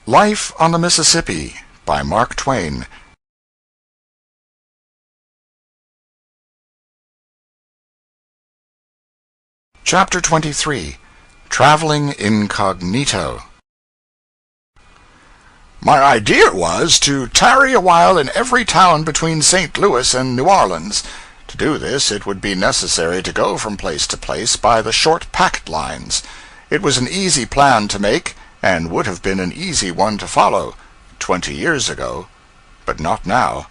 Life on the Mississippi by Mark Twain. Chapter 23. Traveling Incognito. My idea was to tarry a while in every town between St. Louis and New Orleans. To do this, it would be necessary to go from place to place by the short packet lines. It was an easy plan to make, and would have been an easy one to follow 20 years ago, but not now.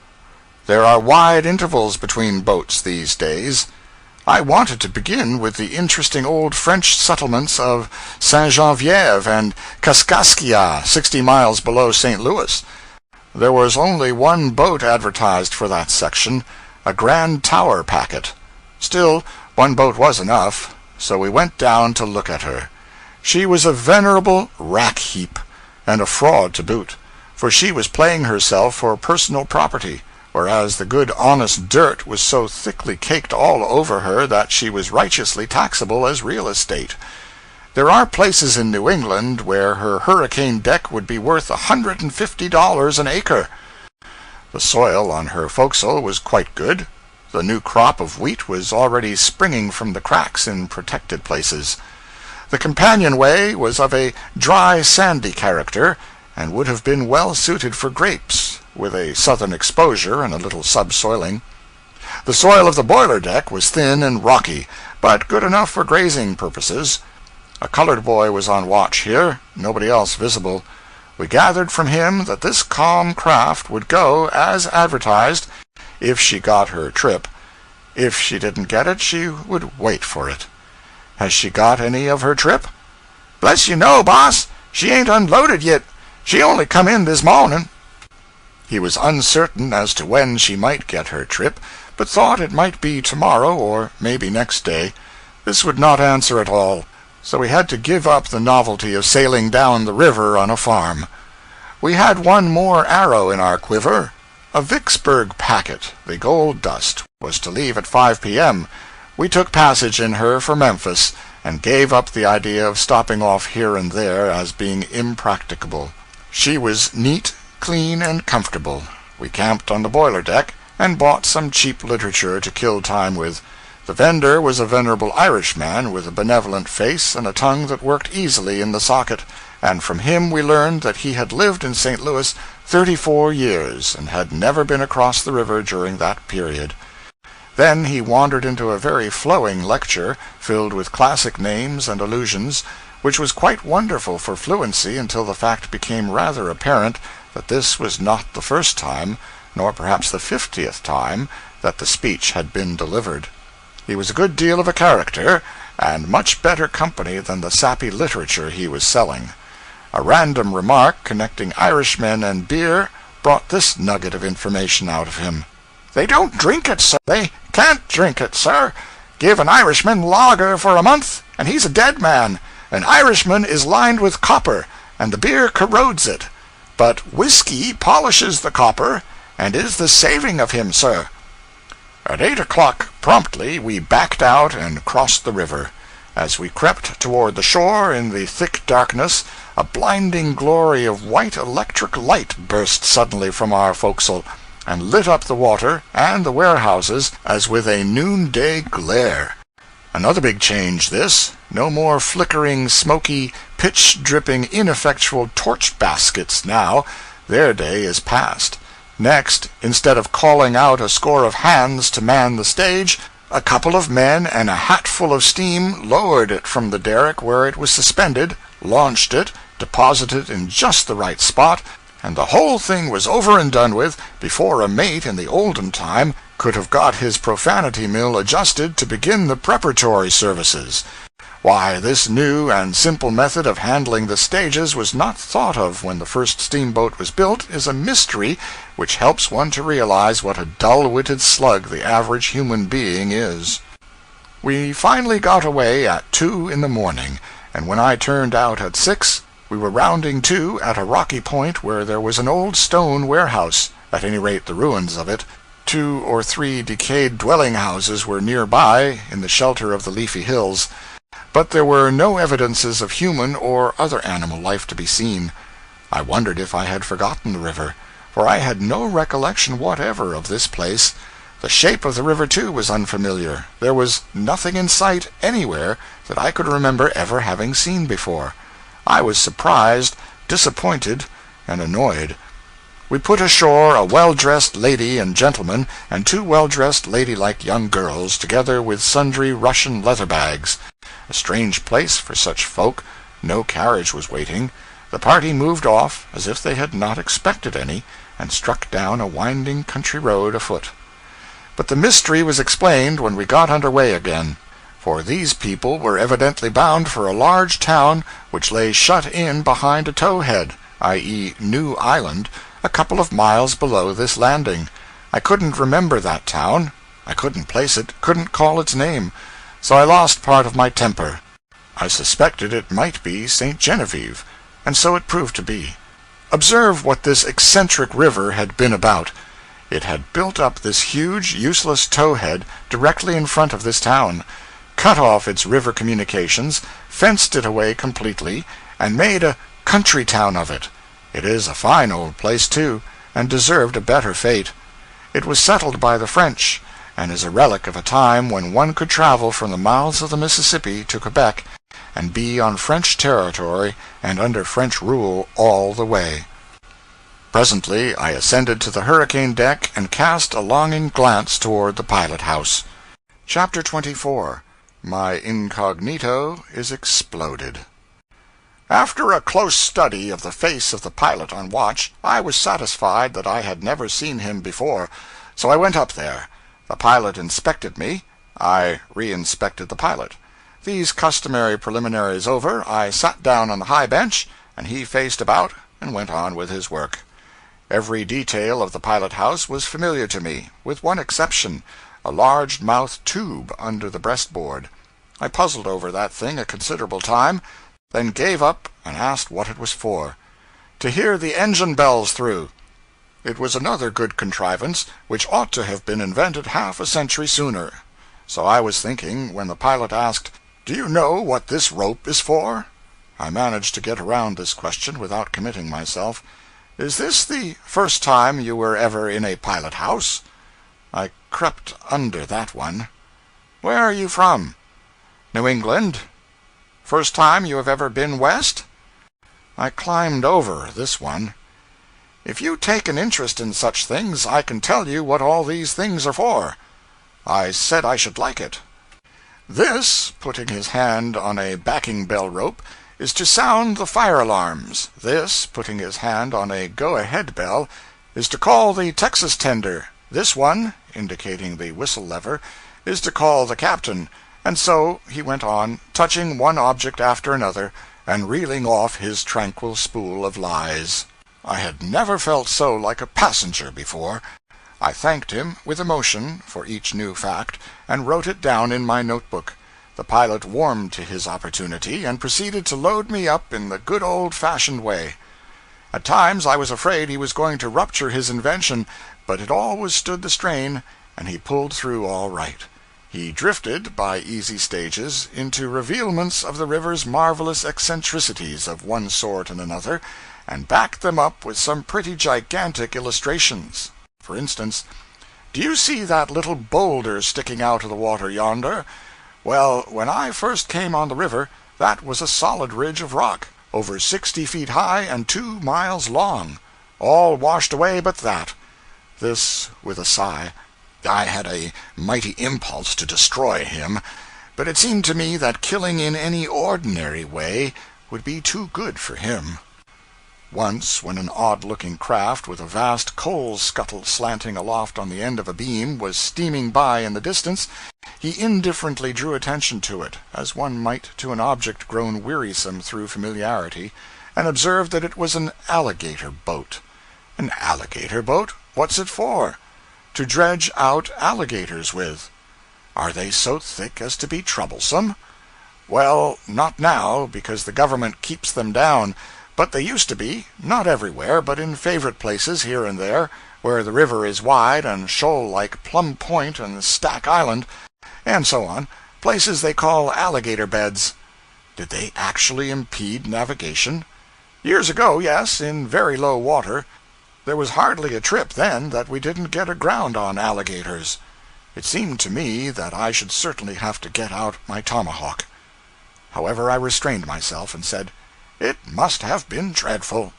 There are wide intervals between boats these days. I wanted to begin with the interesting old French settlements of Saint-Geneviève and Kaskaskia, 60 miles below St. Louis. There was only one boat advertised for that section, a Grand Tower packet. Still, one boat was enough, so we went down to look at her. She was a venerable rack-heap, and a fraud to boot, for she was playing herself for personal property, whereas the good honest dirt was so thickly caked all over her that she was righteously taxable as real estate. There are places in New England where her hurricane deck would be worth $150 an acre. The soil on her forecastle was quite good. The new crop of wheat was already springing from the cracks in protected places. The companionway was of a dry, sandy character, and would have been well suited for grapes, with a southern exposure and a little subsoiling. The soil of the boiler deck was thin and rocky, but good enough for grazing purposes. A colored boy was on watch here, nobody else visible. We gathered from him that this calm craft would go, as advertised, if she got her trip. If she didn't get it, she would wait for it. Has she got any of her trip? Bless you, no, boss. She ain't unloaded yet. She only come in this morning. He was uncertain as to when she might get her trip, but thought it might be tomorrow or maybe next day. This would not answer at all, so we had to give up the novelty of sailing down the river on a farm. We had one more arrow in our quiver. A Vicksburg packet, the Gold Dust, was to leave at 5 p.m., We took passage in her for Memphis, and gave up the idea of stopping off here and there as being impracticable. She was neat, clean, and comfortable. We camped on the boiler deck, and bought some cheap literature to kill time with. The vendor was a venerable Irishman with a benevolent face and a tongue that worked easily in the socket, and from him we learned that he had lived in St. Louis 34 years, and had never been across the river during that period. Then he wandered into a very flowing lecture, filled with classic names and allusions, which was quite wonderful for fluency until the fact became rather apparent that this was not the first time, nor perhaps the 50th time, that the speech had been delivered. He was a good deal of a character, and much better company than the sappy literature he was selling. A random remark connecting Irishmen and beer brought this nugget of information out of him. "They don't drink it, sir. They can't drink it, sir. Give an Irishman lager for a month, and he's a dead man. An Irishman is lined with copper, and the beer corrodes it. But whiskey polishes the copper, and is the saving of him, sir." At 8 o'clock promptly we backed out and crossed the river. As we crept toward the shore in the thick darkness, a blinding glory of white electric light burst suddenly from our forecastle, and lit up the water and the warehouses as with a noonday glare. Another big change, this. No more flickering, smoky, pitch-dripping, ineffectual torch baskets now. Their day is past. Next, instead of calling out a score of hands to man the stage, a couple of men and a hatful of steam lowered it from the derrick where it was suspended, launched it, deposited in just the right spot, and the whole thing was over and done with before a mate in the olden time could have got his profanity mill adjusted to begin the preparatory services. Why, this new and simple method of handling the stages was not thought of when the first steamboat was built is a mystery which helps one to realize what a dull-witted slug the average human being is. We finally got away at 2 in the morning, and when I turned out at 6, we were rounding to at a rocky point where there was an old stone warehouse, at any rate the ruins of it. 2 or 3 decayed dwelling-houses were nearby, in the shelter of the leafy hills, but there were no evidences of human or other animal life to be seen. I wondered if I had forgotten the river, for I had no recollection whatever of this place. The shape of the river, too, was unfamiliar. There was nothing in sight anywhere that I could remember ever having seen before. I was surprised, disappointed, and annoyed. We put ashore a well-dressed lady and gentleman, and two well-dressed ladylike young girls, together with sundry Russian leather bags. A strange place for such folk. No carriage was waiting. The party moved off as if they had not expected any, and struck down a winding country road afoot. But the mystery was explained when we got under way again, for these people were evidently bound for a large town which lay shut in behind a towhead, i.e. New Island, a couple of miles below this landing. I couldn't remember that town. I couldn't place it, couldn't call its name, so I lost part of my temper. I suspected it might be St. Genevieve, and so it proved to be. Observe what this eccentric river had been about. It had built up this huge, useless towhead directly in front of this town, cut off its river communications, fenced it away completely, and made a country town of it. It is a fine old place, too, and deserved a better fate. It was settled by the French, and is a relic of a time when one could travel from the mouths of the Mississippi to Quebec, and be on French territory and under French rule all the way. Presently I ascended to the hurricane deck and cast a longing glance toward the pilot-house. Chapter 24. My incognito is exploded. After a close study of the face of the pilot on watch, I was satisfied that I had never seen him before, so I went up there. The pilot inspected me. I re-inspected the pilot. These customary preliminaries over, I sat down on the high bench, and he faced about and went on with his work. Every detail of the pilot-house was familiar to me, with one exception, a large-mouthed tube under the breastboard. I puzzled over that thing a considerable time, then gave up and asked what it was for. To hear the engine bells through. It was another good contrivance which ought to have been invented half a century sooner. So I was thinking when the pilot asked, "Do you know what this rope is for?" I managed to get around this question without committing myself. "Is this the first time you were ever in a pilot-house?" I crept under that one. "Where are you from?" "New England." "First time you have ever been west?" I climbed over this one. "If you take an interest in such things, I can tell you what all these things are for." I said I should like it. "This," putting his hand on a backing bell rope, "is to sound the fire alarms. This," putting his hand on a go-ahead bell, "is to call the Texas tender. This one," indicating the whistle lever, "is to call the captain." And so he went on, touching one object after another, and reeling off his tranquil spool of lies. I had never felt so like a passenger before. I thanked him, with emotion, for each new fact, and wrote it down in my notebook. The pilot warmed to his opportunity, and proceeded to load me up in the good old-fashioned way. At times I was afraid he was going to rupture his invention, but it always stood the strain, and he pulled through all right. He drifted, by easy stages, into revealments of the river's marvelous eccentricities of one sort and another, and backed them up with some pretty gigantic illustrations. For instance, "Do you see that little boulder sticking out of the water yonder? Well, when I first came on the river, that was a solid ridge of rock, over 60 feet high and 2 miles long. All washed away but that." This with a sigh. I had a mighty impulse to destroy him, but it seemed to me that killing in any ordinary way would be too good for him. Once, when an odd-looking craft with a vast coal-scuttle slanting aloft on the end of a beam was steaming by in the distance, he indifferently drew attention to it, as one might to an object grown wearisome through familiarity, and observed that it was an alligator boat. An alligator boat? What's it for? To dredge out alligators with. Are they so thick as to be troublesome? Well, not now, because the government keeps them down, but they used to be, not everywhere, but in favorite places here and there, where the river is wide and shoal-like, Plum Point and Stack Island, and so on, places they call alligator beds. Did they actually impede navigation? Years ago, yes, in very low water. There was hardly a trip then that we didn't get aground on alligators. It seemed to me that I should certainly have to get out my tomahawk. However, I restrained myself and said, "It must have been dreadful."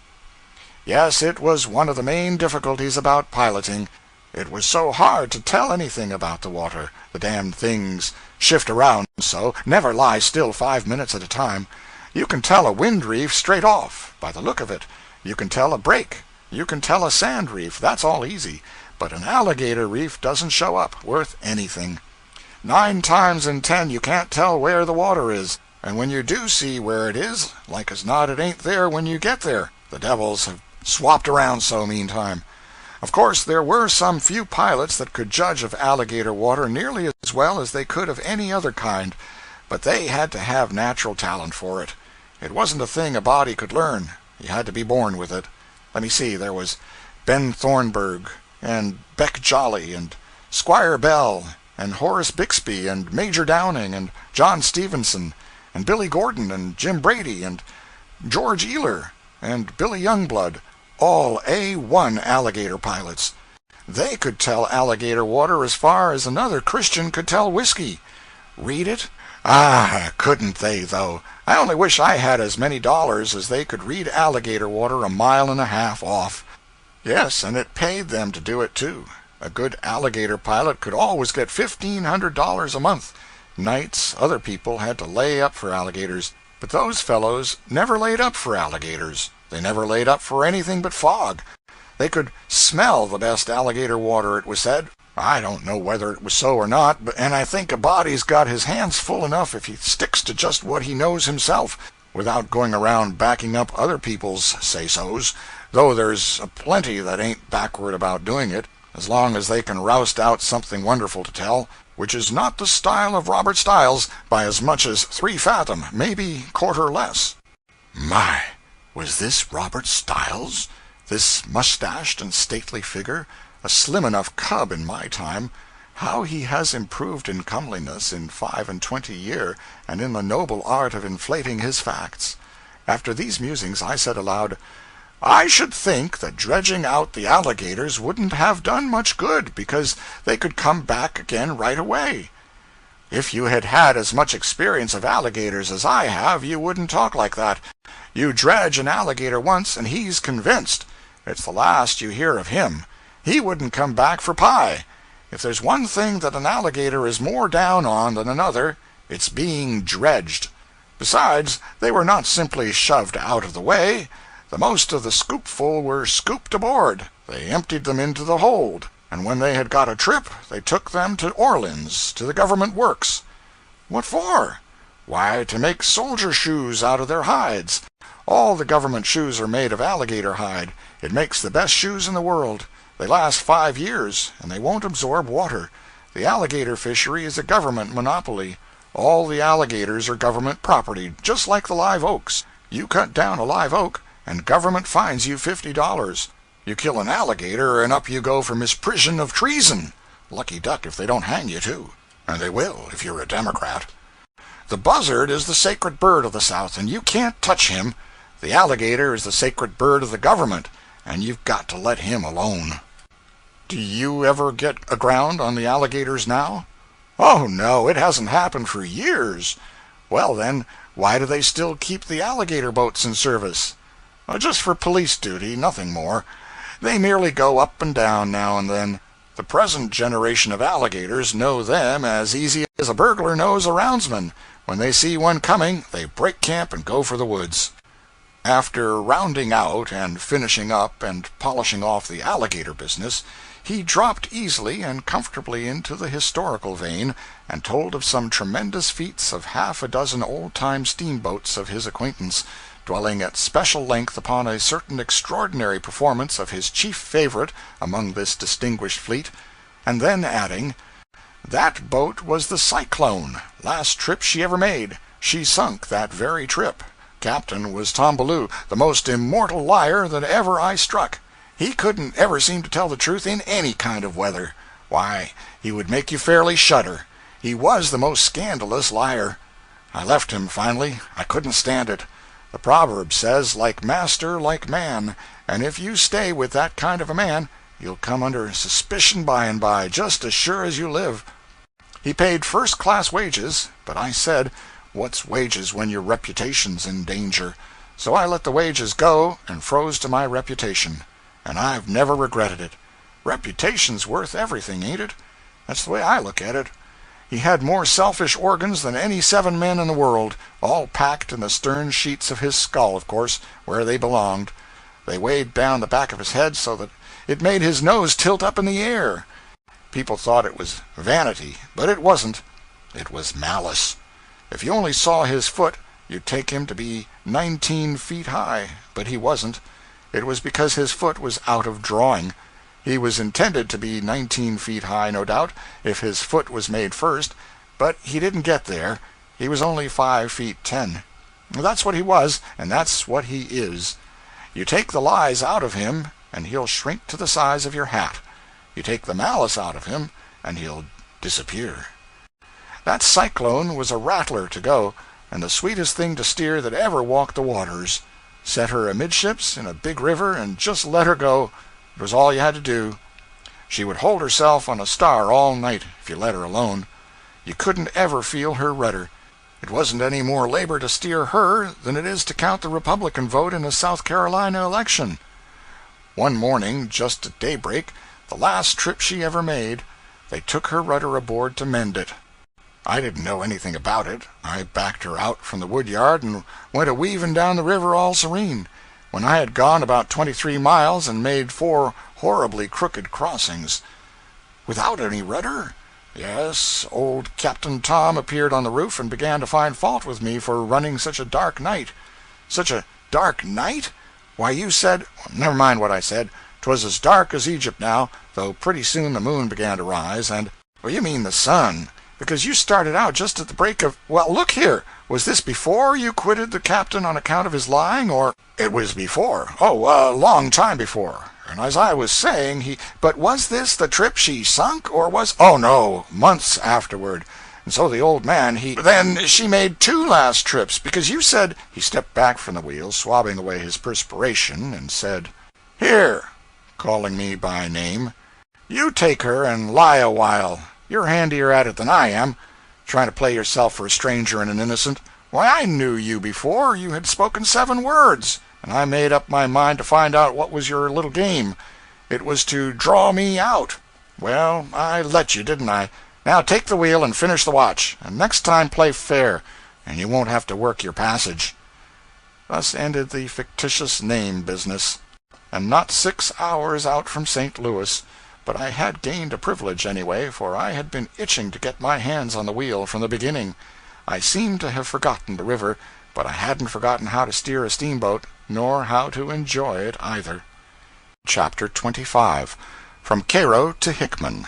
Yes, it was one of the main difficulties about piloting. It was so hard to tell anything about the water. The damned things shift around so, never lie still 5 minutes at a time. You can tell a wind reef straight off, by the look of it. You can tell a break. You can tell a sand reef. That's all easy. But an alligator reef doesn't show up worth anything. 9 times in 10 you can't tell where the water is. And when you do see where it is, like as not it ain't there when you get there. The devils have swapped around so meantime. Of course, there were some few pilots that could judge of alligator water nearly as well as they could of any other kind, but they had to have natural talent for it. It wasn't a thing a body could learn. You had to be born with it. Let me see, there was Ben Thornburg, and Beck Jolly, and Squire Bell, and Horace Bixby, and Major Downing, and John Stevenson, and Billy Gordon, and Jim Brady, and George Ealer, and Billy Youngblood, all A1 alligator pilots. They could tell alligator water as far as another Christian could tell whiskey. Read it? Ah, couldn't they, though? I only wish I had as many dollars as they could read alligator water 1.5 miles off. Yes, and it paid them to do it, too. A good alligator pilot could always get $1,500 a month. Nights, other people had to lay up for alligators, but those fellows never laid up for alligators. They never laid up for anything but fog. They could smell the best alligator water, it was said. I don't know whether it was so or not, and I think a body's got his hands full enough if he sticks to just what he knows himself, without going around backing up other people's say-sos, though there's a plenty that ain't backward about doing it, as long as they can roust out something wonderful to tell, which is not the style of Robert Stiles by as much as 3 fathom, maybe quarter less. My! Was this Robert Stiles? This mustached and stately figure? A slim enough cub in my time. How he has improved in comeliness in 25 year, and in the noble art of inflating his facts. After these musings I said aloud, "I should think that dredging out the alligators wouldn't have done much good, because they could come back again right away. If you had had as much experience of alligators as I have, you wouldn't talk like that. You dredge an alligator once, and he's convinced. It's the last you hear of him. He wouldn't come back for pie. If there's one thing that an alligator is more down on than another, it's being dredged. Besides, they were not simply shoved out of the way. The most of the scoopful were scooped aboard. They emptied them into the hold, and when they had got a trip, they took them to Orleans, to the government works. What for? Why, to make soldier shoes out of their hides. All the government shoes are made of alligator hide. It makes the best shoes in the world. They last 5 years, and they won't absorb water. The alligator fishery is a government monopoly. All the alligators are government property, just like the live oaks. You cut down a live oak, and government fines you $50. You kill an alligator, and up you go for misprision of treason. Lucky duck if they don't hang you, too. And they will, if you're a Democrat. The buzzard is the sacred bird of the South, and you can't touch him. The alligator is the sacred bird of the government, and you've got to let him alone. Do you ever get aground on the alligators now? Oh, no, it hasn't happened for years. Well, then, why do they still keep the alligator boats in service? Just for police duty, nothing more. They merely go up and down now and then. The present generation of alligators know them as easy as a burglar knows a roundsman. When they see one coming, they break camp and go for the woods. After rounding out and finishing up and polishing off the alligator business, he dropped easily and comfortably into the historical vein, and told of some tremendous feats of 6 old-time steamboats of his acquaintance, dwelling at special length upon a certain extraordinary performance of his chief favorite among this distinguished fleet, and then adding, "That boat was the Cyclone, last trip she ever made. She sunk that very trip. Captain was Tom Ballou, the most immortal liar that ever I struck. He couldn't ever seem to tell the truth in any kind of weather. Why, he would make you fairly shudder. He was the most scandalous liar. I left him, finally. I couldn't stand it. The proverb says, like master, like man, and if you stay with that kind of a man, you'll come under suspicion by and by, just as sure as you live. He paid first-class wages, but I said, what's wages when your reputation's in danger? So I let the wages go and froze to my reputation. And I've never regretted it. Reputation's worth everything, ain't it? That's the way I look at it. He had more selfish organs than any 7 men in the world, all packed in the stern sheets of his skull, of course, where they belonged. They weighed down the back of his head so that it made his nose tilt up in the air. People thought it was vanity, but it wasn't. It was malice. If you only saw his foot, you'd take him to be 19 feet high, but he wasn't. It was because his foot was out of drawing. He was intended to be 19 feet high, no doubt, if his foot was made first, but he didn't get there. He was only 5 feet 10. That's what he was, and that's what he is. You take the lies out of him, and he'll shrink to the size of your hat. You take the malice out of him, and he'll disappear. That Cyclone was a rattler to go, and the sweetest thing to steer that ever walked the waters. Set her amidships in a big river and just let her go. It was all you had to do. She would hold herself on a star all night if you let her alone. You couldn't ever feel her rudder. It wasn't any more labor to steer her than it is to count the Republican vote in a South Carolina election. One morning, just at daybreak, the last trip she ever made, they took her rudder aboard to mend it. I didn't know anything about it. I backed her out from the woodyard and went a-weaving down the river all serene. When I had gone about 23 miles and made 4 horribly crooked crossings. Without any rudder? Yes, old Captain Tom appeared on the roof and began to find fault with me for running such a dark night. Such a dark night? Why, you said— never mind what I said. 'Twas as dark as Egypt now, though pretty soon the moon began to rise, and— Well, you mean the sun, because you started out just at the break of— Well, look here, was this before you quitted the captain on account of his lying, or— It was before. Oh, a long time before. And as I was saying, But was this the trip she sunk, or was— Oh, no, months afterward. And so the old man, Then she made 2 last trips, because you said— He stepped back from the wheel, swabbing away his perspiration, and said, "Here," calling me by name, "you take her and lie a while. You're handier at it than I am, trying to play yourself for a stranger and an innocent. Why, I knew you before. You had spoken 7 words, and I made up my mind to find out what was your little game. It was to draw me out. Well, I let you, didn't I? Now take the wheel and finish the watch, and next time play fair, and you won't have to work your passage." Thus ended the fictitious name business, and not 6 hours out from St. Louis. But I had gained a privilege, anyway, for I had been itching to get my hands on the wheel from the beginning. I seemed to have forgotten the river, but I hadn't forgotten how to steer a steamboat, nor how to enjoy it either. Chapter 25. From Cairo to Hickman.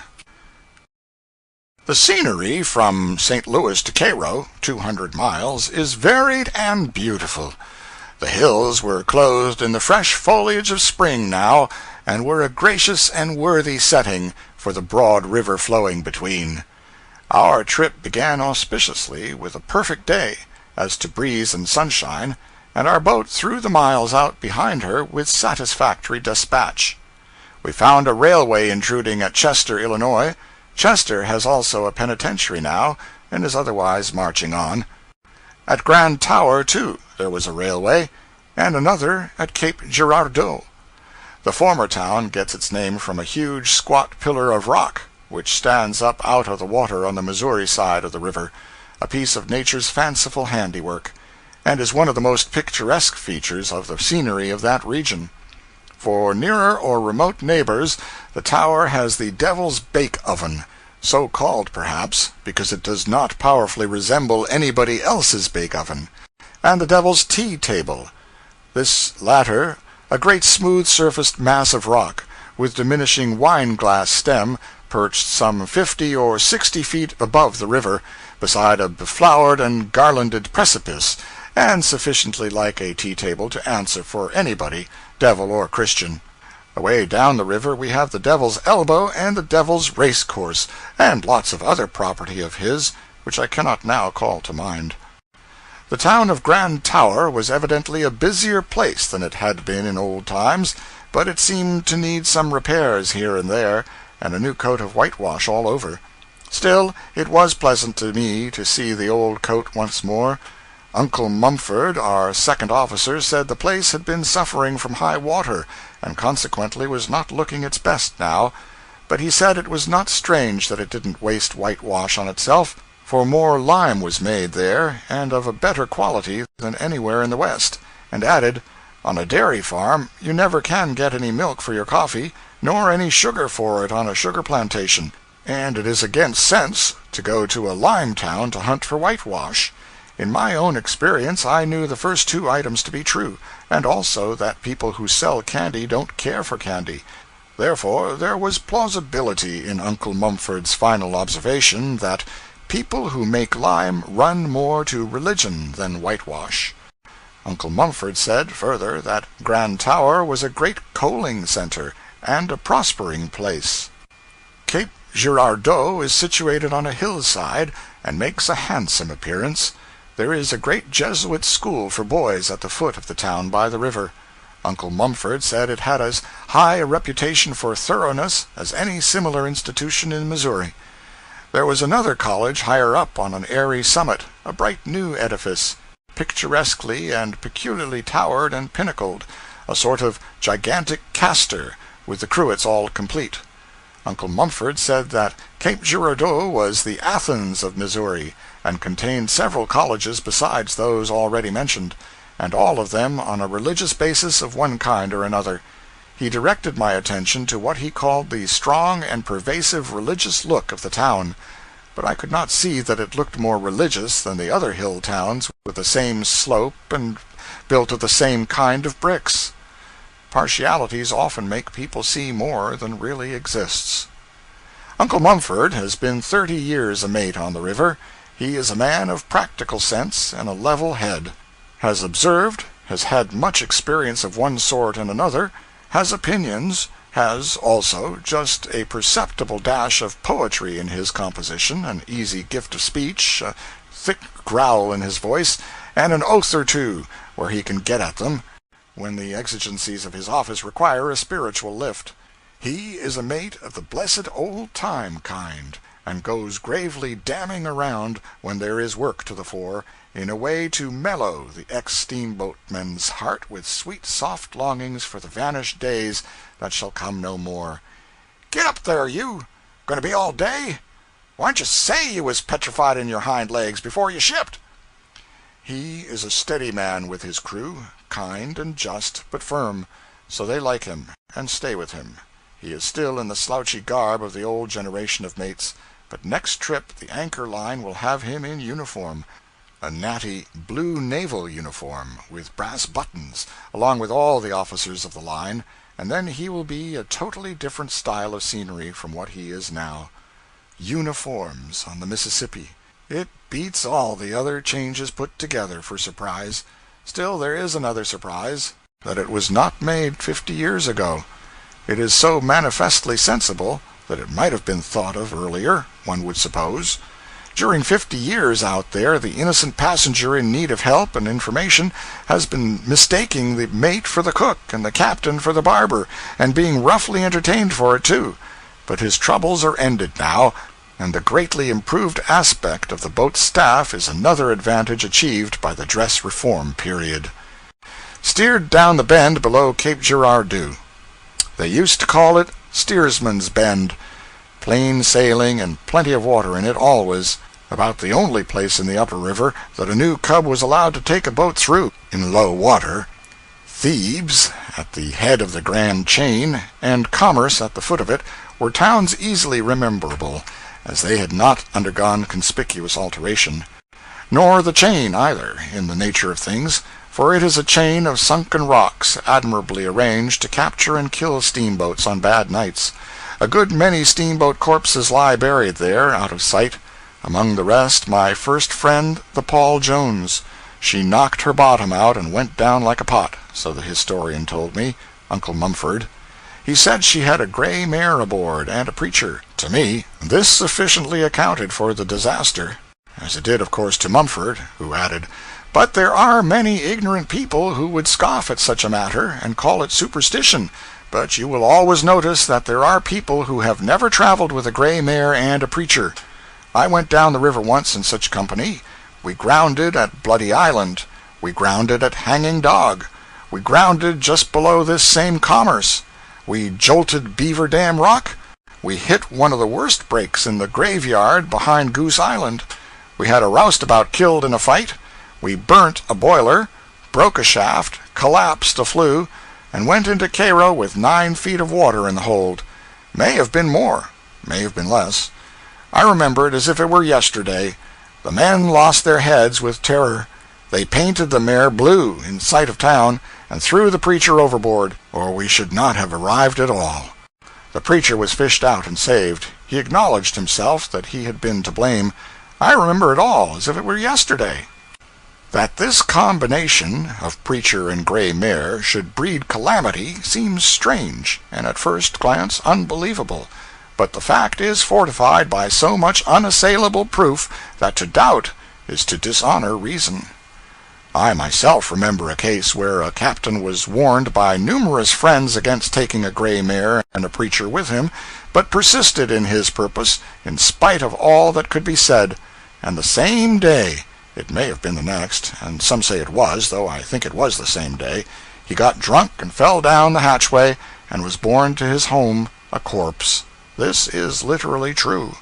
The scenery from St. Louis to Cairo, 200 miles, is varied and beautiful. The hills were clothed in the fresh foliage of spring now, and were a gracious and worthy setting for the broad river flowing between. Our trip began auspiciously, with a perfect day, as to breeze and sunshine, and our boat threw the miles out behind her with satisfactory despatch. We found a railway intruding at Chester, Illinois. Chester has also a penitentiary now, and is otherwise marching on. At Grand Tower, too, there was a railway, and another at Cape Girardeau. The former town gets its name from a huge squat pillar of rock, which stands up out of the water on the Missouri side of the river, a piece of nature's fanciful handiwork, and is one of the most picturesque features of the scenery of that region. For nearer or remote neighbors, the tower has the Devil's Bake Oven, so called, perhaps, because it does not powerfully resemble anybody else's bake oven, and the Devil's Tea Table. This latter, a great smooth-surfaced mass of rock, with diminishing wine-glass stem, perched some 50 or 60 feet above the river, beside a beflowered and garlanded precipice, and sufficiently like a tea-table to answer for anybody, devil or Christian. Away down the river we have the Devil's Elbow and the Devil's Race Course, and lots of other property of his, which I cannot now call to mind. The town of Grand Tower was evidently a busier place than it had been in old times, but it seemed to need some repairs here and there, and a new coat of whitewash all over. Still, it was pleasant to me to see the old coat once more. Uncle Mumford, our second officer, said the place had been suffering from high water, and consequently was not looking its best now, but he said it was not strange that it didn't waste whitewash on itself, for more lime was made there, and of a better quality than anywhere in the West, and added, on a dairy farm you never can get any milk for your coffee, nor any sugar for it on a sugar plantation, and it is against sense to go to a lime town to hunt for whitewash. In my own experience I knew the first two items to be true, and also that people who sell candy don't care for candy. Therefore there was plausibility in Uncle Mumford's final observation that people who make lime run more to religion than whitewash. Uncle Mumford said, further, that Grand Tower was a great coaling center, and a prospering place. Cape Girardeau is situated on a hillside, and makes a handsome appearance. There is a great Jesuit school for boys at the foot of the town by the river. Uncle Mumford said it had as high a reputation for thoroughness as any similar institution in Missouri. There was another college higher up on an airy summit, a bright new edifice, picturesquely and peculiarly towered and pinnacled, a sort of gigantic castor, with the cruets all complete. Uncle Mumford said that Cape Girardeau was the Athens of Missouri, and contained several colleges besides those already mentioned, and all of them on a religious basis of one kind or another. He directed my attention to what he called the strong and pervasive religious look of the town, but I could not see that it looked more religious than the other hill towns with the same slope and built of the same kind of bricks. Partialities often make people see more than really exists. Uncle Mumford has been 30 years a mate on the river. He is a man of practical sense and a level head, has observed, has had much experience of one sort and another, has opinions, has also just a perceptible dash of poetry in his composition, an easy gift of speech, a thick growl in his voice, and an oath or two where he can get at them when the exigencies of his office require a spiritual lift. He is a mate of the blessed old-time kind, and goes gravely damning around when there is work to the fore, in a way to mellow the ex-steamboatman's heart with sweet soft longings for the vanished days that shall come no more. "Get up there, you! Going to be all day? Why'n't you say you was petrified in your hind legs before you shipped?" He is a steady man with his crew, kind and just, but firm, so they like him, and stay with him. He is still in the slouchy garb of the old generation of mates, but next trip the anchor line will have him in uniform, a natty blue naval uniform, with brass buttons, along with all the officers of the line, and then he will be a totally different style of scenery from what he is now. Uniforms on the Mississippi! It beats all the other changes put together for surprise. Still, there is another surprise, that it was not made 50 years ago. It is so manifestly sensible that it might have been thought of earlier, one would suppose. During 50 years out there, the innocent passenger in need of help and information has been mistaking the mate for the cook and the captain for the barber, and being roughly entertained for it, too. But his troubles are ended now, and the greatly improved aspect of the boat's staff is another advantage achieved by the dress reform period. Steered down the bend below Cape Girardeau. They used to call it Steersman's Bend. Plain sailing and plenty of water in it always. About the only place in the upper river that a new cub was allowed to take a boat through in low water. Thebes, at the head of the Grand Chain, and Commerce at the foot of it, were towns easily rememberable, as they had not undergone conspicuous alteration. Nor the chain, either, in the nature of things, for it is a chain of sunken rocks admirably arranged to capture and kill steamboats on bad nights. A good many steamboat corpses lie buried there, out of sight. Among the rest, my first friend, the Paul Jones. She knocked her bottom out and went down like a pot, so the historian told me, Uncle Mumford. He said she had a gray mare aboard, and a preacher. To me, this sufficiently accounted for the disaster, as it did, of course, to Mumford, who added, But there are many ignorant people who would scoff at such a matter, and call it superstition. But you will always notice that there are people who have never traveled with a gray mare and a preacher. I went down the river once in such company. We grounded at Bloody Island. We grounded at Hanging Dog. We grounded just below this same Commerce. We jolted Beaver Dam Rock. We hit one of the worst breaks in the graveyard behind Goose Island. We had a roustabout killed in a fight. We burnt a boiler, broke a shaft, collapsed a flue, and went into Cairo with 9 feet of water in the hold. May have been more, may have been less. I remember it as if it were yesterday. The men lost their heads with terror. They painted the mare blue in sight of town, and threw the preacher overboard, or we should not have arrived at all. The preacher was fished out and saved. He acknowledged himself that he had been to blame. I remember it all as if it were yesterday. That this combination of preacher and gray mare should breed calamity seems strange, and at first glance unbelievable. But the fact is fortified by so much unassailable proof that to doubt is to dishonor reason. I myself remember a case where a captain was warned by numerous friends against taking a gray mare and a preacher with him, but persisted in his purpose in spite of all that could be said, and the same day, it may have been the next, and some say it was, though I think it was the same day, he got drunk and fell down the hatchway, and was borne to his home a corpse. This is literally true.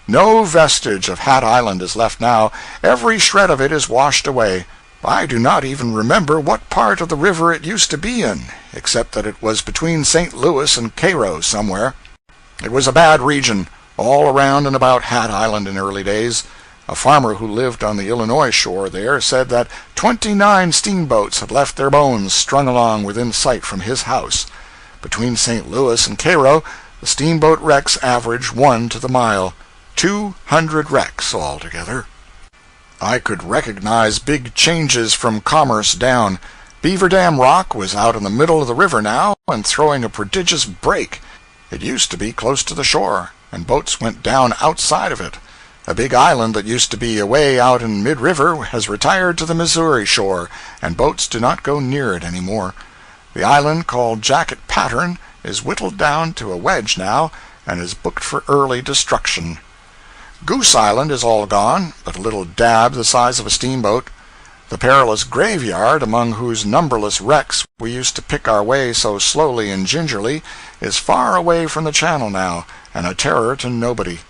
No vestige of Hat Island is left now. Every shred of it is washed away. I do not even remember what part of the river it used to be in, except that it was between St. Louis and Cairo somewhere. It was a bad region, all around and about Hat Island in early days. A farmer who lived on the Illinois shore there said that 29 steamboats had left their bones strung along within sight from his house. Between St. Louis and Cairo, the steamboat wrecks average 1 to the mile. 200 wrecks altogether. I could recognize big changes from Commerce down. Beaver Dam Rock was out in the middle of the river now, and throwing a prodigious break. It used to be close to the shore, and boats went down outside of it. A big island that used to be away out in mid-river has retired to the Missouri shore, and boats do not go near it any more. The island, called Jacket Pattern, is whittled down to a wedge now, and is booked for early destruction. Goose Island is all gone, but a little dab the size of a steamboat. The perilous graveyard, among whose numberless wrecks we used to pick our way so slowly and gingerly, is far away from the channel now, and a terror to nobody.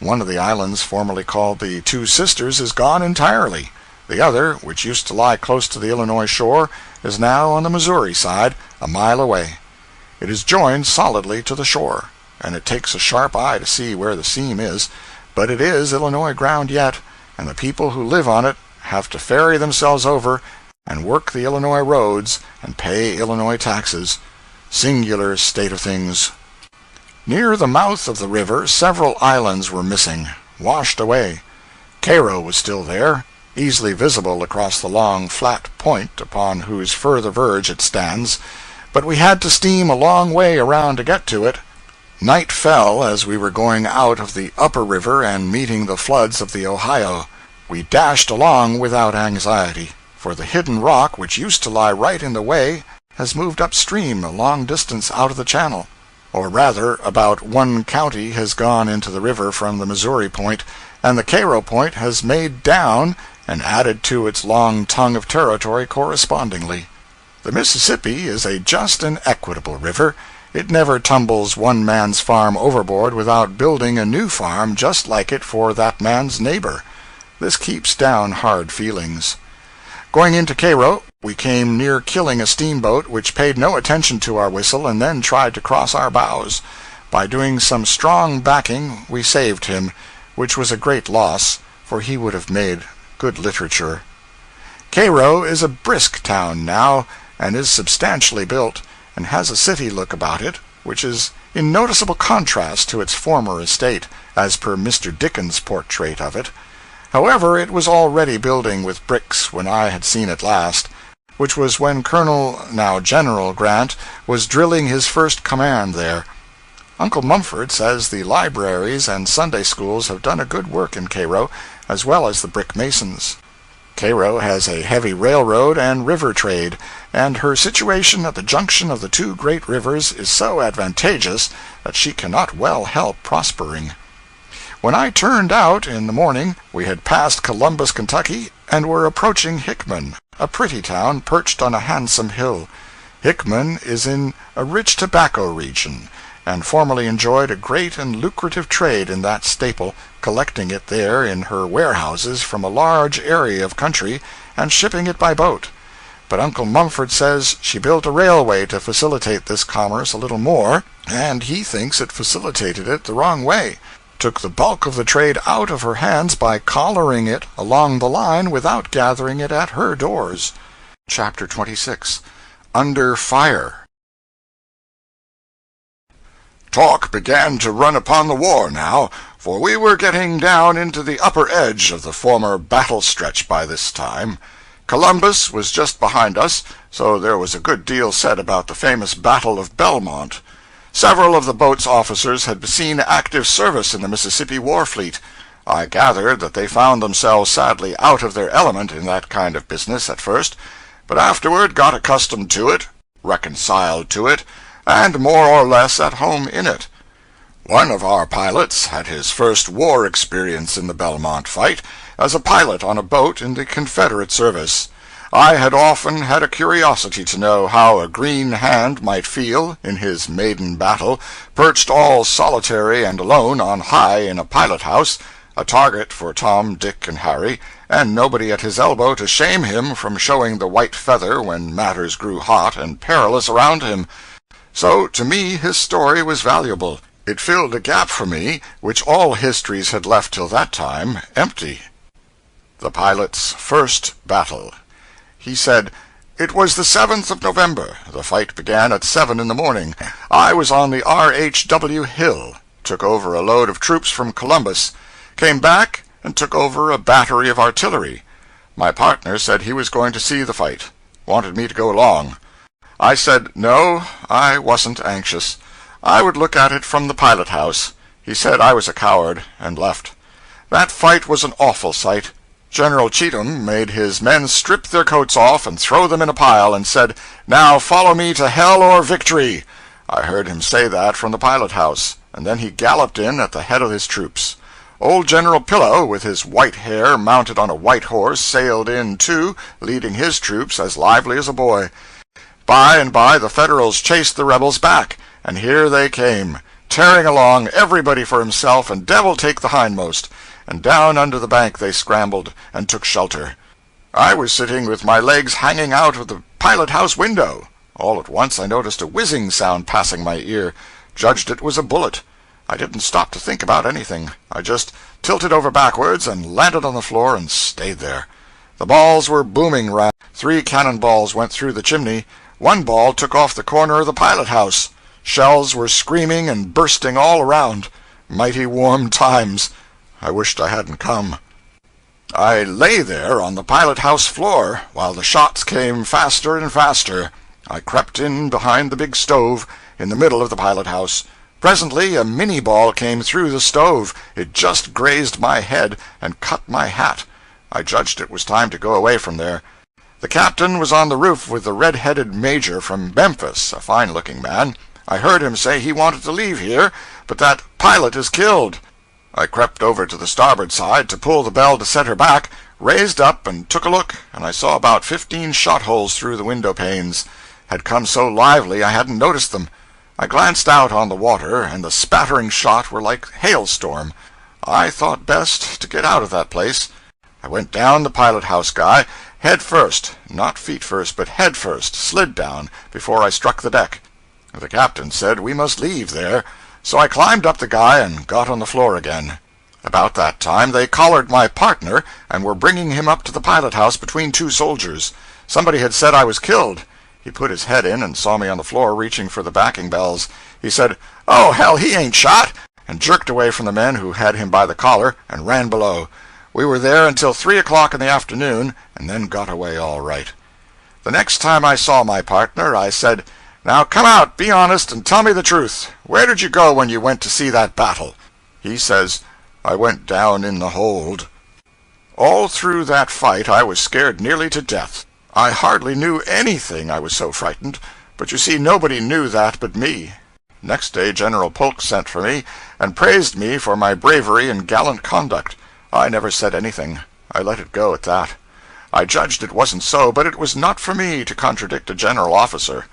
One of the islands formerly called the Two Sisters is gone entirely. The other, which used to lie close to the Illinois shore, is now on the Missouri side, a mile away. It is joined solidly to the shore, and it takes a sharp eye to see where the seam is, but it is Illinois ground yet, and the people who live on it have to ferry themselves over and work the Illinois roads and pay Illinois taxes. Singular state of things. Near the mouth of the river several islands were missing, washed away. Cairo was still there, easily visible across the long flat point upon whose further verge it stands, but we had to steam a long way around to get to it. Night fell as we were going out of the upper river and meeting the floods of the Ohio. We dashed along without anxiety, for the hidden rock which used to lie right in the way has moved upstream a long distance out of the channel. Or rather, about 1 county has gone into the river from the Missouri point, and the Cairo point has made down and added to its long tongue of territory correspondingly. The Mississippi is a just and equitable river. It never tumbles one man's farm overboard without building a new farm just like it for that man's neighbor. This keeps down hard feelings. Going into Cairo, we came near killing a steamboat which paid no attention to our whistle and then tried to cross our bows. By doing some strong backing, we saved him, which was a great loss, for he would have made good literature. Cairo is a brisk town now, and is substantially built, and has a city look about it, which is in noticeable contrast to its former estate, as per Mr. Dickens' portrait of it. However, it was already building with bricks when I had seen it last, which was when Colonel, now General, Grant was drilling his first command there. Uncle Mumford says the libraries and Sunday schools have done a good work in Cairo, as well as the brick masons. Cairo has a heavy railroad and river trade, and her situation at the junction of the two great rivers is so advantageous that she cannot well help prospering. When I turned out in the morning, we had passed Columbus, Kentucky, and were approaching Hickman, a pretty town perched on a handsome hill. Hickman is in a rich tobacco region, and formerly enjoyed a great and lucrative trade in that staple, collecting it there in her warehouses from a large area of country and shipping it by boat. But Uncle Mumford says she built a railway to facilitate this commerce a little more, and he thinks it facilitated it the wrong way. Took the bulk of the trade out of her hands by collaring it along the line without gathering it at her doors. Chapter 26. Under Fire. Talk began to run upon the war now, for we were getting down into the upper edge of the former battle stretch by this time. Columbus was just behind us, so there was a good deal said about the famous Battle of Belmont. Several of the boat's officers had seen active service in the Mississippi War Fleet. I gathered that they found themselves sadly out of their element in that kind of business at first, but afterward got accustomed to it, reconciled to it, and more or less at home in it. One of our pilots had his first war experience in the Belmont fight, as a pilot on a boat in the Confederate service. I had often had a curiosity to know how a green hand might feel, in his maiden battle, perched all solitary and alone on high in a pilot-house, a target for Tom, Dick, and Harry, and nobody at his elbow to shame him from showing the white feather when matters grew hot and perilous around him. So, to me, his story was valuable. It filled a gap for me, which all histories had left till that time empty. The pilot's first battle. He said, "It was the 7th of November. The fight began at 7 in the morning. I was on the R.H.W. Hill, took over a load of troops from Columbus, came back and took over a battery of artillery. My partner said he was going to see the fight, wanted me to go along. I said no, I wasn't anxious. I would look at it from the pilot-house. He said I was a coward, and left. That fight was an awful sight. General Cheatham made his men strip their coats off and throw them in a pile, and said, 'Now follow me to hell or victory.' I heard him say that from the pilot-house, and then he galloped in at the head of his troops. Old General Pillow, with his white hair mounted on a white horse, sailed in, too, leading his troops as lively as a boy. By and by the Federals chased the rebels back, and here they came, tearing along, everybody for himself, and devil take the hindmost, and down under the bank they scrambled, and took shelter. I was sitting with my legs hanging out of the pilot-house window. All at once I noticed a whizzing sound passing my ear, judged it was a bullet. I didn't stop to think about anything. I just tilted over backwards and landed on the floor and stayed there. The balls were booming round. 3 cannon balls went through the chimney. 1 ball took off the corner of the pilot-house. Shells were screaming and bursting all around. Mighty warm times. I wished I hadn't come. I lay there on the pilot-house floor while the shots came faster and faster. I crept in behind the big stove in the middle of the pilot-house. Presently a Minnie ball came through the stove. It just grazed my head and cut my hat. I judged it was time to go away from there. The captain was on the roof with the red-headed major from Memphis, a fine-looking man. I heard him say he wanted to leave here, but that pilot is killed. I crept over to the starboard side to pull the bell to set her back, raised up and took a look, and I saw about 15 shot holes through the window panes. Had come so lively I hadn't noticed them. I glanced out on the water, and the spattering shot were like hailstorm. I thought best to get out of that place. I went down the pilot-house guy, head first, not feet first, but head first, slid down, before I struck the deck. The captain said we must leave there, so I climbed up the guy and got on the floor again. About that time they collared my partner and were bringing him up to the pilot-house between 2 soldiers. Somebody had said I was killed. He put his head in and saw me on the floor reaching for the backing bells. He said, "Oh, hell, he ain't shot," and jerked away from the men who had him by the collar and ran below. We were there until 3 o'clock in the afternoon, and then got away all right. The next time I saw my partner, I said, "Now come out, be honest, and tell me the truth. Where did you go when you went to see that battle?" He says, "I went down in the hold." All through that fight I was scared nearly to death. I hardly knew anything, I was so frightened, but you see nobody knew that but me. Next day General Polk sent for me, and praised me for my bravery and gallant conduct. I never said anything. I let it go at that. I judged it wasn't so, but it was not for me to contradict a general officer.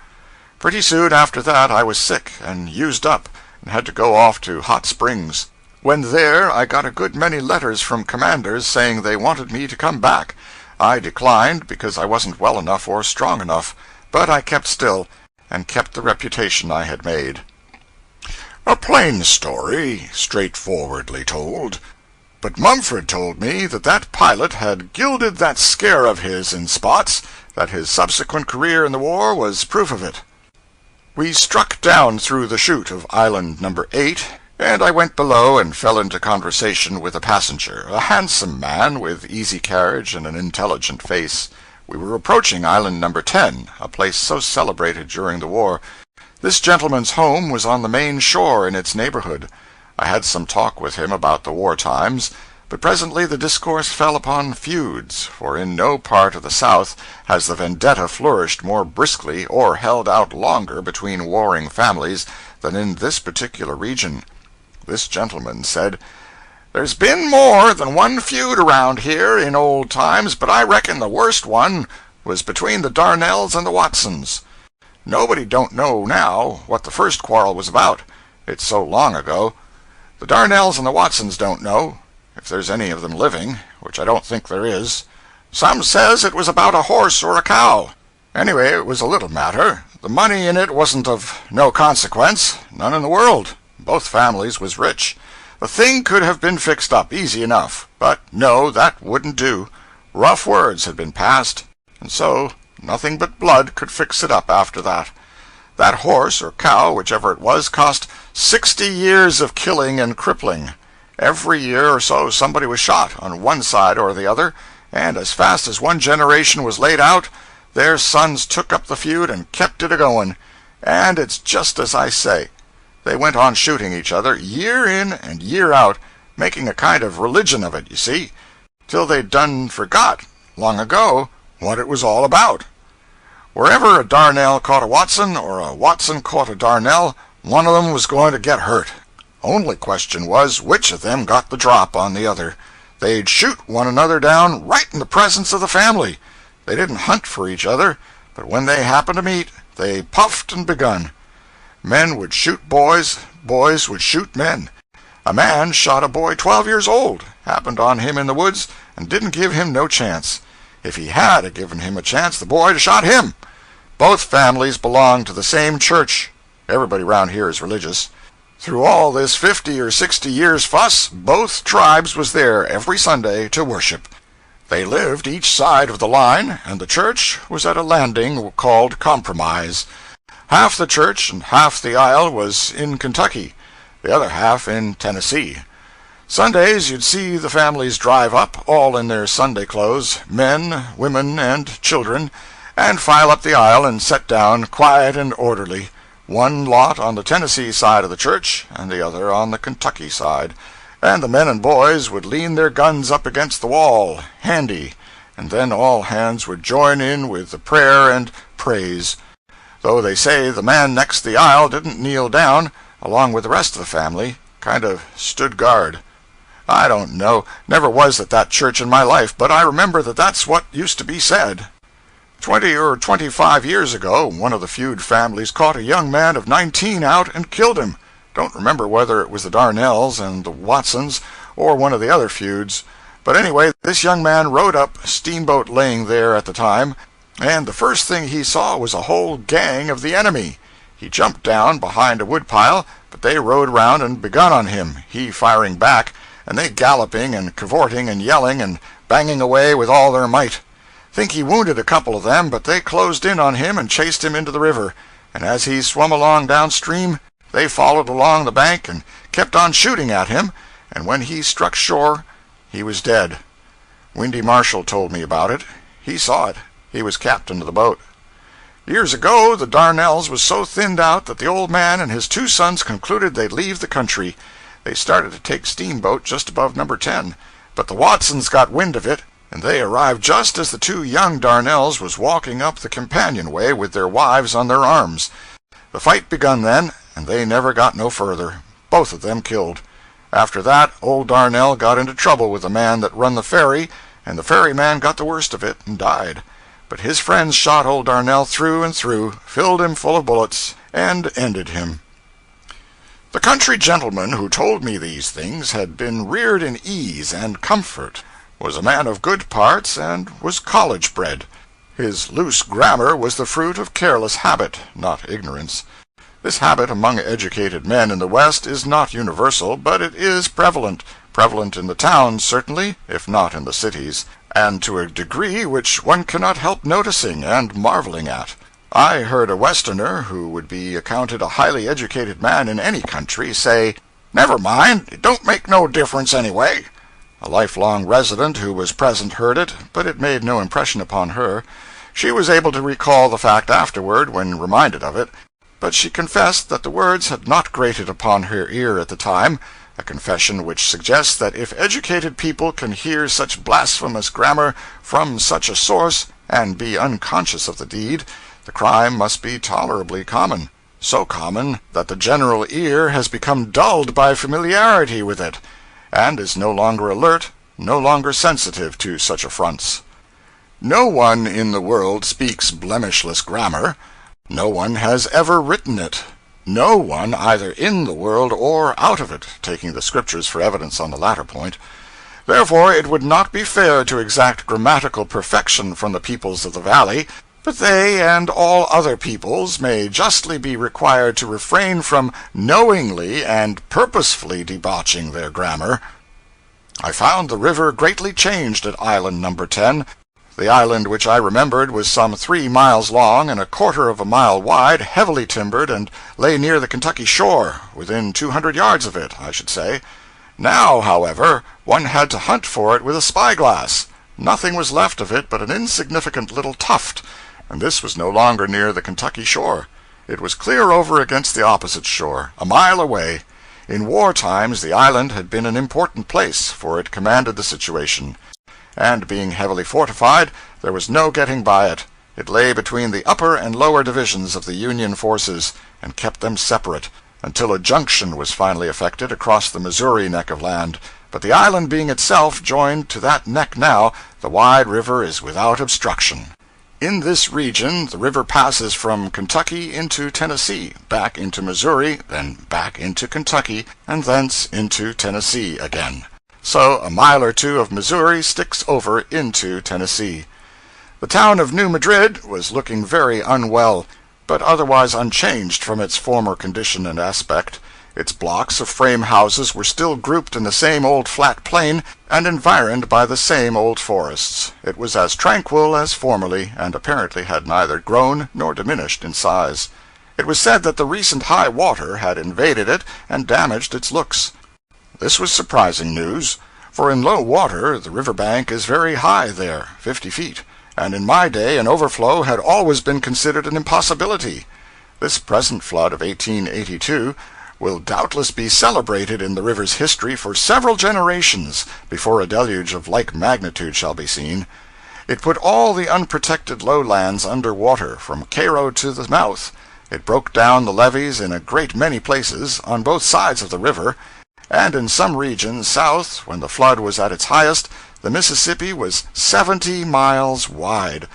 Pretty soon after that I was sick and used up, and had to go off to Hot Springs. When there, I got a good many letters from commanders saying they wanted me to come back. I declined because I wasn't well enough or strong enough, but I kept still, and kept the reputation I had made. A plain story, straightforwardly told. But Mumford told me that that pilot had gilded that scare of his in spots, that his subsequent career in the war was proof of it. We struck down through the chute of Island No. 8, and I went below and fell into conversation with a passenger, a handsome man with easy carriage and an intelligent face. We were approaching Island No. 10, a place so celebrated during the war. This gentleman's home was on the main shore in its neighborhood. I had some talk with him about the war times, but presently the discourse fell upon feuds, for in no part of the South has the vendetta flourished more briskly or held out longer between warring families than in this particular region. This gentleman said, "There's been more than one feud around here in old times, but I reckon the worst one was between the Darnells and the Watsons. Nobody don't know now what the first quarrel was about. It's so long ago. The Darnells and the Watsons don't know, if there's any of them living, which I don't think there is. Some says it was about a horse or a cow. Anyway, it was a little matter. The money in it wasn't of no consequence, none in the world. Both families was rich. The thing could have been fixed up easy enough, but no, that wouldn't do. Rough words had been passed, and so nothing but blood could fix it up after that. That horse or cow, whichever it was, cost 60 years of killing and crippling. Every year or so somebody was shot on one side or the other, and as fast as one generation was laid out, their sons took up the feud and kept it a-going. And it's just as I say. They went on shooting each other, year in and year out, making a kind of religion of it, you see, till they'd done forgot, long ago, what it was all about. Wherever a Darnell caught a Watson, or a Watson caught a Darnell, one of them was going to get hurt. Only question was, which of them got the drop on the other. They'd shoot one another down right in the presence of the family. They didn't hunt for each other, but when they happened to meet, they puffed and begun. Men would shoot boys, boys would shoot men. A man shot a boy 12 years old, happened on him in the woods, and didn't give him no chance. If he had given him a chance, the boy had shot him. Both families belonged to the same church. Everybody round here is religious. Through all this 50 or 60 years fuss, both tribes was there every Sunday to worship. They lived each side of the line, and the church was at a landing called Compromise. Half the church and half the aisle was in Kentucky, the other half in Tennessee. Sundays you'd see the families drive up, all in their Sunday clothes, men, women, and children, and file up the aisle and set down, quiet and orderly, one lot on the Tennessee side of the church and the other on the Kentucky side, and the men and boys would lean their guns up against the wall, handy, and then all hands would join in with the prayer and praise. Though they say the man next the aisle didn't kneel down, along with the rest of the family, kind of stood guard. I don't know, never was at that church in my life, but I remember that that's what used to be said. 20 or 25 years ago, one of the feud families caught a young man of 19 out and killed him. Don't remember whether it was the Darnells and the Watsons or one of the other feuds. But anyway, this young man rode up, steamboat laying there at the time, and the first thing he saw was a whole gang of the enemy. He jumped down behind a woodpile, but they rode round and begun on him, he firing back, and they galloping and cavorting and yelling and banging away with all their might. Think he wounded a couple of them, but they closed in on him and chased him into the river, and as he swum along downstream, they followed along the bank and kept on shooting at him, and when he struck shore, he was dead. Windy Marshall told me about it. He saw it. He was captain of the boat. Years ago, the Darnells was so thinned out that the old man and his 2 sons concluded they'd leave the country. They started to take steamboat just above No. 10, But the Watsons got wind of it, and they arrived just as the two young Darnells was walking up the companionway with their wives on their arms. The fight begun then, and they never got no further, both of them killed. After that, old Darnell got into trouble with the man that run the ferry, and the ferryman got the worst of it and died. But his friends shot old Darnell through and through, filled him full of bullets, and ended him. The country gentleman who told me these things had been reared in ease and comfort, was a man of good parts, and was college bred. His loose grammar was the fruit of careless habit, not ignorance. This habit among educated men in the West is not universal, but it is prevalent in the towns, certainly, if not in the cities, and to a degree which one cannot help noticing and marveling at. I heard a Westerner, who would be accounted a highly educated man in any country, say, "Never mind, it don't make no difference anyway." A lifelong resident who was present heard it, but it made no impression upon her. She was able to recall the fact afterward, when reminded of it, but she confessed that the words had not grated upon her ear at the time, a confession which suggests that if educated people can hear such blasphemous grammar from such a source, and be unconscious of the deed, the crime must be tolerably common, so common that the general ear has become dulled by familiarity with it, and is no longer alert, no longer sensitive to such affronts. No one in the world speaks blemishless grammar. No one has ever written it. No one, either in the world or out of it, taking the Scriptures for evidence on the latter point. Therefore it would not be fair to exact grammatical perfection from the peoples of the valley, but they and all other peoples may justly be required to refrain from knowingly and purposefully debauching their grammar. I found the river greatly changed at Island No. 10. The island which I remembered was some 3 miles long and a quarter of a mile wide, heavily timbered, and lay near the Kentucky shore, within 200 yards of it, I should say. Now, however, one had to hunt for it with a spyglass. Nothing was left of it but an insignificant little tuft, and this was no longer near the Kentucky shore. It was clear over against the opposite shore, a mile away. In war times the island had been an important place, for it commanded the situation, and being heavily fortified, there was no getting by it. It lay between the upper and lower divisions of the Union forces, and kept them separate, until a junction was finally effected across the Missouri neck of land. But the island being itself joined to that neck now, the wide river is without obstruction. In this region the river passes from Kentucky into Tennessee, back into Missouri, then back into Kentucky, and thence into Tennessee again. So a mile or two of Missouri sticks over into Tennessee. The town of New Madrid was looking very unwell, but otherwise unchanged from its former condition and aspect. Its blocks of frame houses were still grouped in the same old flat plain, and environed by the same old forests. It was as tranquil as formerly, and apparently had neither grown nor diminished in size. It was said that the recent high water had invaded it and damaged its looks. This was surprising news, for in low water the river bank is very high there, 50 feet, and in my day an overflow had always been considered an impossibility. This present flood of 1882 will doubtless be celebrated in the river's history for several generations before a deluge of like magnitude shall be seen. It put all the unprotected lowlands under water from Cairo to the mouth. It broke down the levees in a great many places, on both sides of the river, and in some regions south, when the flood was at its highest, the Mississippi was 70 miles wide.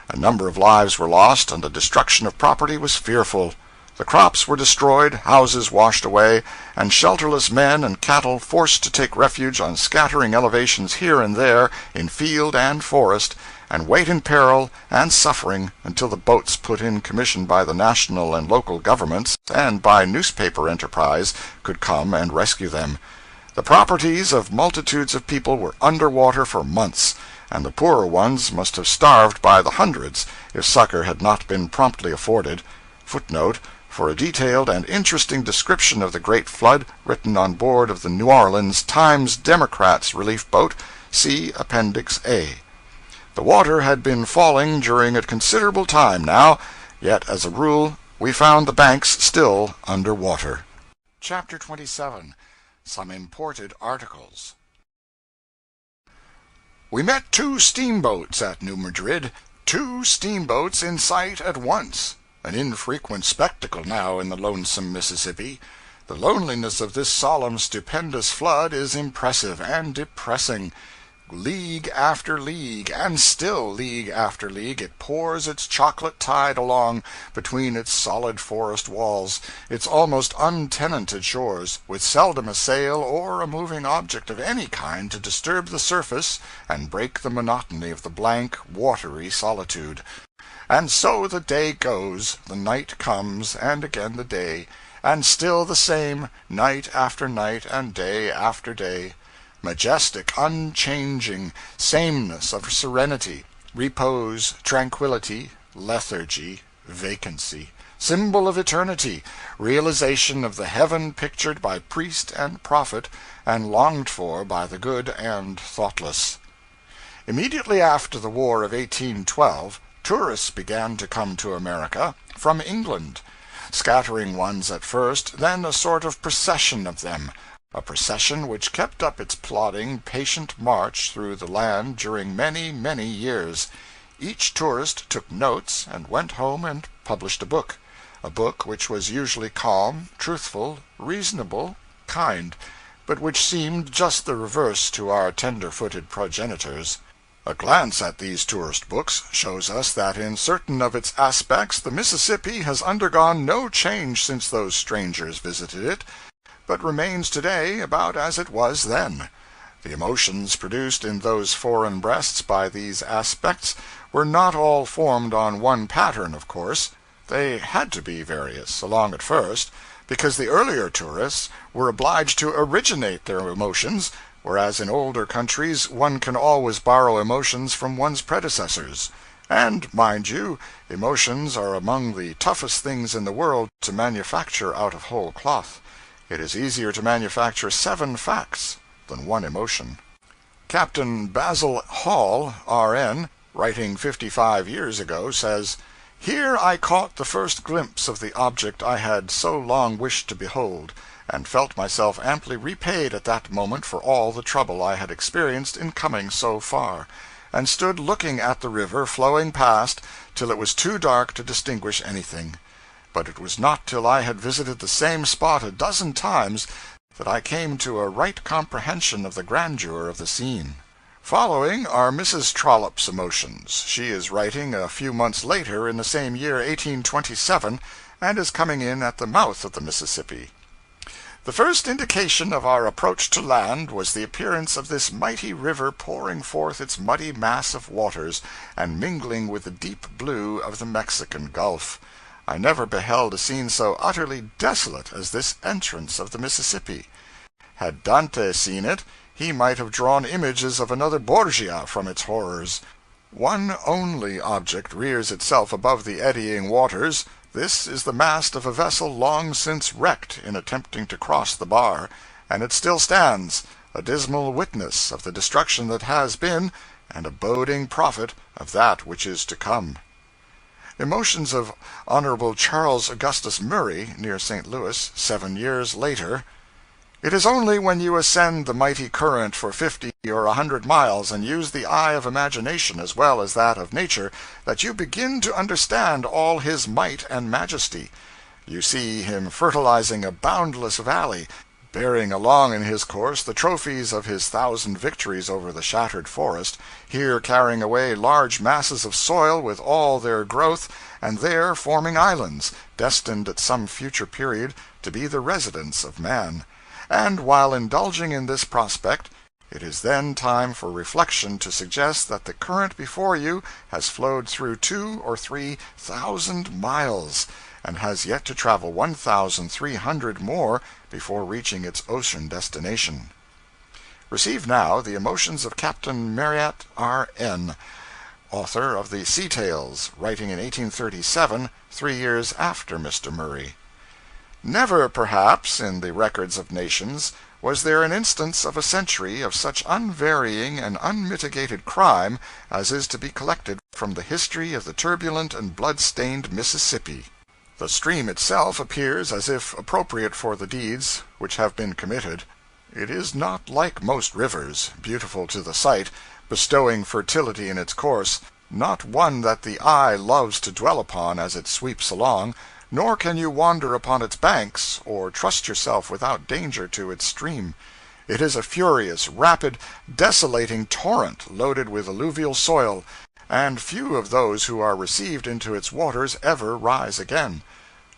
A number of lives were lost, and the destruction of property was fearful. The crops were destroyed, houses washed away, and shelterless men and cattle forced to take refuge on scattering elevations here and there, in field and forest, and wait in peril and suffering until the boats put in commission by the national and local governments and by newspaper enterprise could come and rescue them. The properties of multitudes of people were under water for months, and the poorer ones must have starved by the hundreds if succor had not been promptly afforded. Footnote: for a detailed and interesting description of the great flood written on board of the New Orleans Times-Democrats relief boat, see Appendix A. The water had been falling during a considerable time now, yet as a rule we found the banks still under water. Chapter 27. Some Imported Articles. We met 2 steamboats at New Madrid, 2 steamboats in sight at once, an infrequent spectacle now in the lonesome Mississippi. The loneliness of this solemn, stupendous flood is impressive and depressing. League after league, and still league after league, it pours its chocolate tide along between its solid forest walls, its almost untenanted shores, with seldom a sail or a moving object of any kind to disturb the surface and break the monotony of the blank, watery solitude. And so the day goes, the night comes, and again the day, and still the same, night after night and day after day. Majestic, unchanging sameness of serenity, repose, tranquility, lethargy, vacancy, symbol of eternity, realization of the heaven pictured by priest and prophet and longed for by the good and thoughtless. Immediately after the War of 1812, tourists began to come to America from England, scattering ones at first, then a sort of procession of them, a procession which kept up its plodding, patient march through the land during many, many years. Each tourist took notes and went home and published a book which was usually calm, truthful, reasonable, kind, but which seemed just the reverse to our tender-footed progenitors. A glance at these tourist books shows us that in certain of its aspects the Mississippi has undergone no change since those strangers visited it, but remains today about as it was then. The emotions produced in those foreign breasts by these aspects were not all formed on one pattern, of course. They had to be various, along at first, because the earlier tourists were obliged to originate their emotions, whereas in older countries one can always borrow emotions from one's predecessors. And, mind you, emotions are among the toughest things in the world to manufacture out of whole cloth. It is easier to manufacture 7 facts than 1 emotion. Captain Basil Hall, R.N., writing 55 years ago, says, "Here I caught the first glimpse of the object I had so long wished to behold, and felt myself amply repaid at that moment for all the trouble I had experienced in coming so far, and stood looking at the river flowing past till it was too dark to distinguish anything. But it was not till I had visited the same spot a dozen times that I came to a right comprehension of the grandeur of the scene." Following are Mrs. Trollope's emotions. She is writing a few months later in the same year, 1827, and is coming in at the mouth of the Mississippi. "The first indication of our approach to land was the appearance of this mighty river pouring forth its muddy mass of waters, and mingling with the deep blue of the Mexican Gulf. I never beheld a scene so utterly desolate as this entrance of the Mississippi. Had Dante seen it, he might have drawn images of another Borgia from its horrors. One only object rears itself above the eddying waters. This is the mast of a vessel long since wrecked in attempting to cross the bar, and it still stands, a dismal witness of the destruction that has been, and a boding prophet of that which is to come." Emotions of Hon. Charles Augustus Murray, near St. Louis, 7 years later. "It is only when you ascend the mighty current for 50 or 100 miles, and use the eye of imagination as well as that of nature, that you begin to understand all his might and majesty. You see him fertilizing a boundless valley, bearing along in his course the trophies of his 1,000 victories over the shattered forest, here carrying away large masses of soil with all their growth, and there forming islands, destined at some future period to be the residence of man. And while indulging in this prospect, it is then time for reflection to suggest that the current before you has flowed through 2,000 or 3,000 miles, and has yet to travel 1,300 more before reaching its ocean destination." Receive now the emotions of Captain Marryat, R.N., author of the Sea Tales, writing in 1837, 3 years after Mr. Murray. "Never, perhaps, in the records of nations, was there an instance of a century of such unvarying and unmitigated crime as is to be collected from the history of the turbulent and blood-stained Mississippi. The stream itself appears as if appropriate for the deeds which have been committed. It is not like most rivers, beautiful to the sight, bestowing fertility in its course, not one that the eye loves to dwell upon as it sweeps along, nor can you wander upon its banks, or trust yourself without danger to its stream. It is a furious, rapid, desolating torrent loaded with alluvial soil, and few of those who are received into its waters ever rise again.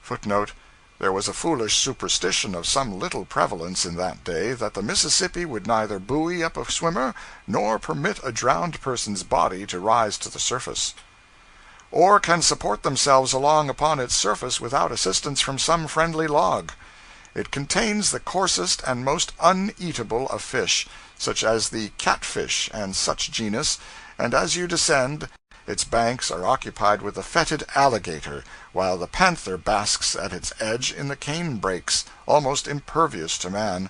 [Footnote: There was a foolish superstition of some little prevalence in that day that the Mississippi would neither buoy up a swimmer nor permit a drowned person's body to rise to the surface, or can support themselves along upon its surface without assistance from some friendly log. It contains the coarsest and most uneatable of fish, such as the catfish and such genus, and as you descend, its banks are occupied with the fetid alligator, while the panther basks at its edge in the cane brakes, almost impervious to man.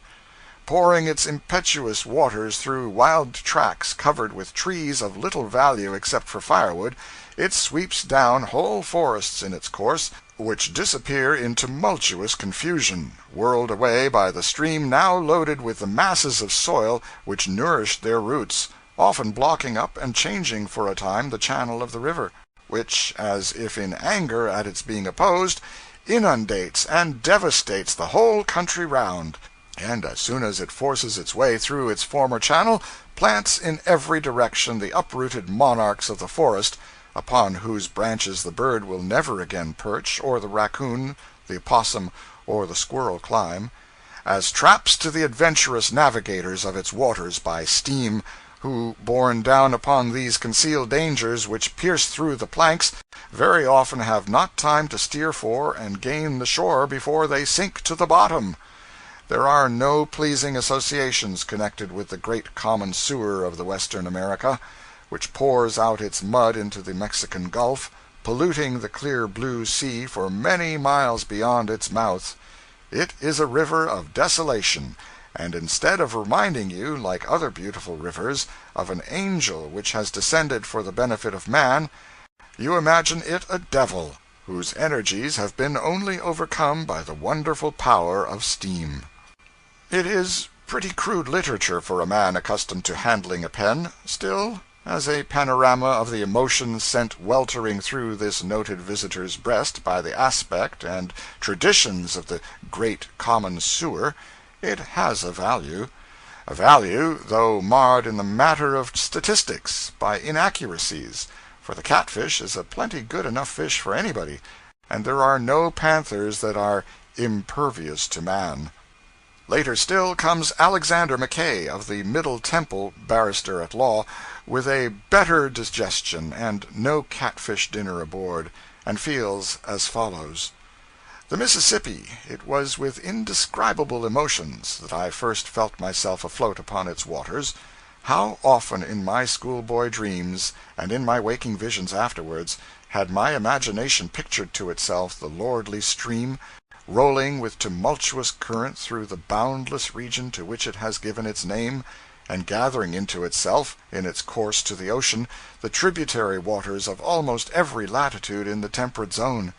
Pouring its impetuous waters through wild tracts covered with trees of little value except for firewood, it sweeps down whole forests in its course, which disappear in tumultuous confusion, whirled away by the stream now loaded with the masses of soil which nourished their roots, often blocking up and changing for a time the channel of the river, which, as if in anger at its being opposed, inundates and devastates the whole country round, and as soon as it forces its way through its former channel, plants in every direction the uprooted monarchs of the forest, upon whose branches the bird will never again perch, or the raccoon, the opossum, or the squirrel climb, as traps to the adventurous navigators of its waters by steam, who, borne down upon these concealed dangers which pierce through the planks, very often have not time to steer for and gain the shore before they sink to the bottom. There are no pleasing associations connected with the great common sewer of the Western America, which pours out its mud into the Mexican Gulf, polluting the clear blue sea for many miles beyond its mouth. It is a river of desolation, and instead of reminding you, like other beautiful rivers, of an angel which has descended for the benefit of man, you imagine it a devil, whose energies have been only overcome by the wonderful power of steam. It is pretty crude literature for a man accustomed to handling a pen, still, as a panorama of the emotions sent weltering through this noted visitor's breast by the aspect and traditions of the great common sewer, it has a value, though marred in the matter of statistics by inaccuracies, for the catfish is a plenty good enough fish for anybody, and there are no panthers that are impervious to man. Later still comes Alexander Mackay, of the Middle Temple, barrister at law, with a better digestion and no catfish dinner aboard, and feels as follows: The Mississippi, it was with indescribable emotions that I first felt myself afloat upon its waters. How often in my schoolboy dreams, and in my waking visions afterwards, had my imagination pictured to itself the lordly stream, rolling with tumultuous current through the boundless region to which it has given its name, and gathering into itself, in its course to the ocean, the tributary waters of almost every latitude in the temperate zone.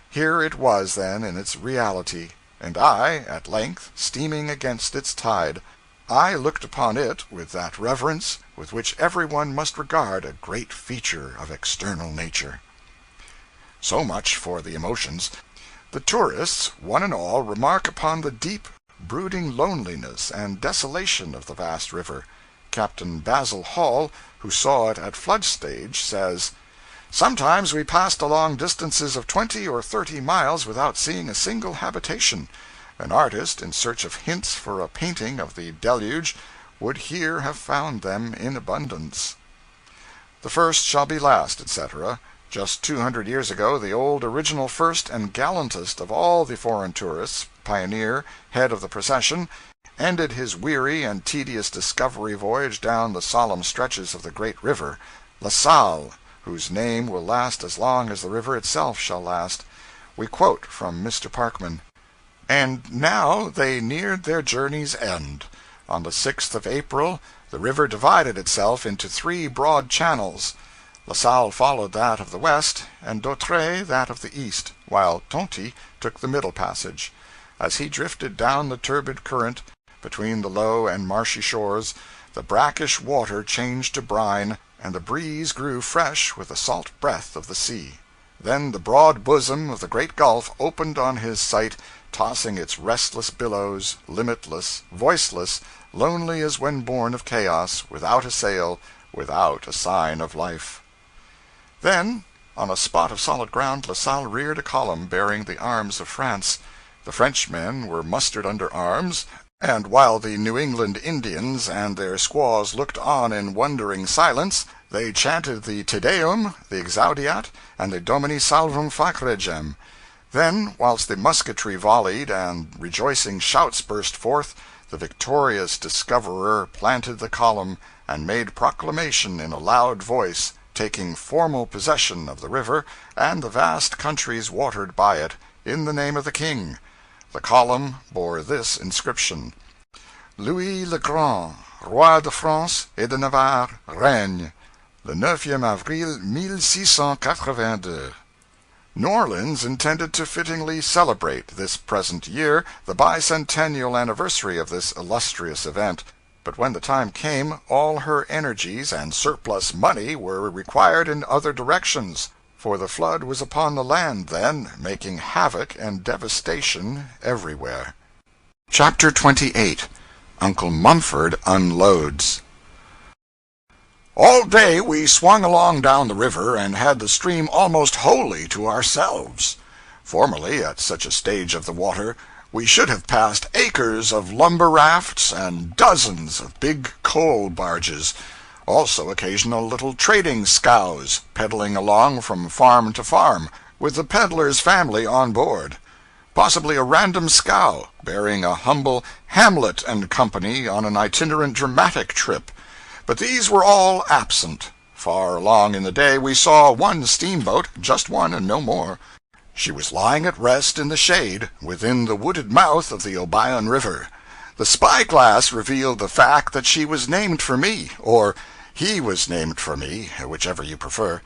Here it was, then, in its reality, and I, at length, steaming against its tide. I looked upon it with that reverence with which every one must regard a great feature of external nature. So much for the emotions. The tourists, one and all, remark upon the deep, brooding loneliness and desolation of the vast river. Captain Basil Hall, who saw it at flood stage, says, "Sometimes we passed along distances of 20 or 30 miles without seeing a single habitation. An artist, in search of hints for a painting of the deluge, would here have found them in abundance." The first shall be last, etc. Just 200 years ago, the old original first and gallantest of all the foreign tourists, pioneer, head of the procession, ended his weary and tedious discovery voyage down the solemn stretches of the great river, La Salle, whose name will last as long as the river itself shall last. We quote from Mr. Parkman: "And now they neared their journey's end. On the 6th of April the river divided itself into 3 broad channels. La Salle followed that of the west, and Dautrey that of the east, while Tonty took the middle passage. As he drifted down the turbid current, between the low and marshy shores, the brackish water changed to brine, and the breeze grew fresh with the salt breath of the sea. Then the broad bosom of the great Gulf opened on his sight, tossing its restless billows, limitless, voiceless, lonely as when born of chaos, without a sail, without a sign of life. Then, on a spot of solid ground, La Salle reared a column bearing the arms of France. The Frenchmen were mustered under arms, and while the New England Indians and their squaws looked on in wondering silence, they chanted the Te Deum, the Exaudiat, and the Domini Salvum Fac Regem. Then, whilst the musketry volleyed and rejoicing shouts burst forth, the victorious discoverer planted the column and made proclamation in a loud voice, taking formal possession of the river and the vast countries watered by it, in the name of the King. The column bore this inscription: Louis le Grand, Roi de France et de Navarre, règne, le 9e avril 1682. New Orleans intended to fittingly celebrate this present year the bicentennial anniversary of this illustrious event, but when the time came, all her energies and surplus money were required in other directions, for the flood was upon the land then, making havoc and devastation everywhere. Chapter 28. Uncle Mumford Unloads. All day we swung along down the river and had the stream almost wholly to ourselves. Formerly, at such a stage of the water, we should have passed acres of lumber rafts and dozens of big coal barges, also occasional little trading scows, peddling along from farm to farm, with the peddler's family on board. Possibly a random scow, bearing a humble Hamlet and Company on an itinerant dramatic trip. But these were all absent. Far along in the day we saw one steamboat, just one and no more. She was lying at rest in the shade, within the wooded mouth of the Obion River. The spy-glass revealed the fact that she was named for me, or he was named for me, whichever you prefer.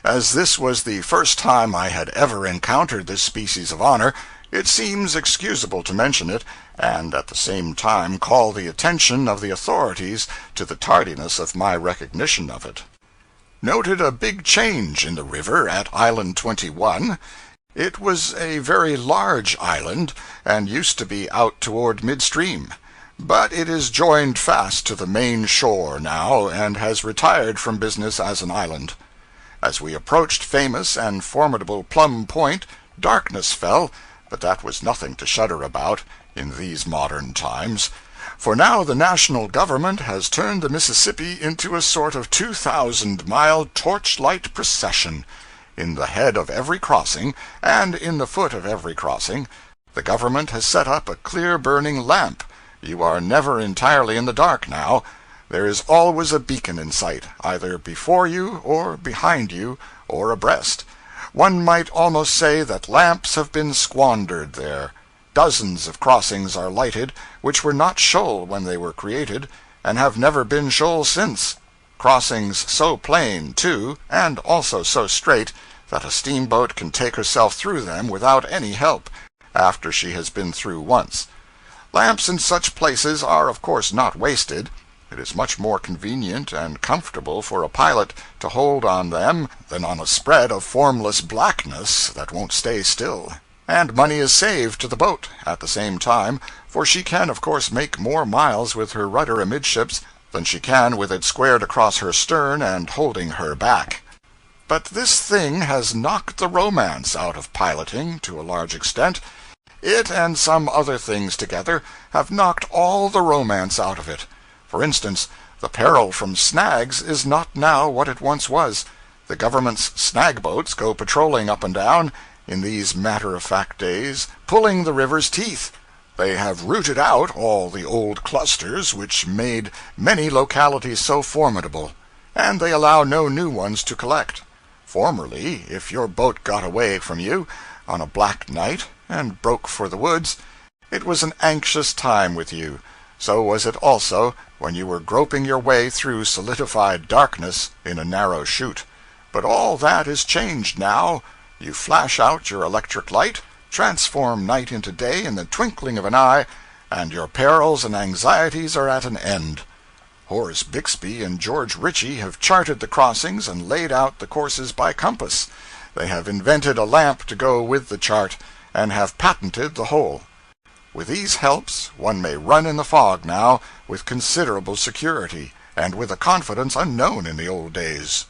As this was the first time I had ever encountered this species of honor, it seems excusable to mention it, and at the same time call the attention of the authorities to the tardiness of my recognition of it. Noted a big change in the river at Island 21. It was a very large island, and used to be out toward midstream, but it is joined fast to the main shore now, and has retired from business as an island. As we approached famous and formidable Plum Point, darkness fell, but that was nothing to shudder about in these modern times, for now the national government has turned the Mississippi into a sort of 2,000-mile torchlight procession. In the head of every crossing, and in the foot of every crossing, the government has set up a clear-burning lamp. You are never entirely in the dark now. There is always a beacon in sight, either before you, or behind you, or abreast. One might almost say that lamps have been squandered there. Dozens of crossings are lighted, which were not shoal when they were created, and have never been shoal since. Crossings so plain, too, and also so straight, that a steamboat can take herself through them without any help, after she has been through once. Lamps in such places are of course not wasted. It is much more convenient and comfortable for a pilot to hold on them than on a spread of formless blackness that won't stay still. And money is saved to the boat at the same time, for she can of course make more miles with her rudder amidships than she can with it squared across her stern and holding her back. But this thing has knocked the romance out of piloting to a large extent. It and some other things together have knocked all the romance out of it. For instance, the peril from snags is not now what it once was. The government's snag boats go patrolling up and down, in these matter-of-fact days, pulling the river's teeth. They have rooted out all the old clusters which made many localities so formidable, and they allow no new ones to collect. Formerly, if your boat got away from you on a black night and broke for the woods, it was an anxious time with you. So was it also when you were groping your way through solidified darkness in a narrow chute. But all that is changed now. You flash out your electric light, transform night into day in the twinkling of an eye, and your perils and anxieties are at an end. Horace Bixby and George Ritchie have charted the crossings and laid out the courses by compass. They have invented a lamp to go with the chart, and have patented the whole. With these helps, one may run in the fog now with considerable security, and with a confidence unknown in the old days.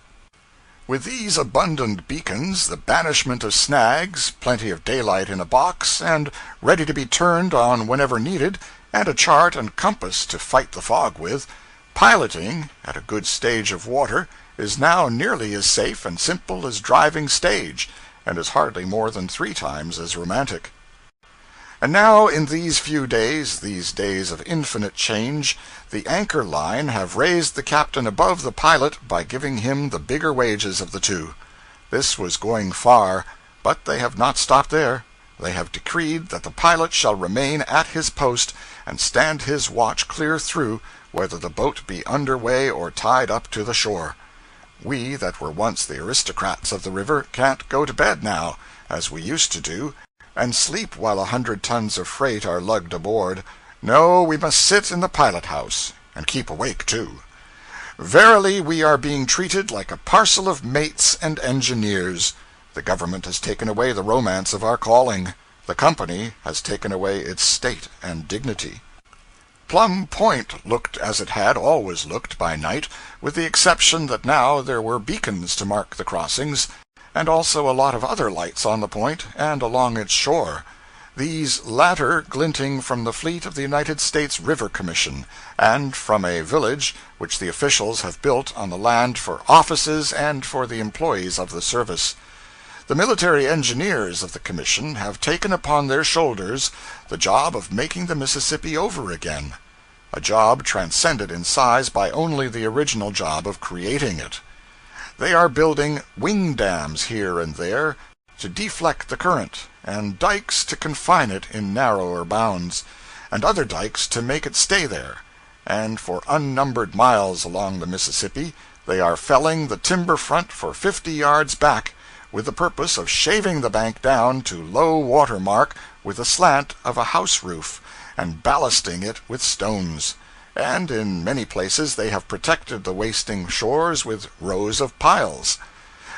With these abundant beacons, the banishment of snags, plenty of daylight in a box, and ready to be turned on whenever needed, and a chart and compass to fight the fog with, piloting, at a good stage of water, is now nearly as safe and simple as driving stage, and is hardly more than 3 times as romantic. And now, in these few days, these days of infinite change, the anchor line have raised the captain above the pilot by giving him the bigger wages of the two. This was going far, but they have not stopped there. They have decreed that the pilot shall remain at his post and stand his watch clear through, whether the boat be under way or tied up to the shore. We that were once the aristocrats of the river can't go to bed now, as we used to do, and sleep while 100 tons of freight are lugged aboard. No, we must sit in the pilot-house, and keep awake, too. Verily, we are being treated like a parcel of mates and engineers. The government has taken away the romance of our calling. The company has taken away its state and dignity. Plum Point looked as it had always looked by night, with the exception that now there were beacons to mark the crossings, and also a lot of other lights on the point and along its shore, these latter glinting from the fleet of the United States River Commission, and from a village which the officials have built on the land for offices and for the employees of the service. The military engineers of the Commission have taken upon their shoulders the job of making the Mississippi over again, a job transcended in size by only the original job of creating it. They are building wing dams here and there to deflect the current, and dikes to confine it in narrower bounds, and other dikes to make it stay there, and for unnumbered miles along the Mississippi they are felling the timber front for 50 yards back, with the purpose of shaving the bank down to low water mark with a slant of a house roof, and ballasting it with stones. And in many places they have protected the wasting shores with rows of piles.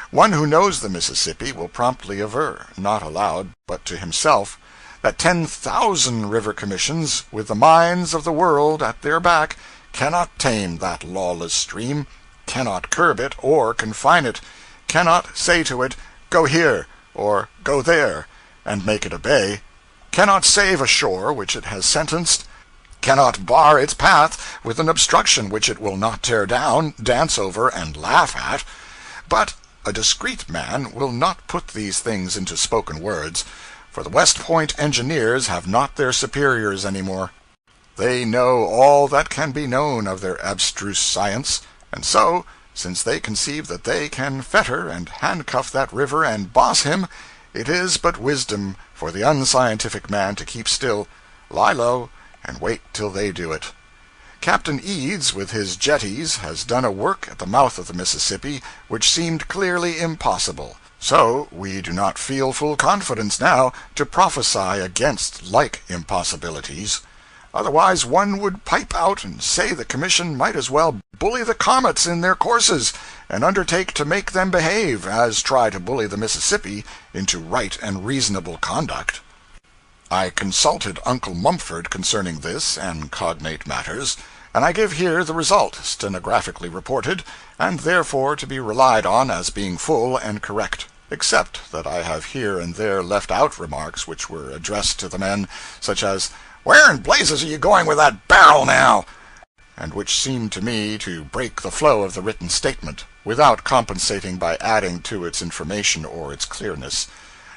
One who knows the Mississippi will promptly aver, not aloud, but to himself, that 10,000 river commissions, with the mines of the world at their back, cannot tame that lawless stream, cannot curb it or confine it, cannot say to it, "Go here," or "Go there," and make it obey, cannot save a shore which it has sentenced, cannot bar its path with an obstruction which it will not tear down, dance over, and laugh at. But a discreet man will not put these things into spoken words, for the West Point engineers have not their superiors any more. They know all that can be known of their abstruse science, and so, since they conceive that they can fetter and handcuff that river and boss him, it is but wisdom for the unscientific man to keep still, lie low, and wait till they do it. Captain Eads, with his jetties, has done a work at the mouth of the Mississippi which seemed clearly impossible. So we do not feel full confidence now to prophesy against like impossibilities. Otherwise one would pipe out and say the Commission might as well bully the comets in their courses, and undertake to make them behave, as try to bully the Mississippi into right and reasonable conduct. I consulted Uncle Mumford concerning this and cognate matters, and I give here the result, stenographically reported, and therefore to be relied on as being full and correct, except that I have here and there left out remarks which were addressed to the men, such as, "Where in blazes are you going with that barrel now?" and which seemed to me to break the flow of the written statement, without compensating by adding to its information or its clearness.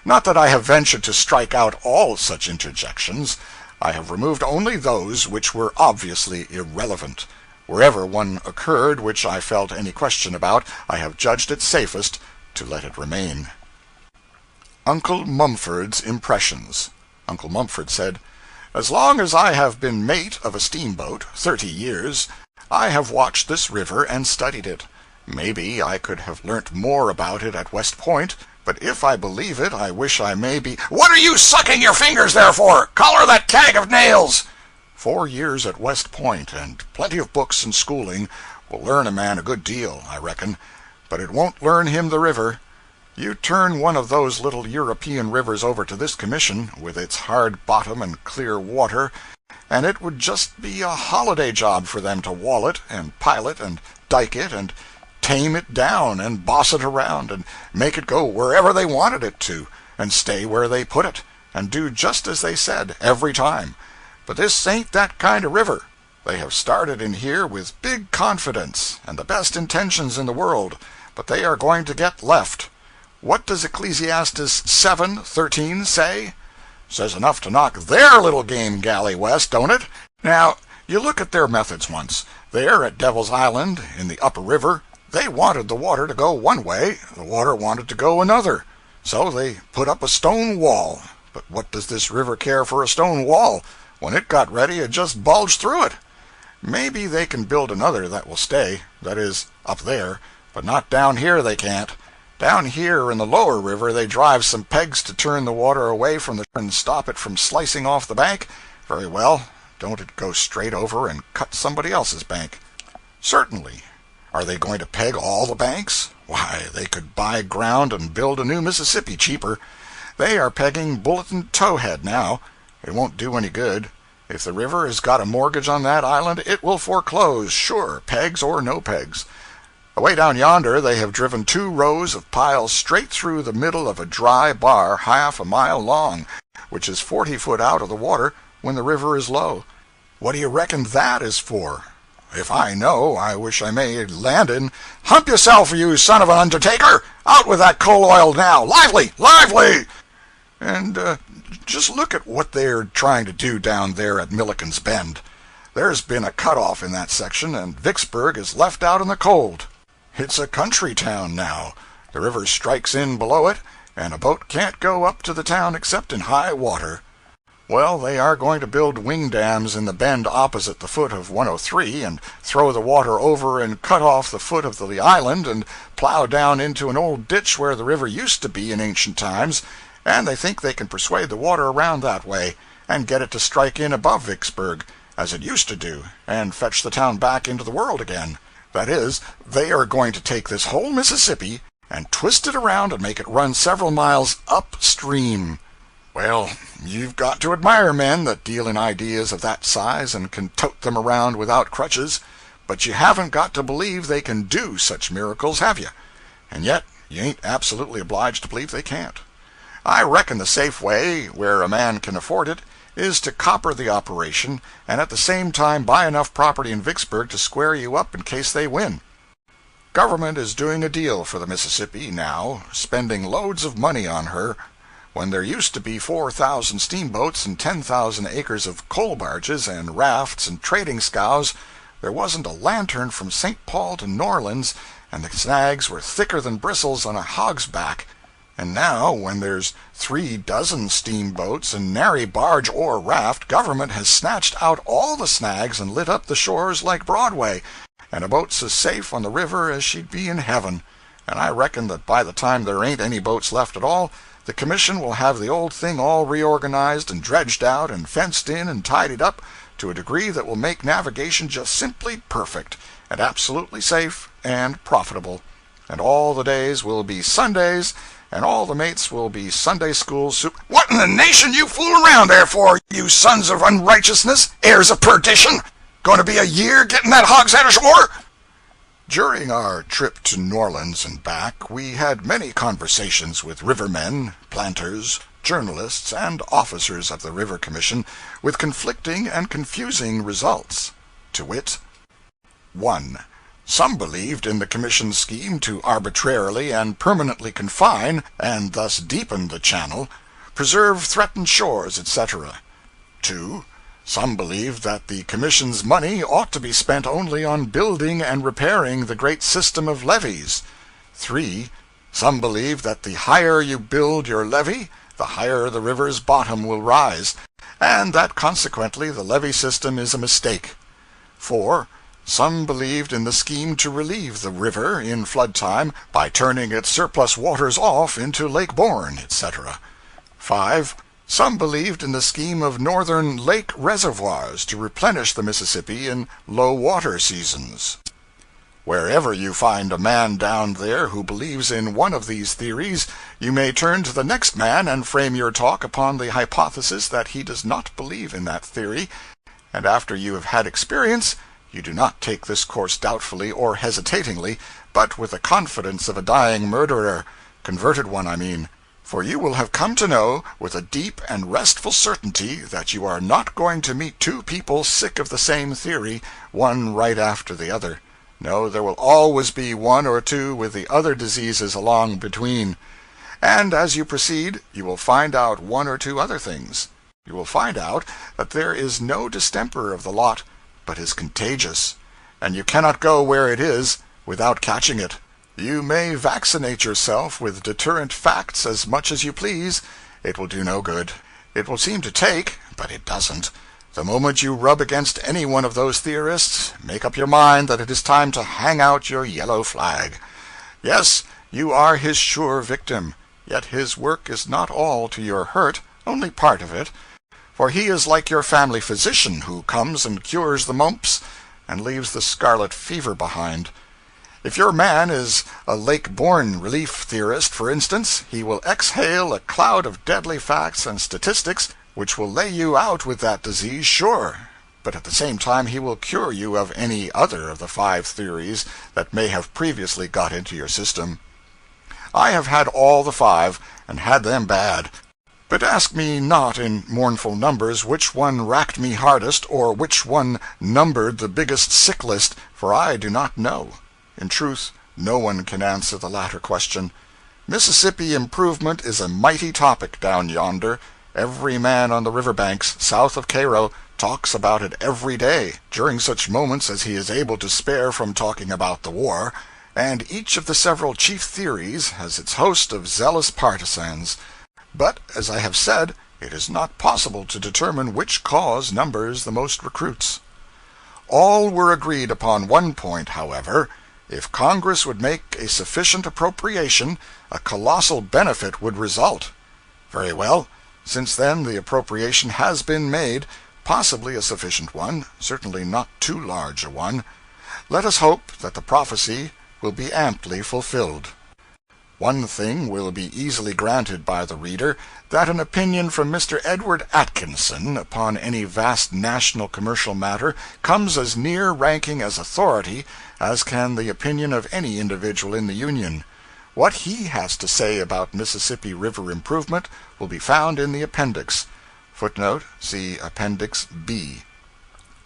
Not that I have ventured to strike out all such interjections. I have removed only those which were obviously irrelevant. Wherever one occurred which I felt any question about, I have judged it safest to let it remain. Uncle Mumford's Impressions. Uncle Mumford said, "As long as I have been mate of a steamboat, 30 years, I have watched this river and studied it. Maybe I could have learnt more about it at West Point, but if I believe it, I wish I may be—" "What are you sucking your fingers there for? Collar that kag of nails!" 4 years at West Point and plenty of books and schooling will learn a man a good deal, I reckon, but it won't learn him the river. You turn one of those little European rivers over to this commission, with its hard bottom and clear water, and it would just be a holiday job for them to wall it, and pilot, and dike it, and tame it down, and boss it around, and make it go wherever they wanted it to, and stay where they put it, and do just as they said, every time. But this ain't that kind of river. They have started in here with big confidence, and the best intentions in the world, but they are going to get left. What does Ecclesiastes 7:13 say? Says enough to knock their little game galley west, don't it? Now, you look at their methods once. There at Devil's Island, in the upper river, they wanted the water to go one way, the water wanted to go another. So they put up a stone wall. But what does this river care for a stone wall? When it got ready, it just bulged through it. Maybe they can build another that will stay, that is, up there, but not down here they can't. Down here in the lower river they drive some pegs to turn the water away from the and stop it from slicing off the bank. Very well, don't it go straight over and cut somebody else's bank? Certainly. Are they going to peg all the banks? Why, they could buy ground and build a new Mississippi cheaper. They are pegging Bulletin Towhead now. It won't do any good. If the river has got a mortgage on that island, it will foreclose, sure, pegs or no pegs. Away down yonder they have driven 2 rows of piles straight through the middle of a dry bar half a mile long, which is 40 foot out of the water when the river is low. What do you reckon that is for? If I know, I wish I may land in. Hump yourself, you son of an undertaker! Out with that coal oil now! Lively! Lively! And just look at what they're trying to do down there at Milliken's Bend. There's been a cut-off in that section, and Vicksburg is left out in the cold. It's a country town now. The river strikes in below it, and a boat can't go up to the town except in high water. Well, they are going to build wing dams in the bend opposite the foot of 103, and throw the water over and cut off the foot of the island, and plow down into an old ditch where the river used to be in ancient times, and they think they can persuade the water around that way, and get it to strike in above Vicksburg, as it used to do, and fetch the town back into the world again. That is, they are going to take this whole Mississippi and twist it around and make it run several miles upstream. Well, you've got to admire men that deal in ideas of that size and can tote them around without crutches, but you haven't got to believe they can do such miracles, have you? And yet, you ain't absolutely obliged to believe they can't. I reckon the safe way, where a man can afford it, is to copper the operation, and at the same time buy enough property in Vicksburg to square you up in case they win. Government is doing a deal for the Mississippi now, spending loads of money on her. When there used to be 4,000 steamboats and 10,000 acres of coal barges and rafts and trading scows, there wasn't a lantern from St. Paul to New Orleans, and the snags were thicker than bristles on a hog's back. And now, when there's 36 steamboats and nary barge or raft, government has snatched out all the snags and lit up the shores like Broadway, and a boat's as safe on the river as she'd be in heaven. And I reckon that by the time there ain't any boats left at all, the commission will have the old thing all reorganized and dredged out and fenced in and tidied up to a degree that will make navigation just simply perfect, and absolutely safe and profitable. And all the days will be Sundays, and all the mates will be Sunday school What in the nation you fool around there for, you sons of unrighteousness, heirs of perdition? Going to be a year getting that hogshead ashore? During our trip to New Orleans and back, we had many conversations with rivermen, planters, journalists, and officers of the River Commission, with conflicting and confusing results. To wit, 1. Some believed in the Commission's scheme to arbitrarily and permanently confine, and thus deepen the channel, preserve threatened shores, etc. 2. Some believed that the Commission's money ought to be spent only on building and repairing the great system of levees. 3. Some believed that the higher you build your levee, the higher the river's bottom will rise, and that consequently the levee system is a mistake. 4. Some believed in the scheme to relieve the river in flood time by turning its surplus waters off into Lake Borgne, etc. 5. Some believed in the scheme of northern lake reservoirs to replenish the Mississippi in low water seasons. Wherever you find a man down there who believes in one of these theories, you may turn to the next man and frame your talk upon the hypothesis that he does not believe in that theory, and after you have had experience, you do not take this course doubtfully or hesitatingly, but with the confidence of a dying murderer, converted one, I mean. For you will have come to know, with a deep and restful certainty, that you are not going to meet two people sick of the same theory, one right after the other. No, there will always be one or two with the other diseases along between. And as you proceed, you will find out one or two other things. You will find out that there is no distemper of the lot, but is contagious, and you cannot go where it is without catching it. You may vaccinate yourself with deterrent facts as much as you please. It will do no good. It will seem to take, but it doesn't. The moment you rub against any one of those theorists, make up your mind that it is time to hang out your yellow flag. Yes, you are his sure victim, yet his work is not all to your hurt, only part of it. For he is like your family physician, who comes and cures the mumps and leaves the scarlet fever behind. If your man is a lake-born relief theorist, for instance, he will exhale a cloud of deadly facts and statistics which will lay you out with that disease, sure, but at the same time he will cure you of any other of the 5 theories that may have previously got into your system. I have had all the 5, and had them bad. But ask me not in mournful numbers which one racked me hardest, or which one numbered the biggest sick list, for I do not know. In truth, no one can answer the latter question. Mississippi improvement is a mighty topic down yonder. Every man on the river banks, south of Cairo, talks about it every day, during such moments as he is able to spare from talking about the war, and each of the several chief theories has its host of zealous partisans. But, as I have said, it is not possible to determine which cause numbers the most recruits. All were agreed upon one point, however. If Congress would make a sufficient appropriation, a colossal benefit would result. Very well. Since then the appropriation has been made, possibly a sufficient one, certainly not too large a one. Let us hope that the prophecy will be amply fulfilled. One thing will be easily granted by the reader, that an opinion from Mr. Edward Atkinson upon any vast national commercial matter comes as near ranking as authority as can the opinion of any individual in the Union. What he has to say about Mississippi River improvement will be found in the appendix. Footnote, see Appendix B.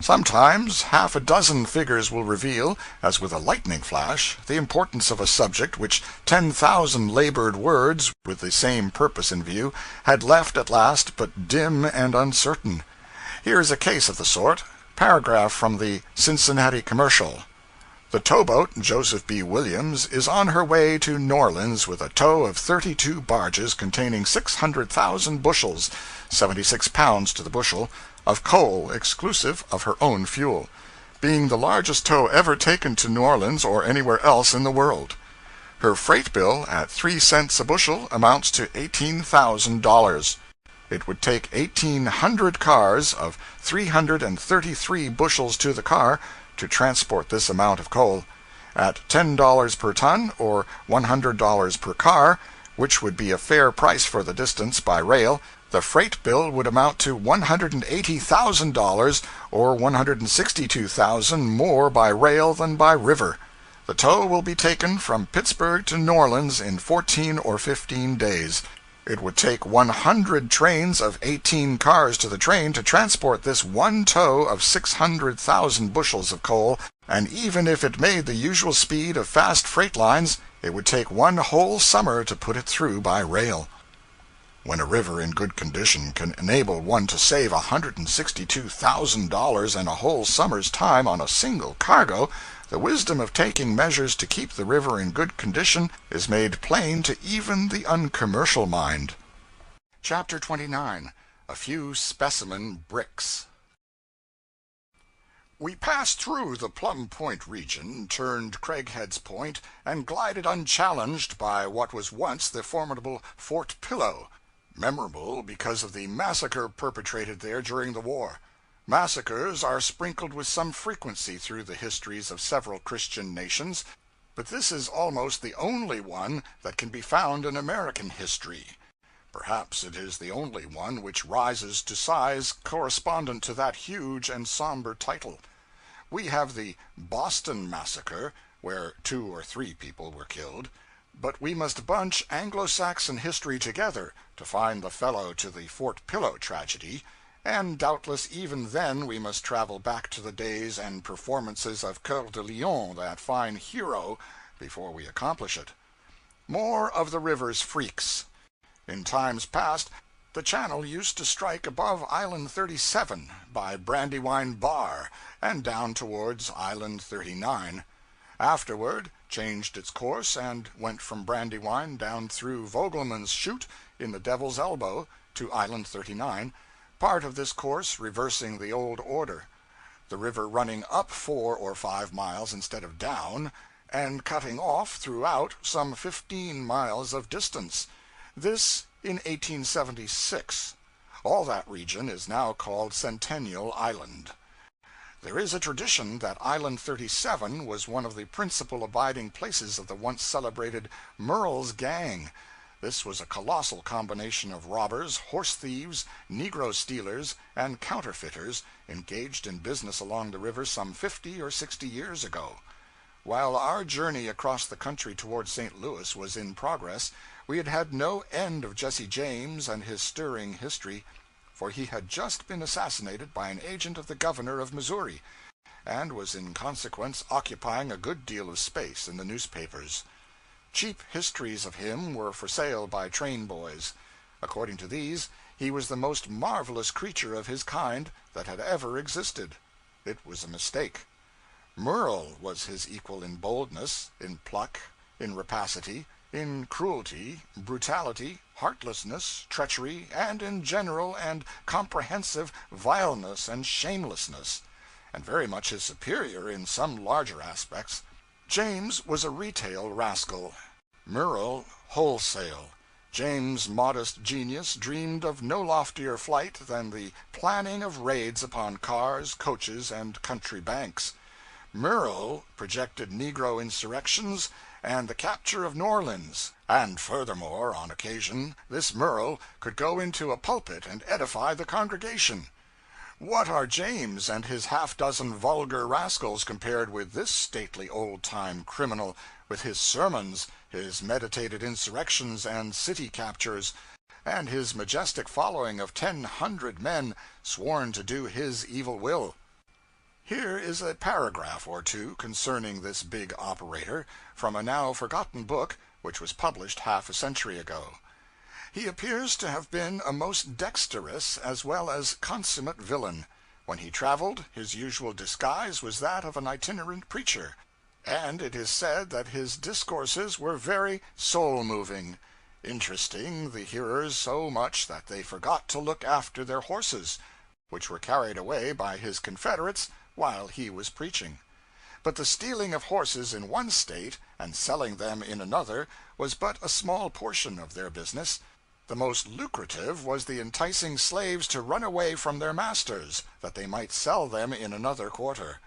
Sometimes half a dozen figures will reveal, as with a lightning flash, the importance of a subject which 10,000 labored words, with the same purpose in view, had left at last but dim and uncertain. Here is a case of the sort. Paragraph from the Cincinnati Commercial. The towboat Joseph B. Williams is on her way to New Orleans with a tow of 32 barges containing 600,000 bushels, 76 pounds to the bushel, of coal exclusive of her own fuel, being the largest tow ever taken to New Orleans or anywhere else in the world. Her freight bill at 3 cents a bushel amounts to $18,000. It would take 1,800 cars of 333 bushels to the car to transport this amount of coal. At $10 per ton, or $100 per car, which would be a fair price for the distance by rail, the freight bill would amount to $180,000, or $162,000 more by rail than by river. The tow will be taken from Pittsburgh to New Orleans in 14 or 15 days. It would take 100 trains of 18 cars to the train to transport this one tow of 600,000 bushels of coal, and even if it made the usual speed of fast freight lines, it would take one whole summer to put it through by rail. When a river in good condition can enable one to save $162,000 and a whole summer's time on a single cargo, the wisdom of taking measures to keep the river in good condition is made plain to even the uncommercial mind. Chapter 29. A Few Specimen Bricks. We passed through the Plum Point region, turned Craighead's Point, and glided unchallenged by what was once the formidable Fort Pillow. Memorable because of the massacre perpetrated there during the war. Massacres are sprinkled with some frequency through the histories of several Christian nations, but this is almost the only one that can be found in American history. Perhaps it is the only one which rises to size correspondent to that huge and somber title. We have the Boston Massacre, where 2 or 3 people were killed, but we must bunch Anglo-Saxon history together to find the fellow to the Fort Pillow tragedy, and doubtless even then we must travel back to the days and performances of Coeur de Lion, that fine hero, before we accomplish it. More of the river's freaks. In times past, the channel used to strike above Island 37 by Brandywine Bar and down towards Island 39. Afterward changed its course and went from Brandywine down through Vogelman's Chute in the Devil's Elbow to Island 39, part of this course reversing the old order, the river running up 4 or 5 miles instead of down, and cutting off throughout some 15 miles of distance. This in 1876. All that region is now called Centennial Island. There is a tradition that Island 37 was one of the principal abiding places of the once celebrated Murrell's Gang. This was a colossal combination of robbers, horse thieves, negro stealers, and counterfeiters engaged in business along the river some 50 or 60 years ago. While our journey across the country toward St. Louis was in progress, we had had no end of Jesse James and his stirring history, for he had just been assassinated by an agent of the governor of Missouri, and was in consequence occupying a good deal of space in the newspapers. Cheap histories of him were for sale by train boys. According to these, he was the most marvelous creature of his kind that had ever existed. It was a mistake. Murrell was his equal in boldness, in pluck, in rapacity, in cruelty, brutality, heartlessness, treachery, and in general and comprehensive vileness and shamelessness, and very much his superior in some larger aspects. James was a retail rascal, Murrell wholesale. James' modest genius dreamed of no loftier flight than the planning of raids upon cars, coaches, and country banks. Murrell projected negro insurrections and the capture of New Orleans, and furthermore, on occasion, this Murrell could go into a pulpit and edify the congregation. What are James and his half-dozen vulgar rascals compared with this stately old-time criminal, with his sermons, his meditated insurrections and city captures, and his majestic following of 1,000 men sworn to do his evil will? Here is a paragraph or two concerning this big operator, from a now forgotten book which was published half a century ago. He appears to have been a most dexterous as well as consummate villain. When he traveled, his usual disguise was that of an itinerant preacher, and it is said that his discourses were very soul-moving, interesting the hearers so much that they forgot to look after their horses, which were carried away by his confederates while he was preaching. But the stealing of horses in one state and selling them in another was but a small portion of their business. The most lucrative was the enticing slaves to run away from their masters, that they might sell them in another quarter.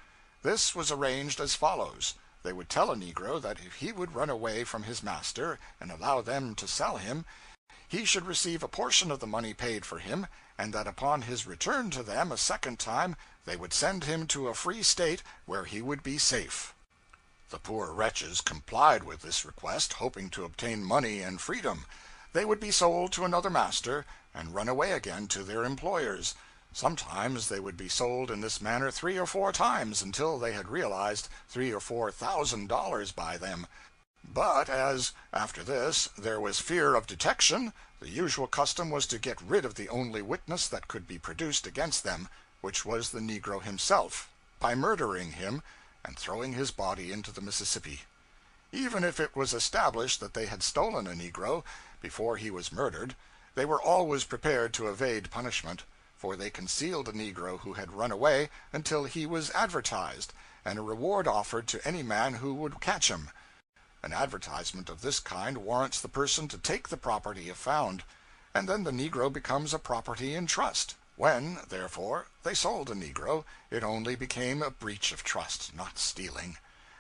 This was arranged as follows. They would tell a negro that if he would run away from his master and allow them to sell him, he should receive a portion of the money paid for him, and that upon his return to them a second time they would send him to a free state where he would be safe. The poor wretches complied with this request, hoping to obtain money and freedom. They would be sold to another master, and run away again to their employers. Sometimes they would be sold in this manner 3 or 4 times, until they had realized $3,000 or $4,000 by them. But as, after this, there was fear of detection, the usual custom was to get rid of the only witness that could be produced against them, which was the negro himself, by murdering him and throwing his body into the Mississippi. Even if it was established that they had stolen a negro before he was murdered, they were always prepared to evade punishment, for they concealed a negro who had run away until he was advertised, and a reward offered to any man who would catch him. An advertisement of this kind warrants the person to take the property if found, and then the negro becomes a property in trust. When, therefore, they sold a negro, it only became a breach of trust, not stealing.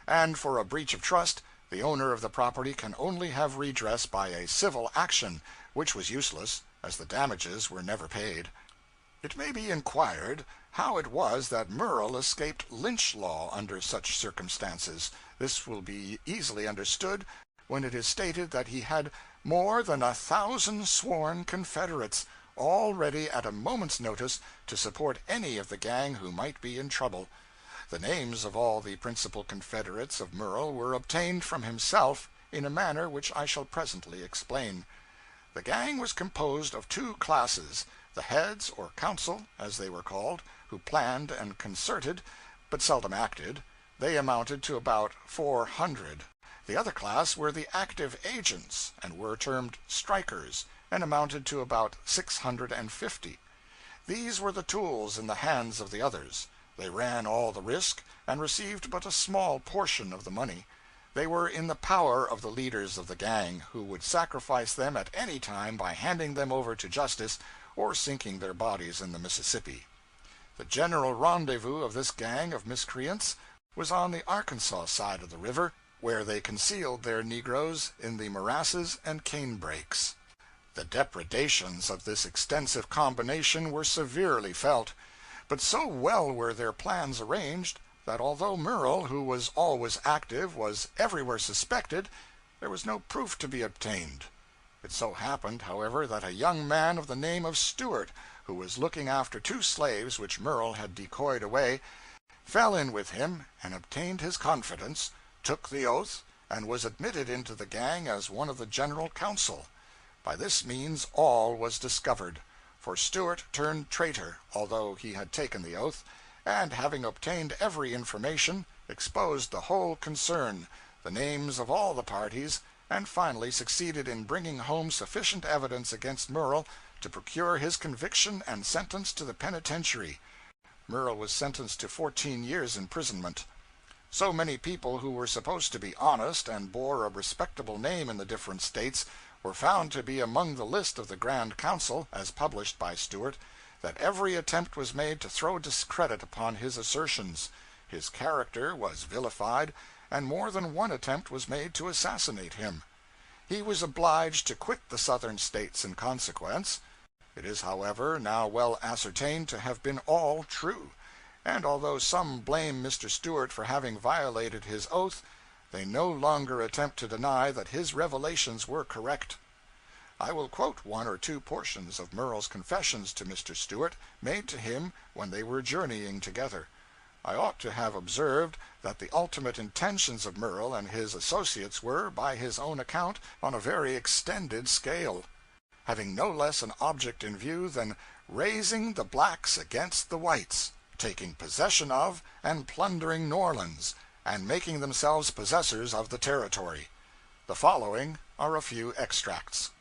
And for a breach of trust, the owner of the property can only have redress by a civil action, which was useless, as the damages were never paid. It may be inquired how it was that Murrell escaped lynch law under such circumstances. This will be easily understood when it is stated that he had more than 1,000 sworn confederates, all ready at a moment's notice to support any of the gang who might be in trouble. The names of all the principal confederates of Murrell were obtained from himself in a manner which I shall presently explain. The gang was composed of two classes: the heads, or council, as they were called, who planned and concerted, but seldom acted. They amounted to about 400. The other class were the active agents, and were termed strikers, and amounted to about 650. These were the tools in the hands of the others. They ran all the risk, and received but a small portion of the money. They were in the power of the leaders of the gang, who would sacrifice them at any time by handing them over to justice or sinking their bodies in the Mississippi. The general rendezvous of this gang of miscreants was on the Arkansas side of the river, where they concealed their negroes in the morasses and cane-brakes. The depredations of this extensive combination were severely felt, but so well were their plans arranged that although Murrell, who was always active, was everywhere suspected, there was no proof to be obtained. It so happened, however, that a young man of the name of Stewart, who was looking after two slaves which Murrell had decoyed away, fell in with him and obtained his confidence, took the oath, and was admitted into the gang as one of the general council. By this means all was discovered, for Stewart turned traitor, although he had taken the oath, and having obtained every information, exposed the whole concern, the names of all the parties, and finally succeeded in bringing home sufficient evidence against Murrell to procure his conviction and sentence to the penitentiary. Murrell was sentenced to 14 years' imprisonment. So many people who were supposed to be honest and bore a respectable name in the different states were found to be among the list of the Grand Council, as published by Stewart, that every attempt was made to throw discredit upon his assertions. His character was vilified, and more than one attempt was made to assassinate him. He was obliged to quit the Southern States in consequence. It is, however, now well ascertained to have been all true, and although some blame Mr. Stewart for having violated his oath, they no longer attempt to deny that his revelations were correct. I will quote one or two portions of Murrell's confessions to Mr. Stewart, made to him when they were journeying together. I ought to have observed that the ultimate intentions of Murrell and his associates were, by his own account, on a very extended scale, having no less an object in view than raising the blacks against the whites, taking possession of and plundering New Orleans, and making themselves possessors of the territory. The following are a few extracts.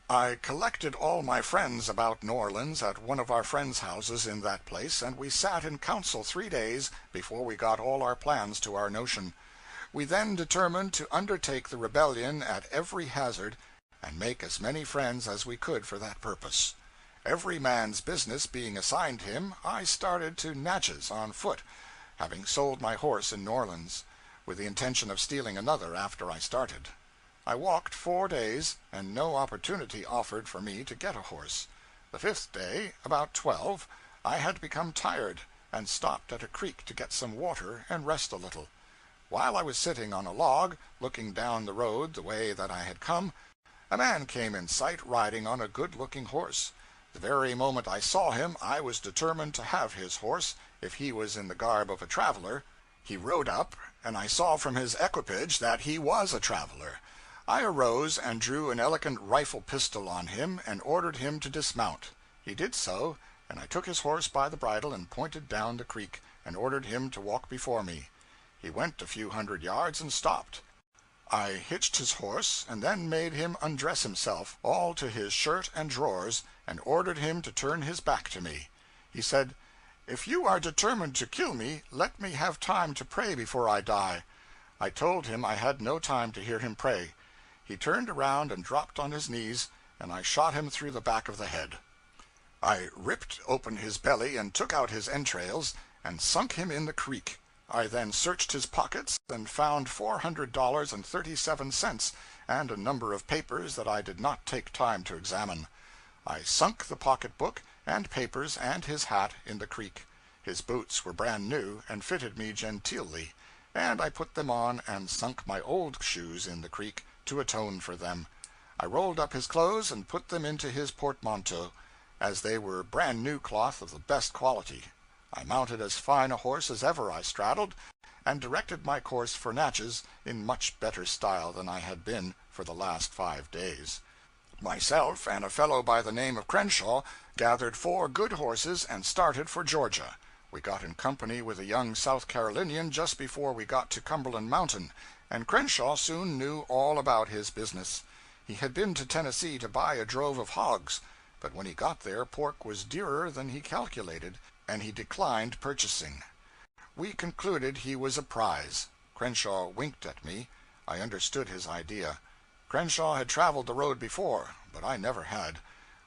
I collected all my friends about New Orleans at one of our friends' houses in that place, and we sat in council 3 days before we got all our plans to our notion. We then determined to undertake the rebellion at every hazard, and make as many friends as we could for that purpose. Every man's business being assigned him, I started to Natchez on foot, having sold my horse in New Orleans, with the intention of stealing another after I started. I walked 4 days, and no opportunity offered for me to get a horse. The 5th day, about 12, I had become tired, and stopped at a creek to get some water and rest a little. While I was sitting on a log, looking down the road the way that I had come, a man came in sight riding on a good-looking horse. The very moment I saw him, I was determined to have his horse, if he was in the garb of a traveler. He rode up, and I saw from his equipage that he was a traveler. I arose and drew an elegant rifle pistol on him, and ordered him to dismount. He did so, and I took his horse by the bridle and pointed down the creek, and ordered him to walk before me. He went a few hundred yards and stopped. I hitched his horse, and then made him undress himself, all to his shirt and drawers, and ordered him to turn his back to me. He said, "If you are determined to kill me, let me have time to pray before I die." I told him I had no time to hear him pray. He turned around and dropped on his knees, and I shot him through the back of the head. I ripped open his belly and took out his entrails, and sunk him in the creek. I then searched his pockets and found $400.37 and a number of papers that I did not take time to examine. I sunk the pocketbook and papers and his hat in the creek. His boots were brand new and fitted me genteelly, and I put them on and sunk my old shoes in the creek to atone for them. I rolled up his clothes and put them into his portmanteau, as they were brand new cloth of the best quality. I mounted as fine a horse as ever I straddled, and directed my course for Natchez in much better style than I had been for the last 5 days. Myself and a fellow by the name of Crenshaw gathered 4 good horses and started for Georgia. We got in company with a young South Carolinian just before we got to Cumberland Mountain, and Crenshaw soon knew all about his business. He had been to Tennessee to buy a drove of hogs, but when he got there pork was dearer than he calculated, and he declined purchasing. We concluded he was a prize. Crenshaw winked at me. I understood his idea. Crenshaw had traveled the road before, but I never had.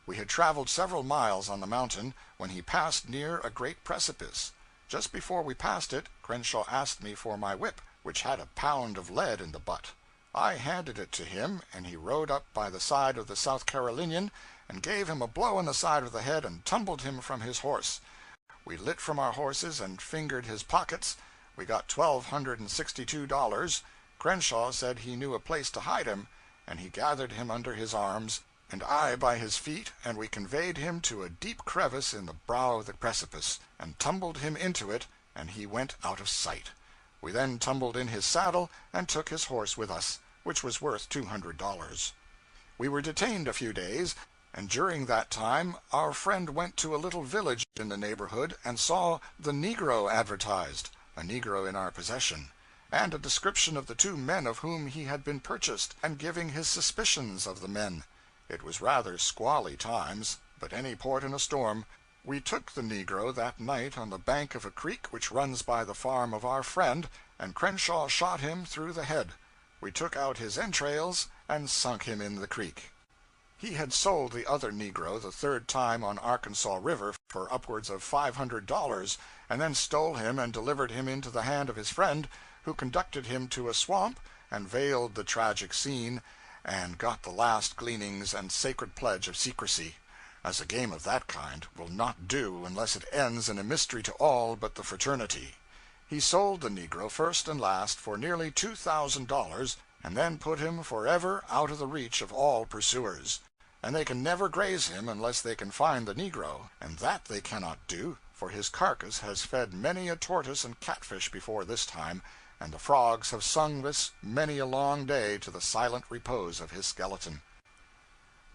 We had traveled several miles on the mountain when he passed near a great precipice. Just before we passed it, Crenshaw asked me for my whip, which had a pound of lead in the butt. I handed it to him, and he rode up by the side of the South Carolinian and gave him a blow on the side of the head and tumbled him from his horse. We lit from our horses and fingered his pockets. We got $1,262. Crenshaw said he knew a place to hide him, and he gathered him under his arms, and I by his feet, and we conveyed him to a deep crevice in the brow of the precipice, and tumbled him into it, and he went out of sight. We then tumbled in his saddle and took his horse with us, which was worth $200. We were detained a few days, and during that time our friend went to a little village in the neighborhood and saw the negro advertised, a negro in our possession, and a description of the 2 men of whom he had been purchased, and giving his suspicions of the men. It was rather squally times, but any port in a storm. We took the negro that night on the bank of a creek which runs by the farm of our friend, and Crenshaw shot him through the head. We took out his entrails and sunk him in the creek. He had sold the other negro the 3rd time on Arkansas River for upwards of $500, and then stole him and delivered him into the hand of his friend, who conducted him to a swamp and veiled the tragic scene, and got the last gleanings and sacred pledge of secrecy, as a game of that kind will not do unless it ends in a mystery to all but the fraternity. He sold the negro first and last for nearly $2,000, and then put him forever out of the reach of all pursuers. And they can never graze him unless they can find the negro, and that they cannot do, for his carcass has fed many a tortoise and catfish before this time, and the frogs have sung this many a long day to the silent repose of his skeleton.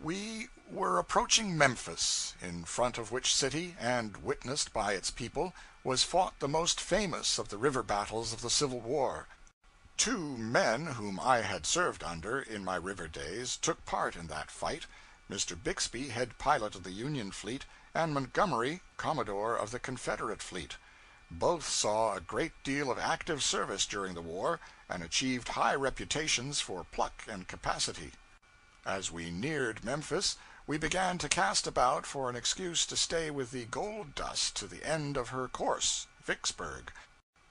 We were approaching Memphis, in front of which city, and witnessed by its people, was fought the most famous of the river battles of the Civil War. 2 men whom I had served under in my river days took part in that fight: Mr. Bixby, head pilot of the Union fleet, and Montgomery, commodore of the Confederate fleet. Both saw a great deal of active service during the war, and achieved high reputations for pluck and capacity. As we neared Memphis, we began to cast about for an excuse to stay with the Gold Dust to the end of her course, Vicksburg.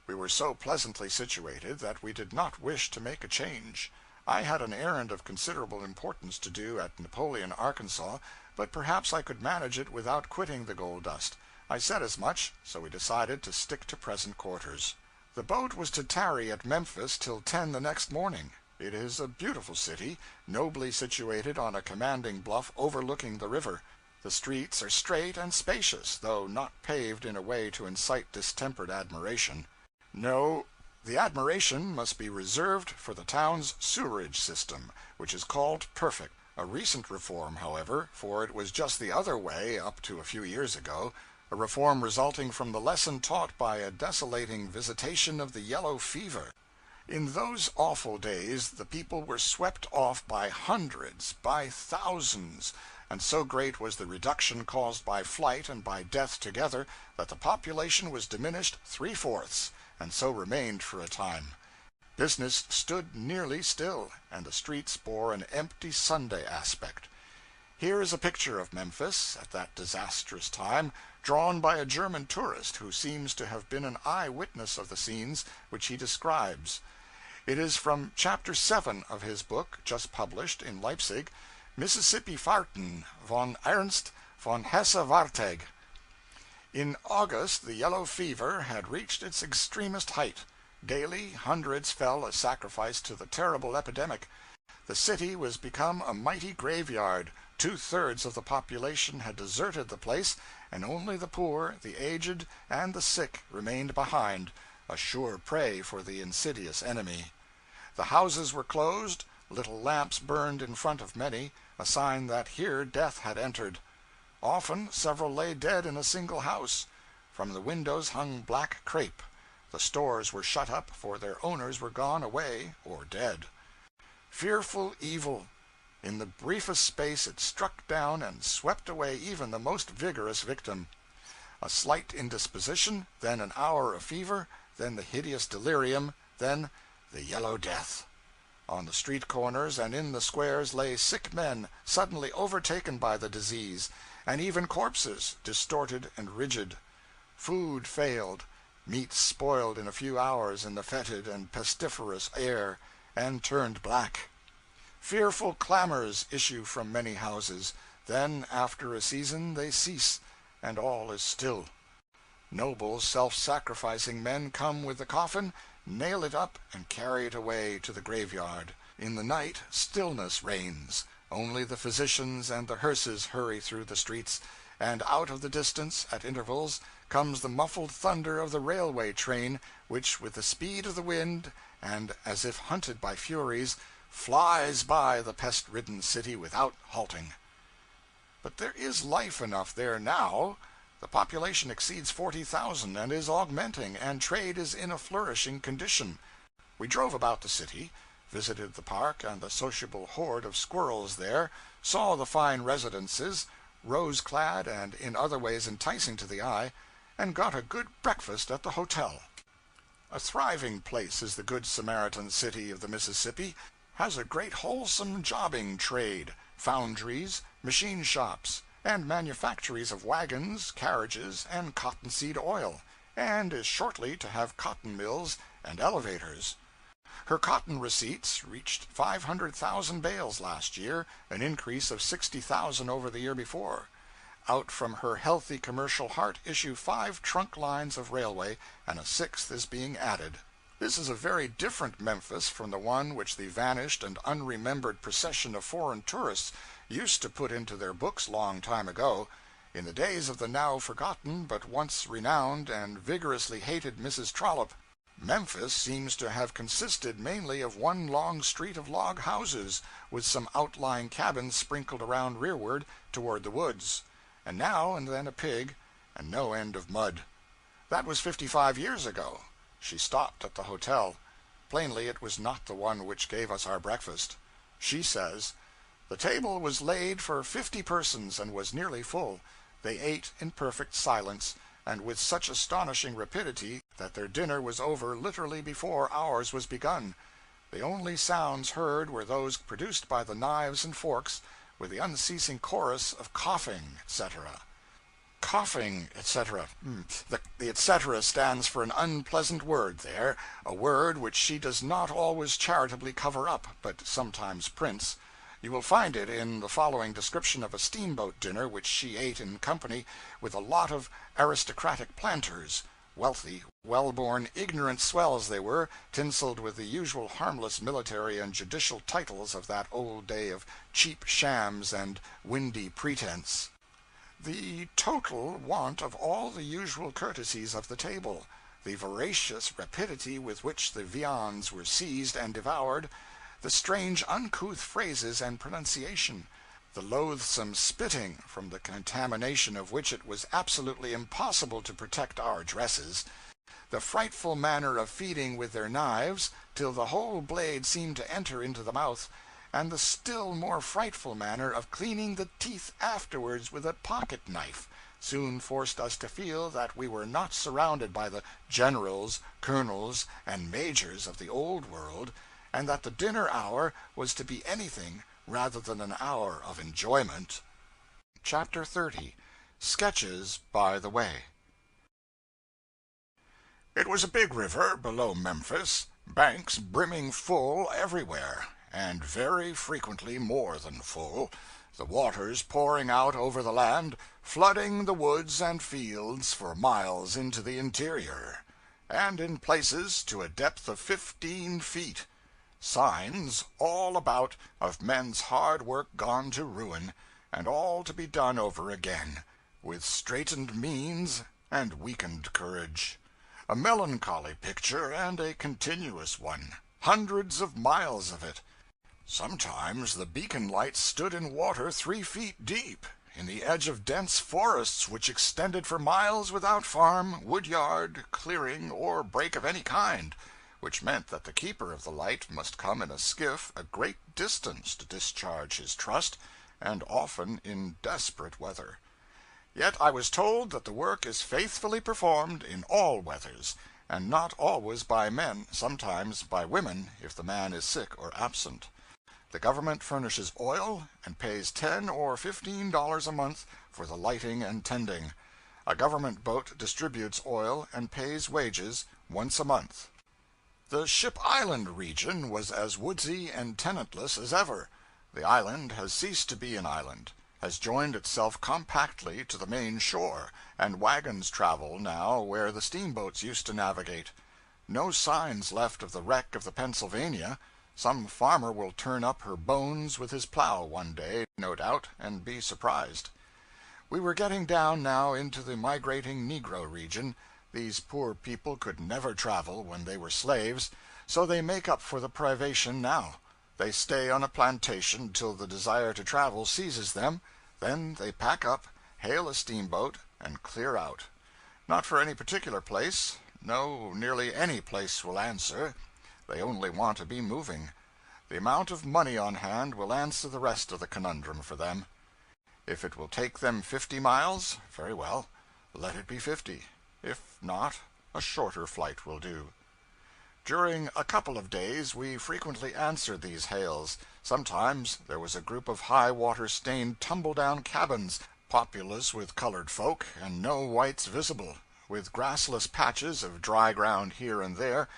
We were so pleasantly situated that we did not wish to make a change. I had an errand of considerable importance to do at Napoleon, Arkansas, but perhaps I could manage it without quitting the Gold Dust. I said as much, so we decided to stick to present quarters. The boat was to tarry at Memphis till 10 the next morning. It is a beautiful city, nobly situated on a commanding bluff overlooking the river. The streets are straight and spacious, though not paved in a way to incite distempered admiration. No, the admiration must be reserved for the town's sewerage system, which is called perfect. A recent reform, however, for it was just the other way up to a few years ago, a reform resulting from the lesson taught by a desolating visitation of the yellow fever. In those awful days the people were swept off by hundreds, by thousands, and so great was the reduction caused by flight and by death together that the population was diminished 3/4, and so remained for a time. Business stood nearly still, and the streets bore an empty Sunday aspect. Here is a picture of Memphis, at that disastrous time, drawn by a German tourist who seems to have been an eye witness of the scenes which he describes. It is from chapter 7 of his book, just published in Leipzig, Mississippi Fahrten von Ernst von Hesse-Wartegg. In August the yellow fever had reached its extremest height. Daily hundreds fell a sacrifice to the terrible epidemic. The city was become a mighty graveyard. Two-thirds of the population had deserted the place, and only the poor, the aged, and the sick remained behind, a sure prey for the insidious enemy. The houses were closed, little lamps burned in front of many, a sign that here death had entered. Often several lay dead in a single house. From the windows hung black crape. The stores were shut up, for their owners were gone away or dead. Fearful evil! In the briefest space it struck down and swept away even the most vigorous victim. A slight indisposition, then an hour of fever, then the hideous delirium, then the Yellow Death. On the street corners and in the squares lay sick men, suddenly overtaken by the disease, and even corpses, distorted and rigid. Food failed, meat spoiled in a few hours in the fetid and pestiferous air, and turned black. Fearful clamors issue from many houses, then after a season they cease, and all is still. Noble self-sacrificing men come with the coffin, nail it up, and carry it away to the graveyard. In the night stillness reigns. Only the physicians and the hearses hurry through the streets, and out of the distance, at intervals, comes the muffled thunder of the railway train, which with the speed of the wind, and as if hunted by furies, flies by the pest-ridden city without halting. But there is life enough there now. The population exceeds 40,000 and is augmenting, and trade is in a flourishing condition. We drove about the city, visited the park and the sociable horde of squirrels there, saw the fine residences, rose-clad and in other ways enticing to the eye, and got a good breakfast at the hotel. A thriving place is the Good Samaritan city of the Mississippi, has a great wholesome jobbing trade, foundries, machine shops, and manufactories of wagons, carriages, and cottonseed oil, and is shortly to have cotton mills and elevators. Her cotton receipts reached 500,000 bales last year, an increase of 60,000 over the year before. Out from her healthy commercial heart issue 5 trunk lines of railway, and a 6th is being added. This is a very different Memphis from the one which the vanished and unremembered procession of foreign tourists used to put into their books long time ago. In the days of the now forgotten but once renowned and vigorously hated Mrs. Trollope, Memphis seems to have consisted mainly of one long street of log houses, with some outlying cabins sprinkled around rearward toward the woods, and now and then a pig, and no end of mud. That was 55 years ago. She stopped at the hotel. Plainly it was not the one which gave us our breakfast. She says, "The table was laid for 50 persons, and was nearly full. They ate in perfect silence, and with such astonishing rapidity that their dinner was over literally before ours was begun. The only sounds heard were those produced by the knives and forks, with the unceasing chorus of coughing, etc." Coughing, etc. The etc. stands for an unpleasant word there, a word which she does not always charitably cover up, but sometimes prints. You will find it in the following description of a steamboat dinner which she ate in company with a lot of aristocratic planters. Wealthy, well-born, ignorant swells they were, tinseled with the usual harmless military and judicial titles of that old day of cheap shams and windy pretense. The total want of all the usual courtesies of the table, the voracious rapidity with which the viands were seized and devoured, the strange uncouth phrases and pronunciation, the loathsome spitting, from the contamination of which it was absolutely impossible to protect our dresses, the frightful manner of feeding with their knives, till the whole blade seemed to enter into the mouth, and the still more frightful manner of cleaning the teeth afterwards with a pocket-knife, soon forced us to feel that we were not surrounded by the generals, colonels, and majors of the old world, and that the dinner hour was to be anything rather than an hour of enjoyment. Chapter 30 Sketches by the Way. It was a big river below Memphis, banks brimming full everywhere, and very frequently more than full, the waters pouring out over the land, flooding the woods and fields for miles into the interior, and in places to a depth of 15 feet. Signs all about of men's hard work gone to ruin, and all to be done over again, with straitened means and weakened courage. A melancholy picture, and a continuous one. Hundreds of miles of it. Sometimes the beacon lights stood in water 3 feet deep, in the edge of dense forests which extended for miles without farm, wood yard, clearing, or break of any kind, which meant that the keeper of the light must come in a skiff a great distance to discharge his trust, and often in desperate weather. Yet I was told that the work is faithfully performed in all weathers, and not always by men, sometimes by women if the man is sick or absent. The government furnishes oil, and pays $10 or $15 a month for the lighting and tending. A government boat distributes oil and pays wages once a month. The Ship Island region was as woodsy and tenantless as ever. The island has ceased to be an island, has joined itself compactly to the main shore, and wagons travel now where the steamboats used to navigate. No signs left of the wreck of the Pennsylvania. Some farmer will turn up her bones with his plow one day, no doubt, and be surprised. We were getting down now into the migrating Negro region. These poor people could never travel when they were slaves, so they make up for the privation now. They stay on a plantation till the desire to travel seizes them, then they pack up, hail a steamboat, and clear out. Not for any particular place. No, nearly any place will answer. They only want to be moving. The amount of money on hand will answer the rest of the conundrum for them. If it will take them 50 miles, very well, let it be 50. If not, a shorter flight will do. During a couple of days we frequently answered these hails. Sometimes there was a group of high-water stained tumble-down cabins, populous with colored folk, and no whites visible, with grassless patches of dry ground here and there,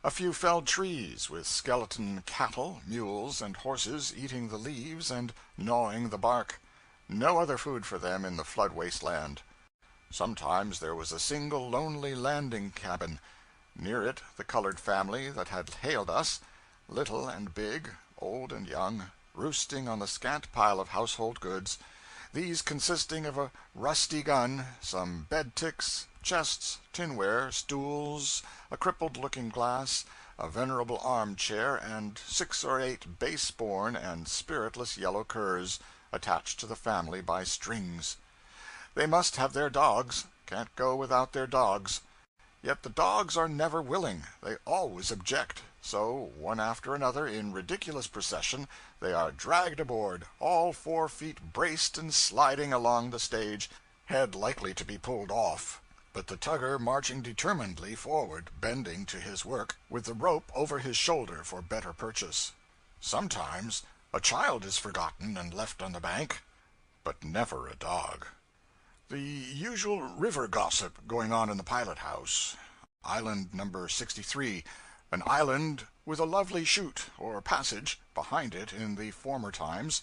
a few felled trees, with skeleton cattle, mules, and horses eating the leaves and gnawing the bark. No other food for them in the flood wasteland. Sometimes there was a single lonely landing cabin. Near it the colored family that had hailed us, little and big, old and young, roosting on the scant pile of household goods, these consisting of a rusty gun, some bed ticks, chests, tinware, stools, a crippled looking-glass, a venerable arm-chair, and 6 or 8 base-born and spiritless yellow curs, attached to the family by strings. They must have their dogs, can't go without their dogs. Yet the dogs are never willing, they always object, so, one after another, in ridiculous procession, they are dragged aboard, all 4 feet braced and sliding along the stage, head likely to be pulled off, but the tugger marching determinedly forward, bending to his work, with the rope over his shoulder for better purchase. Sometimes a child is forgotten and left on the bank, but never a dog. The usual river gossip going on in the pilot house. Island number 63, an island with a lovely chute, or passage, behind it in the former times.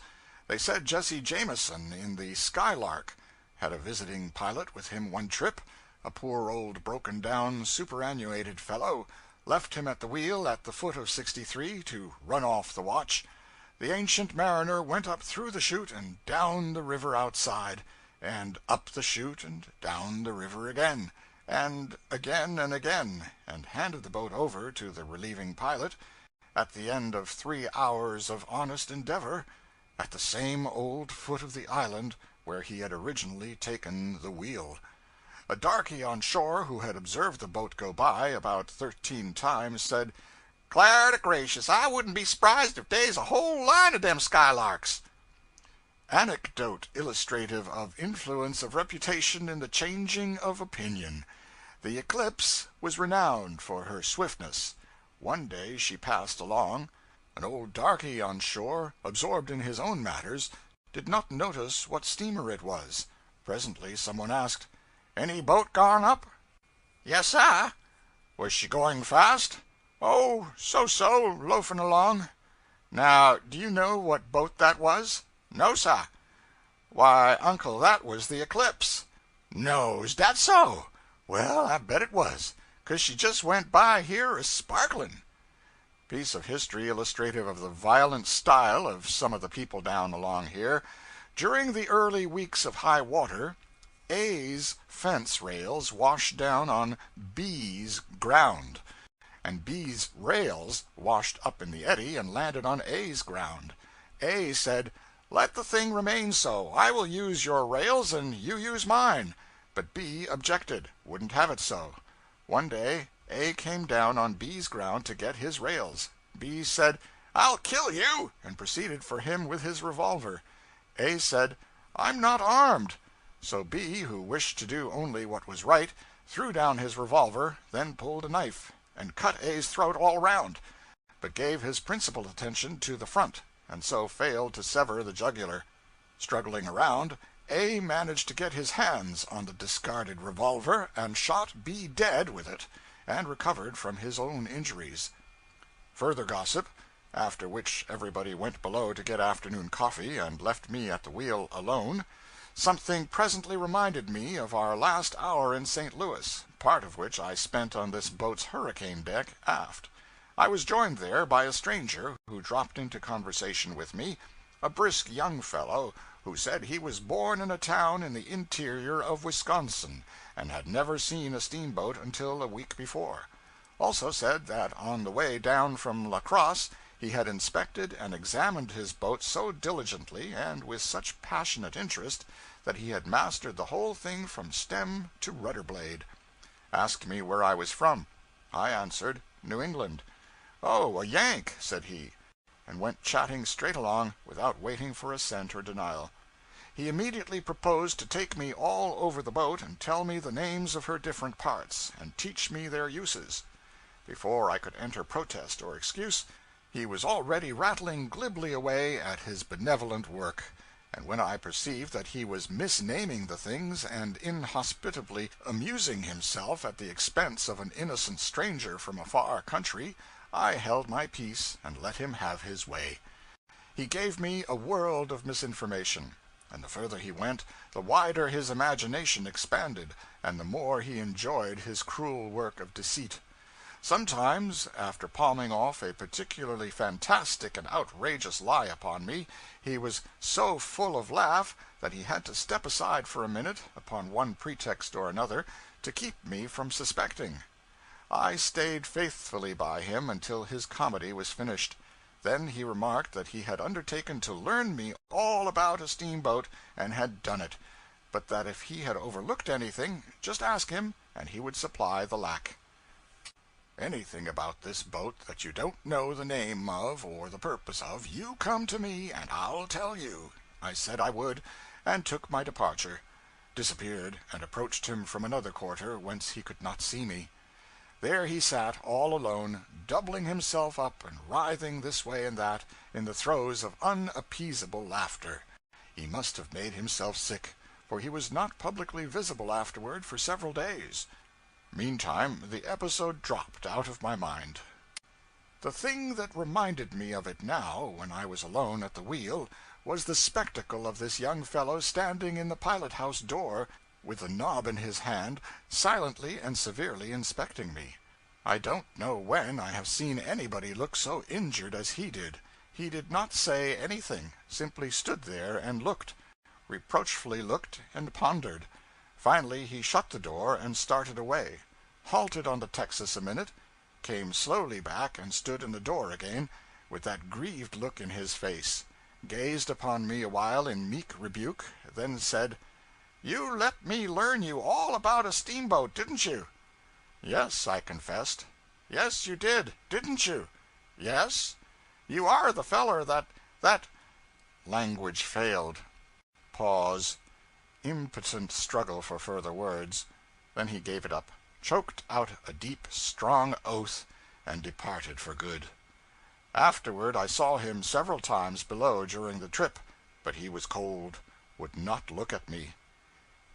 They said Jesse Jameson in the Skylark had a visiting pilot with him one trip, a poor old broken-down, superannuated fellow, left him at the wheel at the foot of 63 to run off the watch. The ancient mariner went up through the chute and down the river outside, and up the chute and down the river again, and again, and handed the boat over to the relieving pilot, at the end of 3 hours of honest endeavor, at the same old foot of the island where he had originally taken the wheel. A darky on shore who had observed the boat go by about 13 times said, "'Clar to gracious, I wouldn't be s'prised if dey's a whole line of dem Skylarks." Anecdote illustrative of influence of reputation in the changing of opinion. The Eclipse was renowned for her swiftness. One day she passed along. An old darky on shore, absorbed in his own matters, did not notice what steamer it was. Presently someone asked, "Any boat gone up?" "Yes, sir." "Was she going fast?" "Oh, so, loafing along." "Now, do you know what boat that was?" "No, sir." "Why, uncle, that was the Eclipse." "No, is dat so? Well, I bet it was, 'cause she just went by here a sparkling." Piece of history illustrative of the violent style of some of the people down along here. During the early weeks of high water, A's fence rails washed down on B's ground, and B's rails washed up in the eddy and landed on A's ground. A said, "Let the thing remain so. I will use your rails and you use mine." But B objected, wouldn't have it so. One day A came down on B's ground to get his rails. B said, "I'll kill you," and proceeded for him with his revolver. A said, "I'm not armed." So B, who wished to do only what was right, threw down his revolver, then pulled a knife, and cut A's throat all round, but gave his principal attention to the front, and so failed to sever the jugular. Struggling around, A managed to get his hands on the discarded revolver, and shot B dead with it, and recovered from his own injuries. Further gossip, after which everybody went below to get afternoon coffee, and left me at the wheel alone. Something presently reminded me of our last hour in St. Louis, part of which I spent on this boat's hurricane deck aft. I was joined there by a stranger, who dropped into conversation with me, a brisk young fellow, who said he was born in a town in the interior of Wisconsin, and had never seen a steamboat until a week before. Also said that on the way down from La Crosse he had inspected and examined his boat so diligently and with such passionate interest that he had mastered the whole thing from stem to rudder blade. Asked me where I was from. I answered, New England. "Oh, a Yank," said he, and went chatting straight along, without waiting for assent or denial. He immediately proposed to take me all over the boat and tell me the names of her different parts, and teach me their uses. Before I could enter protest or excuse, he was already rattling glibly away at his benevolent work, and when I perceived that he was misnaming the things and inhospitably amusing himself at the expense of an innocent stranger from a far country, I held my peace and let him have his way. He gave me a world of misinformation, and the further he went, the wider his imagination expanded, and the more he enjoyed his cruel work of deceit. Sometimes, after palming off a particularly fantastic and outrageous lie upon me, he was so full of laugh that he had to step aside for a minute, upon one pretext or another, to keep me from suspecting. I stayed faithfully by him until his comedy was finished. Then he remarked that he had undertaken to learn me all about a steamboat, and had done it, but that if he had overlooked anything, just ask him, and he would supply the lack. "Anything about this boat that you don't know the name of or the purpose of, you come to me, and I'll tell you." I said I would, and took my departure, disappeared, and approached him from another quarter, whence he could not see me. There he sat, all alone, doubling himself up and writhing this way and that, in the throes of unappeasable laughter. He must have made himself sick, for he was not publicly visible afterward for several days. Meantime, the episode dropped out of my mind. The thing that reminded me of it now, when I was alone at the wheel, was the spectacle of this young fellow standing in the pilot-house door, with the knob in his hand, silently and severely inspecting me. I don't know when I have seen anybody look so injured as he did. He did not say anything, simply stood there and looked, reproachfully looked and pondered. Finally he shut the door and started away, halted on the Texas a minute, came slowly back and stood in the door again, with that grieved look in his face, gazed upon me a while in meek rebuke, then said, "You let me learn you all about a steamboat, didn't you?" "Yes," I confessed. "Yes, you did. Didn't you?" "Yes." "You are the feller that Language failed. Pause. Impotent struggle for further words. Then he gave it up, choked out a deep, strong oath, and departed for good. Afterward I saw him several times below during the trip, but he was cold, would not look at me.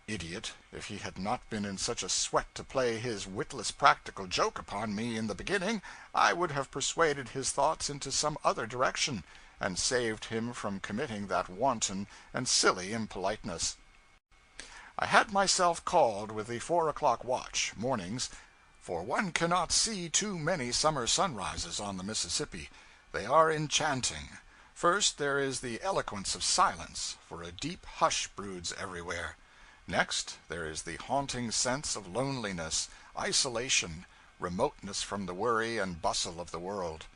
Idiot, if he had not been in such a sweat to play his witless practical joke upon me in the beginning, I would have persuaded his thoughts into some other direction, and saved him from committing that wanton and silly impoliteness. I had myself called with the 4 o'clock watch, mornings, for one cannot see too many summer sunrises on the Mississippi. They are enchanting. First, there is the eloquence of silence, for a deep hush broods everywhere. Next, there is the haunting sense of loneliness, isolation, remoteness from the worry and bustle of the world.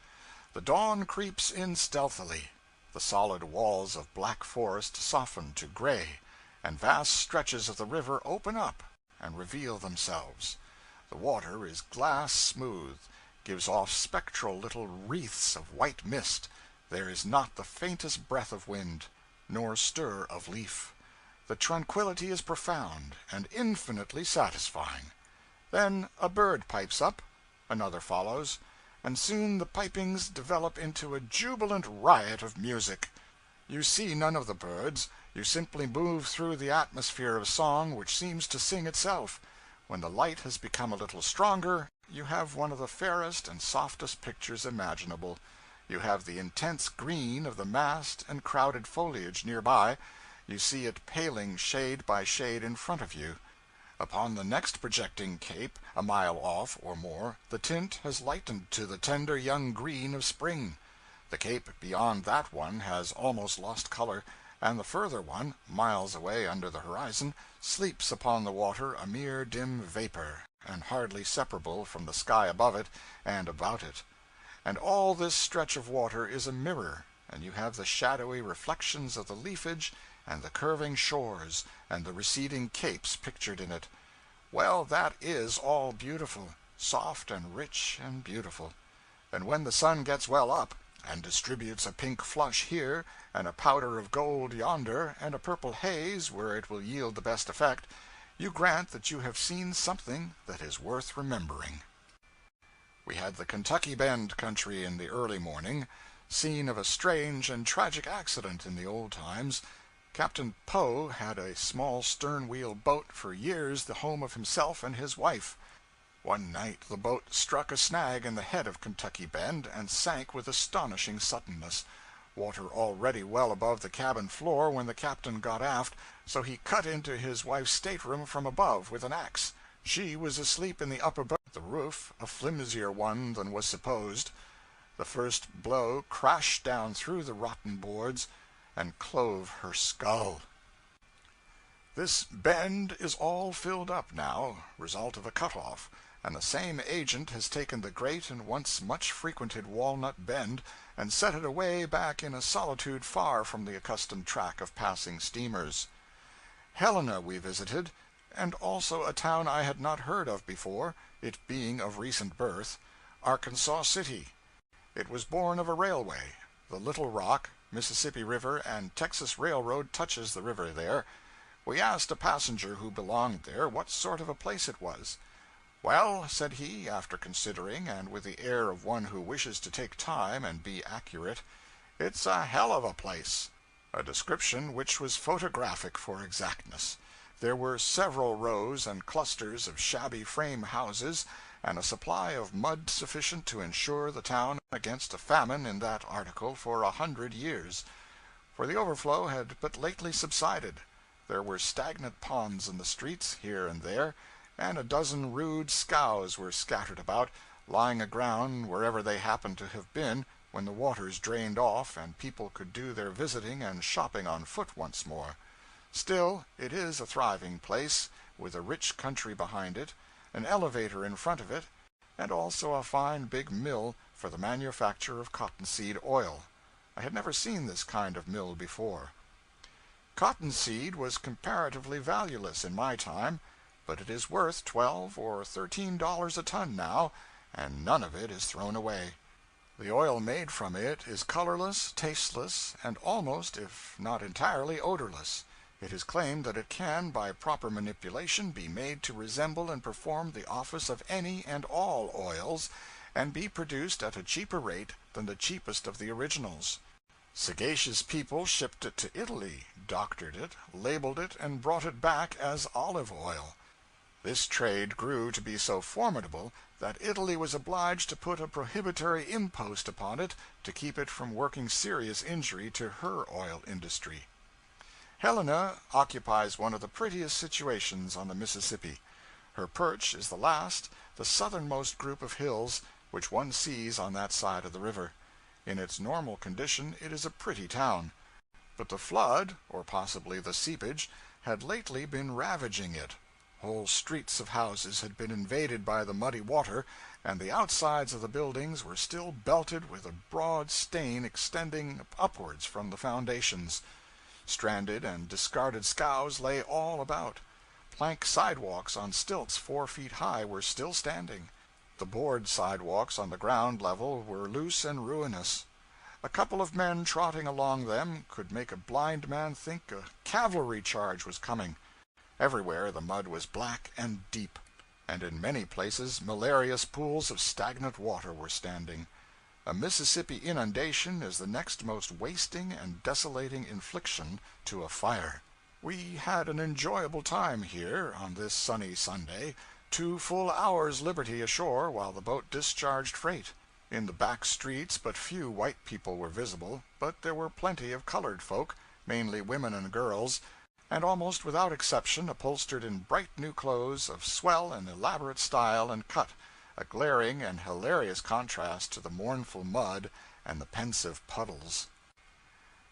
The dawn creeps in stealthily. The solid walls of black forest soften to gray, and vast stretches of the river open up and reveal themselves. The water is glass smooth, gives off spectral little wreaths of white mist. There is not the faintest breath of wind, nor stir of leaf. The tranquility is profound and infinitely satisfying. Then a bird pipes up, another follows, and soon the pipings develop into a jubilant riot of music. You see none of the birds, you simply move through the atmosphere of song which seems to sing itself. When the light has become a little stronger, you have one of the fairest and softest pictures imaginable. You have the intense green of the massed and crowded foliage near by. You see it paling shade by shade in front of you. Upon the next projecting cape, a mile off or more, the tint has lightened to the tender young green of spring. The cape beyond that one has almost lost color, and the further one, miles away under the horizon, sleeps upon the water a mere dim vapor, and hardly separable from the sky above it and about it. And all this stretch of water is a mirror, and you have the shadowy reflections of the leafage and the curving shores and the receding capes pictured in it. Well, that is all beautiful, soft and rich and beautiful. And when the sun gets well up, and distributes a pink flush here, and a powder of gold yonder, and a purple haze where it will yield the best effect, you grant that you have seen something that is worth remembering. We had the Kentucky Bend country in the early morning, scene of a strange and tragic accident in the old times. Captain Poe had a small stern-wheel boat for years the home of himself and his wife. One night the boat struck a snag in the head of Kentucky Bend and sank with astonishing suddenness. Water already well above the cabin floor when the captain got aft, so he cut into his wife's stateroom from above with an axe. She was asleep in the upper berth, the roof a flimsier one than was supposed. The first blow crashed down through the rotten boards and clove her skull. This bend is all filled up now, result of a cut-off, and the same agent has taken the great and once much frequented Walnut Bend and set it away back in a solitude far from the accustomed track of passing steamers. Helena we visited, and also a town I had not heard of before, it being of recent birth, Arkansas City. It was born of a railway. The Little Rock, Mississippi River, and Texas Railroad touches the river there. We asked a passenger who belonged there what sort of a place it was. Well, said he, after considering, and with the air of one who wishes to take time and be accurate, it's a hell of a place. A description which was photographic for exactness. There were several rows and clusters of shabby frame houses, and a supply of mud sufficient to insure the town against a famine in that article for 100 years. For the overflow had but lately subsided. There were stagnant ponds in the streets, here and there, and a dozen rude scows were scattered about, lying aground wherever they happened to have been when the waters drained off and people could do their visiting and shopping on foot once more. Still, it is a thriving place, with a rich country behind it, an elevator in front of it, and also a fine big mill for the manufacture of cottonseed oil. I had never seen this kind of mill before. Cottonseed was comparatively valueless in my time, but it is worth $12 or $13 a ton now, and none of it is thrown away. The oil made from it is colorless, tasteless, and almost, if not entirely, odorless. It is claimed that it can, by proper manipulation, be made to resemble and perform the office of any and all oils, and be produced at a cheaper rate than the cheapest of the originals. Sagacious people shipped it to Italy, doctored it, labeled it, and brought it back as olive oil. This trade grew to be so formidable that Italy was obliged to put a prohibitory impost upon it to keep it from working serious injury to her oil industry. Helena occupies one of the prettiest situations on the Mississippi. Her perch is the southernmost group of hills which one sees on that side of the river. In its normal condition it is a pretty town. But the flood, or possibly the seepage, had lately been ravaging it. Whole streets of houses had been invaded by the muddy water, and the outsides of the buildings were still belted with a broad stain extending upwards from the foundations. Stranded and discarded scows lay all about. Plank sidewalks on stilts 4 feet high were still standing. The board sidewalks on the ground level were loose and ruinous. A couple of men trotting along them could make a blind man think a cavalry charge was coming. Everywhere the mud was black and deep, and in many places malarious pools of stagnant water were standing. A Mississippi inundation is the next most wasting and desolating infliction to a fire. We had an enjoyable time here on this sunny Sunday, 2 full hours' liberty ashore while the boat discharged freight. In the back streets but few white people were visible, but there were plenty of colored folk, mainly women and girls, and almost without exception upholstered in bright new clothes of swell and elaborate style and cut, a glaring and hilarious contrast to the mournful mud and the pensive puddles.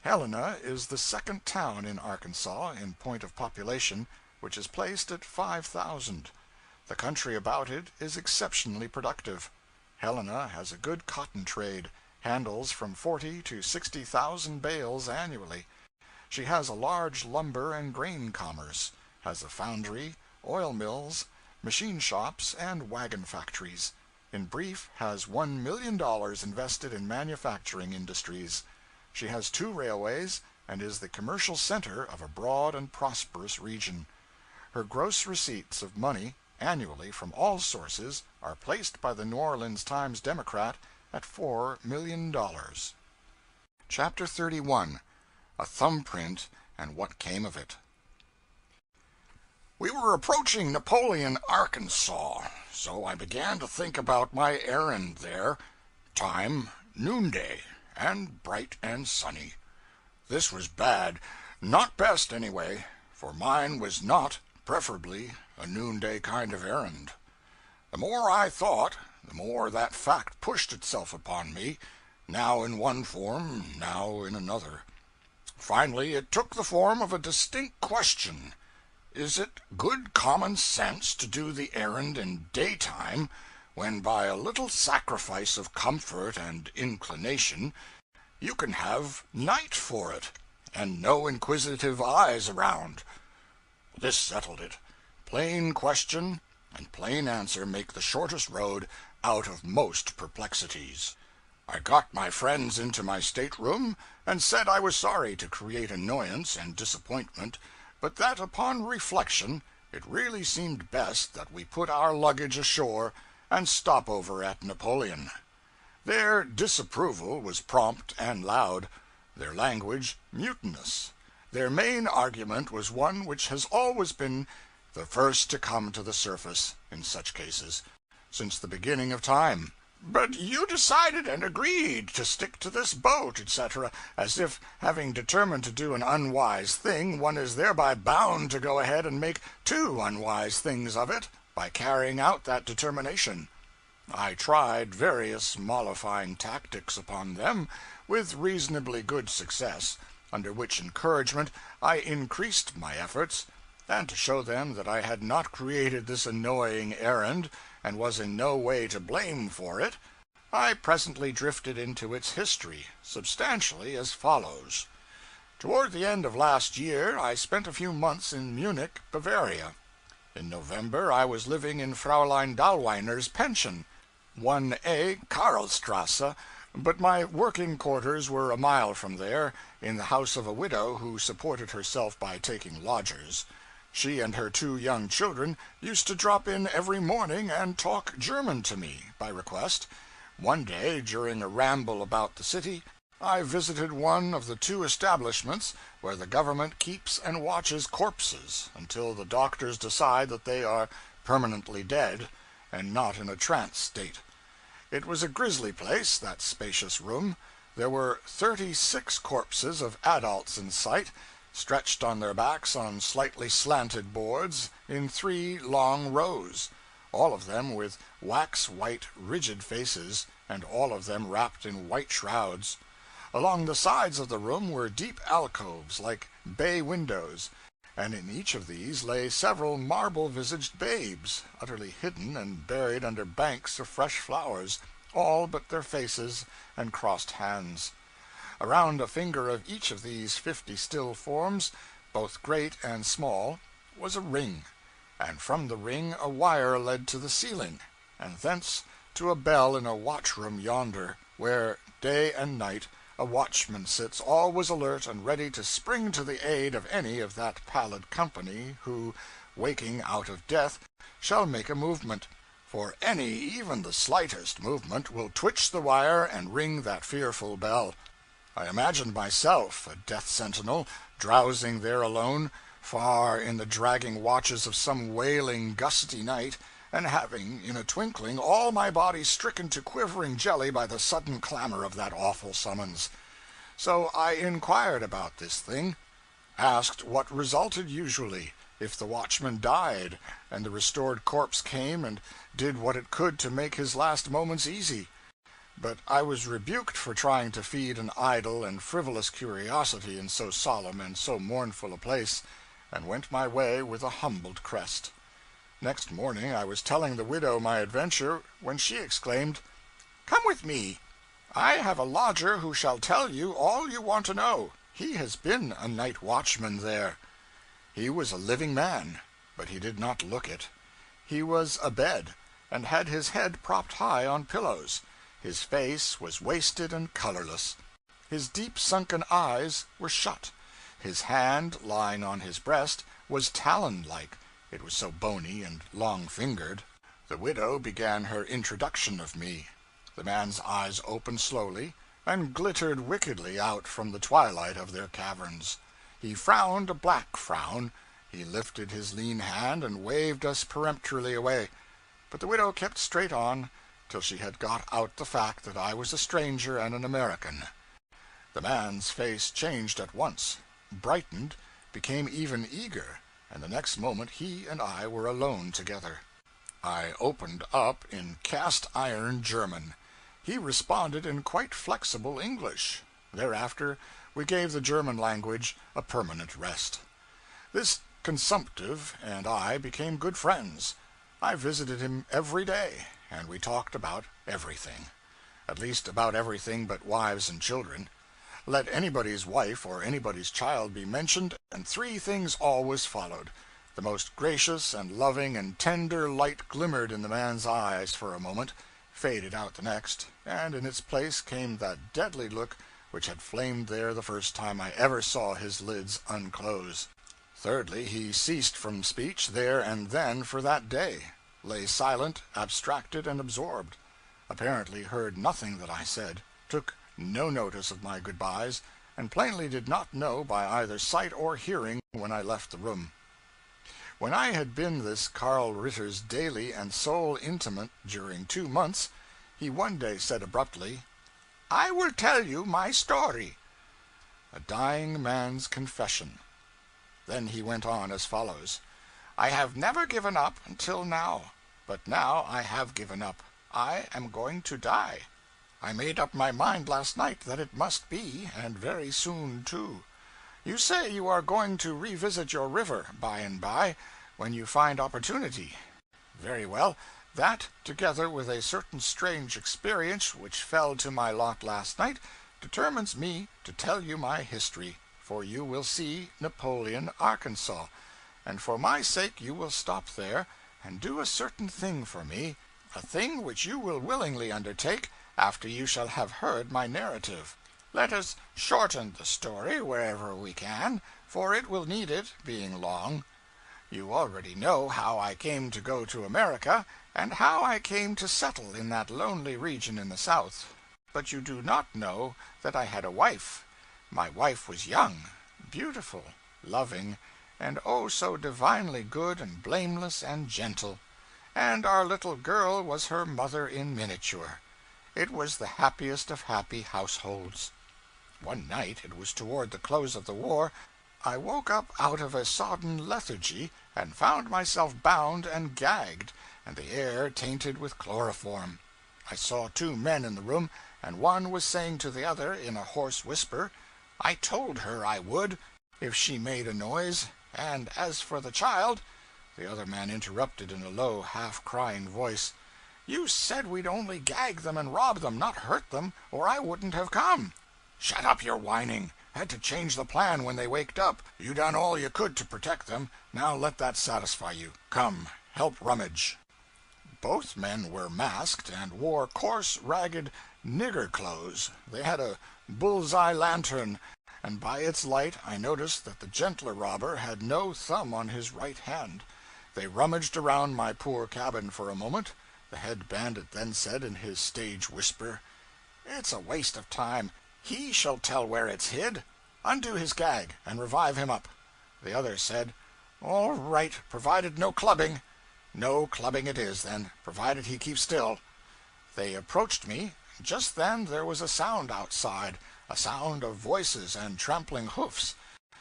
Helena is the second town in Arkansas in point of population, which is placed at 5,000. The country about it is exceptionally productive. Helena has a good cotton trade, handles from 40 to 60,000 bales annually. She has a large lumber and grain commerce, has a foundry, oil mills, machine shops, and wagon factories. In brief, has $1 million invested in manufacturing industries. She has 2 railways, and is the commercial center of a broad and prosperous region. Her gross receipts of money annually from all sources are placed by the New Orleans Times Democrat at $4 million. Chapter 31. A Thumbprint and What Came of It. We were approaching Napoleon, Arkansas, so I began to think about my errand there. Time, noonday, and bright and sunny. This was bad, not best anyway, for mine was not, preferably, a noonday kind of errand. The more I thought, the more that fact pushed itself upon me, now in one form, now in another. Finally, it took the form of a distinct question. Is it good common sense to do the errand in daytime, when by a little sacrifice of comfort and inclination you can have night for it, and no inquisitive eyes around? This settled it. Plain question and plain answer make the shortest road out of most perplexities. I got my friends into my stateroom and said I was sorry to create annoyance and disappointment, but that upon reflection it really seemed best that we put our luggage ashore and stop over at Napoleon. Their disapproval was prompt and loud, their language mutinous. Their main argument was one which has always been the first to come to the surface in such cases, since the beginning of time. But you decided and agreed to stick to this boat, etc., as if, having determined to do an unwise thing, one is thereby bound to go ahead and make 2 unwise things of it by carrying out that determination. I tried various mollifying tactics upon them, with reasonably good success, under which encouragement I increased my efforts, and to show them that I had not created this annoying errand, and was in no way to blame for it, I presently drifted into its history, substantially as follows. Toward the end of last year I spent a few months in Munich, Bavaria. In November I was living in Fraulein Dahlweiner's pension, 1A Karlstrasse, but my working quarters were a mile from there, in the house of a widow who supported herself by taking lodgers. She and her 2 young children used to drop in every morning and talk German to me, by request. One day, during a ramble about the city, I visited one of the two establishments where the government keeps and watches corpses until the doctors decide that they are permanently dead and not in a trance state. It was a grisly place, that spacious room. There were 36 corpses of adults in sight, stretched on their backs on slightly slanted boards in 3 long rows, all of them with wax-white, rigid faces, and all of them wrapped in white shrouds. Along the sides of the room were deep alcoves like bay windows, and in each of these lay several marble-visaged babes, utterly hidden and buried under banks of fresh flowers, all but their faces and crossed hands. Around a finger of each of these 50 still forms, both great and small, was a ring, and from the ring a wire led to the ceiling, and thence to a bell in a watchroom yonder, where, day and night, a watchman sits always alert and ready to spring to the aid of any of that pallid company who, waking out of death, shall make a movement; for any, even the slightest movement, will twitch the wire and ring that fearful bell. I imagined myself a death sentinel, drowsing there alone, far in the dragging watches of some wailing, gusty night, and having, in a twinkling, all my body stricken to quivering jelly by the sudden clamor of that awful summons. So I inquired about this thing, asked what resulted usually, if the watchman died, and the restored corpse came and did what it could to make his last moments easy. But I was rebuked for trying to feed an idle and frivolous curiosity in so solemn and so mournful a place, and went my way with a humbled crest. Next morning I was telling the widow my adventure, when she exclaimed, "Come with me. I have a lodger who shall tell you all you want to know. He has been a night watchman there." He was a living man, but he did not look it. He was abed, and had his head propped high on pillows. His face was wasted and colorless. His deep sunken eyes were shut. His hand, lying on his breast, was talon-like, it was so bony and long-fingered. The widow began her introduction of me. The man's eyes opened slowly, and glittered wickedly out from the twilight of their caverns. He frowned a black frown. He lifted his lean hand and waved us peremptorily away. But the widow kept straight on, till she had got out the fact that I was a stranger and an American. The man's face changed at once, brightened, became even eager, and the next moment he and I were alone together. I opened up in cast-iron German. He responded in quite flexible English. Thereafter we gave the German language a permanent rest. This consumptive and I became good friends. I visited him every day, and we talked about everything. At least about everything but wives and children. Let anybody's wife or anybody's child be mentioned, and 3 things always followed. The most gracious and loving and tender light glimmered in the man's eyes for a moment, faded out the next, and in its place came that deadly look which had flamed there the first time I ever saw his lids unclose. Thirdly, he ceased from speech there and then for that day, lay silent, abstracted, and absorbed, apparently heard nothing that I said, took no notice of my good-byes, and plainly did not know by either sight or hearing when I left the room. When I had been this Karl Ritter's daily and sole intimate during 2 months, he one day said abruptly, "I will tell you my story." A dying man's confession. Then he went on as follows: "I have never given up until now, but now I have given up. I am going to die. I made up my mind last night that it must be, and very soon, too. You say you are going to revisit your river, by and by, when you find opportunity. Very well. That, together with a certain strange experience which fell to my lot last night, determines me to tell you my history, for you will see Napoleon, Arkansas, and for my sake you will stop there, and do a certain thing for me, a thing which you will willingly undertake after you shall have heard my narrative. Let us shorten the story wherever we can, for it will need it, being long. You already know how I came to go to America, and how I came to settle in that lonely region in the South. but you do not know that I had a wife. My wife was young, beautiful, loving, and oh so divinely good and blameless and gentle. And our little girl was her mother in miniature. It was the happiest of happy households. One night, it was toward the close of the war, I woke up out of a sodden lethargy, and found myself bound and gagged, and the air tainted with chloroform. I saw two men in the room, and one was saying to the other, in a hoarse whisper, I told her I would, if she made a noise, and as for the child. The other man interrupted in a low, half-crying voice, You said we'd only gag them and rob them, not hurt them, or I wouldn't have come. Shut up your whining. Had to change the plan when they waked up. You done all you could to protect them. Now let that satisfy you. Come, help rummage. Both men were masked, and wore coarse, ragged nigger clothes. They had a bull's-eye lantern, and by its light I noticed that the gentler robber had no thumb on his right hand. They rummaged around my poor cabin for a moment. The head bandit then said in his stage whisper, It's a waste of time. He shall tell where it's hid. Undo his gag, and revive him up. The other said, All right, provided no clubbing. No clubbing it is, then, provided he keeps still. They approached me. Just then there was a sound outside, a sound of voices and trampling hoofs.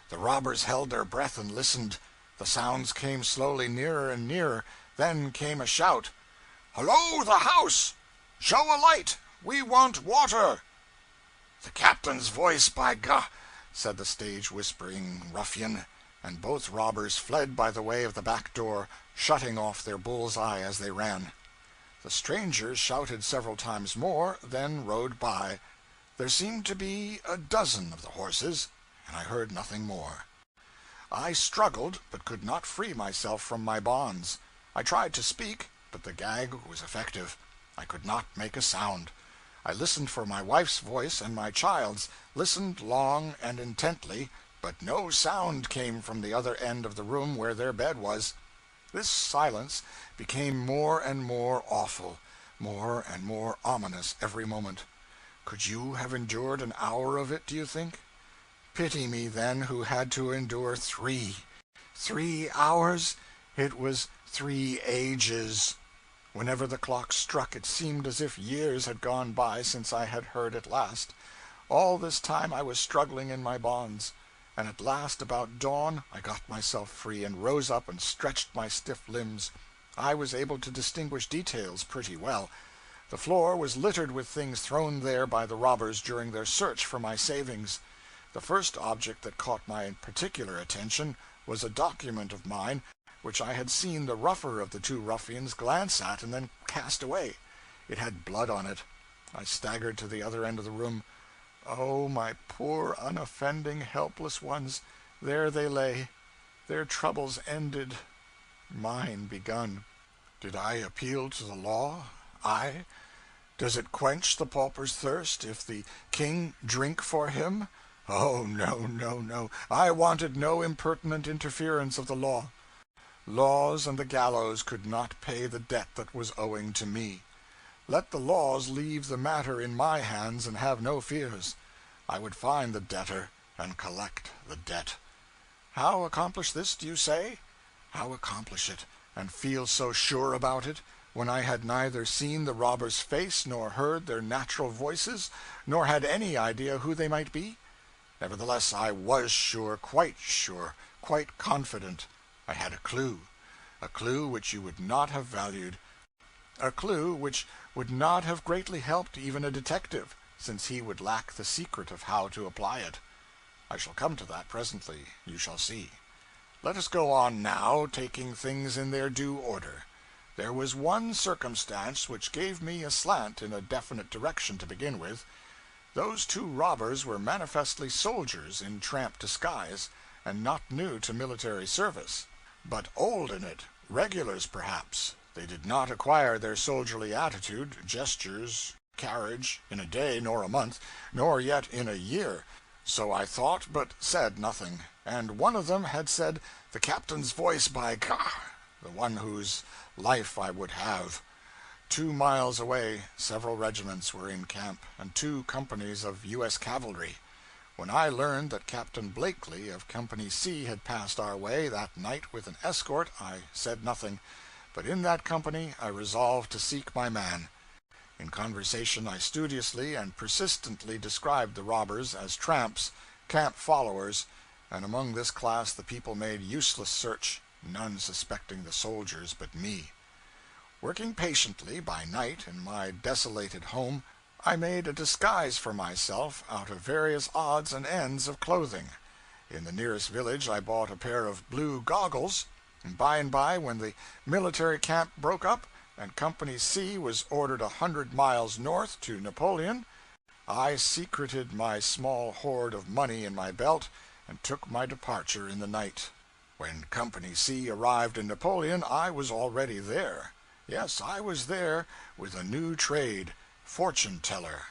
The robbers held their breath and listened. The sounds came slowly nearer and nearer. Then came a shout. Hello, the house! Show a light! We want water! The captain's voice, by God! Said the stage-whispering ruffian, and both robbers fled by the way of the back door, shutting off their bull's eye as they ran. The strangers shouted several times more, then rode by. There seemed to be a dozen of the horses, and I heard nothing more. I struggled, but could not free myself from my bonds. I tried to speak, but the gag was effective. I could not make a sound. I listened for my wife's voice and my child's, listened long and intently, but no sound came from the other end of the room where their bed was. This silence became more and more awful, more and more ominous every moment. Could you have endured an hour of it, do you think? Pity me, then, who had to endure 3. 3 hours? It was 3 ages. Whenever the clock struck, it seemed as if years had gone by since I had heard it last. All this time I was struggling in my bonds, and at last, about dawn, I got myself free, and rose up and stretched my stiff limbs. I was able to distinguish details pretty well. The floor was littered with things thrown there by the robbers during their search for my savings. The first object that caught my particular attention was a document of mine, which I had seen the rougher of the two ruffians glance at and then cast away. It had blood on it. I staggered to the other end of the room. Oh, my poor, unoffending, helpless ones! There they lay, their troubles ended, mine begun. Did I appeal to the law? I? Does it quench the pauper's thirst if the king drink for him? Oh, no, no, no. I wanted no impertinent interference of the law. Laws and the gallows could not pay the debt that was owing to me. Let the laws leave the matter in my hands and have no fears. I would find the debtor and collect the debt. How accomplish this, do you say? How accomplish it, and feel so sure about it, when I had neither seen the robber's face nor heard their natural voices, nor had any idea who they might be? Nevertheless, I was sure, quite confident. I had a clue which you would not have valued, a clue which would not have greatly helped even a detective, since he would lack the secret of how to apply it. I shall come to that presently, you shall see. Let us go on now, taking things in their due order. There was one circumstance which gave me a slant in a definite direction to begin with. Those two robbers were manifestly soldiers in tramp disguise, and not new to military service, but old in it, regulars perhaps. They did not acquire their soldierly attitude, gestures, carriage, in a day nor a month, nor yet in a year. So I thought, but said nothing. And one of them had said, "The captain's voice, by God," the one whose life I would have. 2 miles away, several regiments were in camp, and 2 companies of U.S. cavalry. When I learned that Captain Blakely of Company C had passed our way that night with an escort, I said nothing, but in that company I resolved to seek my man. In conversation I studiously and persistently described the robbers as tramps, camp followers, and among this class the people made useless search, none suspecting the soldiers but me. Working patiently by night in my desolated home, I made a disguise for myself out of various odds and ends of clothing. In the nearest village I bought a pair of blue goggles, and by, when the military camp broke up, and Company C was ordered 100 miles north to Napoleon, I secreted my small hoard of money in my belt and took my departure in the night. When Company C arrived in Napoleon, I was already there. Yes, I was there with a new trade, fortune teller.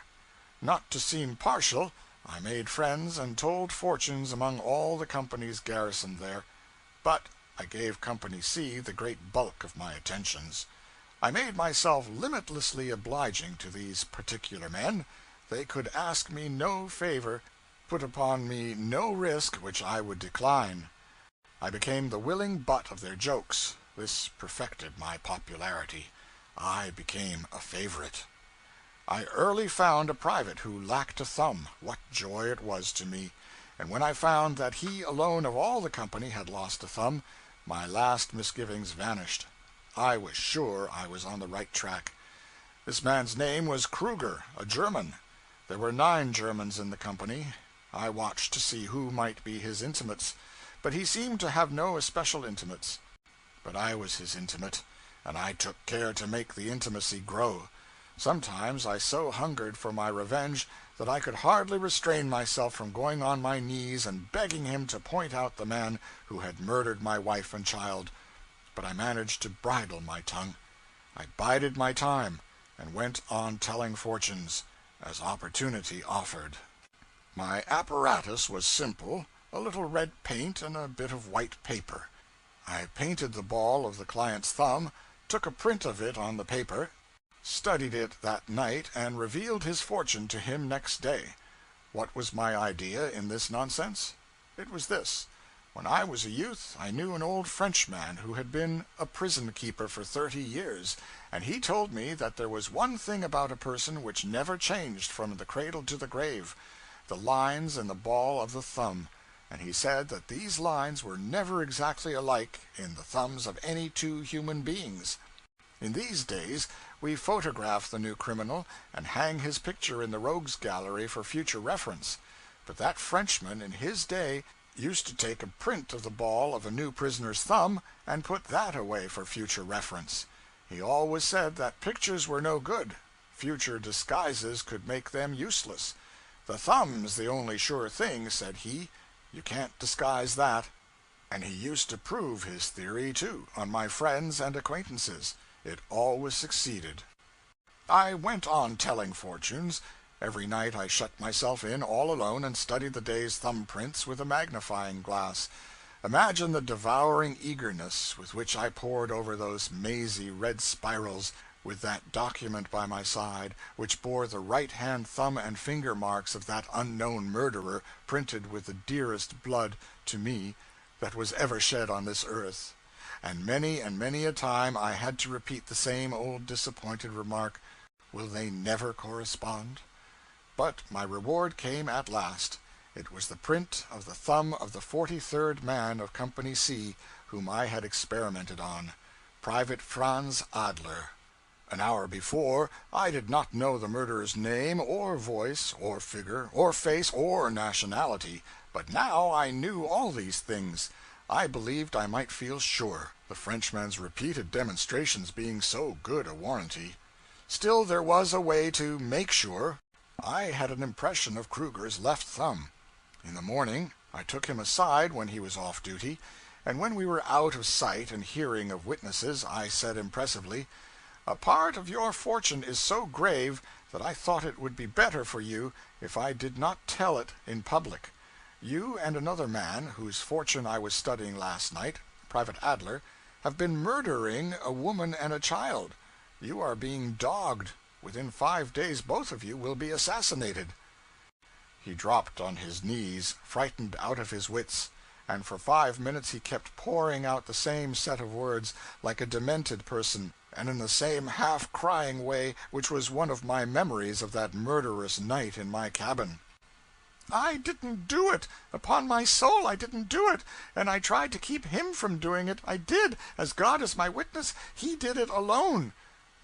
Not to seem partial, I made friends and told fortunes among all the companies garrisoned there, but I gave Company C the great bulk of my attentions. I made myself limitlessly obliging to these particular men. They could ask me no favor, put upon me no risk which I would decline. I became the willing butt of their jokes. This perfected my popularity. I became a favorite. I early found a private who lacked a thumb. What joy it was to me! And when I found that he alone of all the company had lost a thumb, my last misgivings vanished. I was sure I was on the right track. This man's name was Kruger, a German. There were 9 Germans in the company. I watched to see who might be his intimates, but he seemed to have no especial intimates. But I was his intimate, and I took care to make the intimacy grow. Sometimes I so hungered for my revenge that I could hardly restrain myself from going on my knees and begging him to point out the man who had murdered my wife and child. But I managed to bridle my tongue. I bided my time, and went on telling fortunes, as opportunity offered. My apparatus was simple, a little red paint and a bit of white paper. I painted the ball of the client's thumb, took a print of it on the paper, studied it that night, and revealed his fortune to him next day. What was my idea in this nonsense? It was this. When I was a youth, I knew an old Frenchman who had been a prison keeper for 30 years, and he told me that there was one thing about a person which never changed from the cradle to the grave: the lines in the ball of the thumb. And he said that these lines were never exactly alike in the thumbs of any 2 human beings. In these days we photograph the new criminal and hang his picture in the rogues' gallery for future reference. But that Frenchman in his day used to take a print of the ball of a new prisoner's thumb and put that away for future reference. He always said that pictures were no good. Future disguises could make them useless. The thumb's the only sure thing, said he. You can't disguise that. And he used to prove his theory, too, on my friends and acquaintances. It always succeeded. I went on telling fortunes. Every night I shut myself in all alone and studied the day's thumb prints with a magnifying glass. Imagine the devouring eagerness with which I pored over those mazy red spirals, with that document by my side, which bore the right-hand thumb and finger marks of that unknown murderer, printed with the dearest blood to me that was ever shed on this earth. And many a time I had to repeat the same old disappointed remark, will they never correspond? But my reward came at last. It was the print of the thumb of the 43rd man of Company C, whom I had experimented on, Private Franz Adler. An hour before, I did not know the murderer's name, or voice, or figure, or face, or nationality, but now I knew all these things. I believed I might feel sure, the Frenchman's repeated demonstrations being so good a warranty. Still, there was a way to make sure. I had an impression of Kruger's left thumb. In the morning I took him aside when he was off duty, and when we were out of sight and hearing of witnesses, I said impressively, "A part of your fortune is so grave that I thought it would be better for you if I did not tell it in public. You and another man, whose fortune I was studying last night, Private Adler, have been murdering a woman and a child. You are being dogged. Within 5 days both of you will be assassinated." He dropped on his knees, frightened out of his wits, and for 5 minutes he kept pouring out the same set of words, like a demented person, and in the same half-crying way which was one of my memories of that murderous night in my cabin. "I didn't do it! Upon my soul I didn't do it! And I tried to keep him from doing it. I did! As God is my witness, he did it alone!"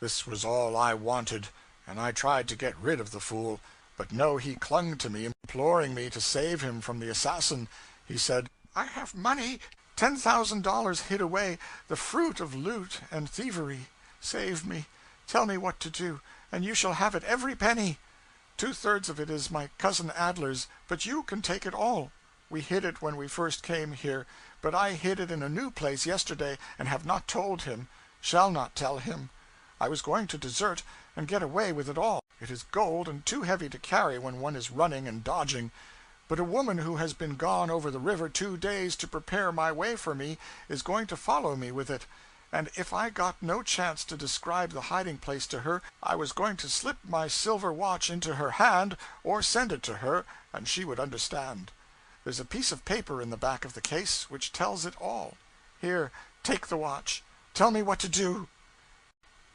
This was all I wanted, and I tried to get rid of the fool. But no, he clung to me, imploring me to save him from the assassin. He said, "I have money, $10,000 hid away, the fruit of loot and thievery. Save me. Tell me what to do, and you shall have it every penny. 2/3 of it is my cousin Adler's, but you can take it all. We hid it when we first came here, but I hid it in a new place yesterday, and have not told him, shall not tell him. I was going to desert, and get away with it all. It is gold, and too heavy to carry when one is running and dodging. But a woman who has been gone over the river 2 days to prepare my way for me is going to follow me with it. And if I got no chance to describe the hiding place to her, I was going to slip my silver watch into her hand, or send it to her, and she would understand. There's a piece of paper in the back of the case which tells it all. Here, take the watch. Tell me what to do."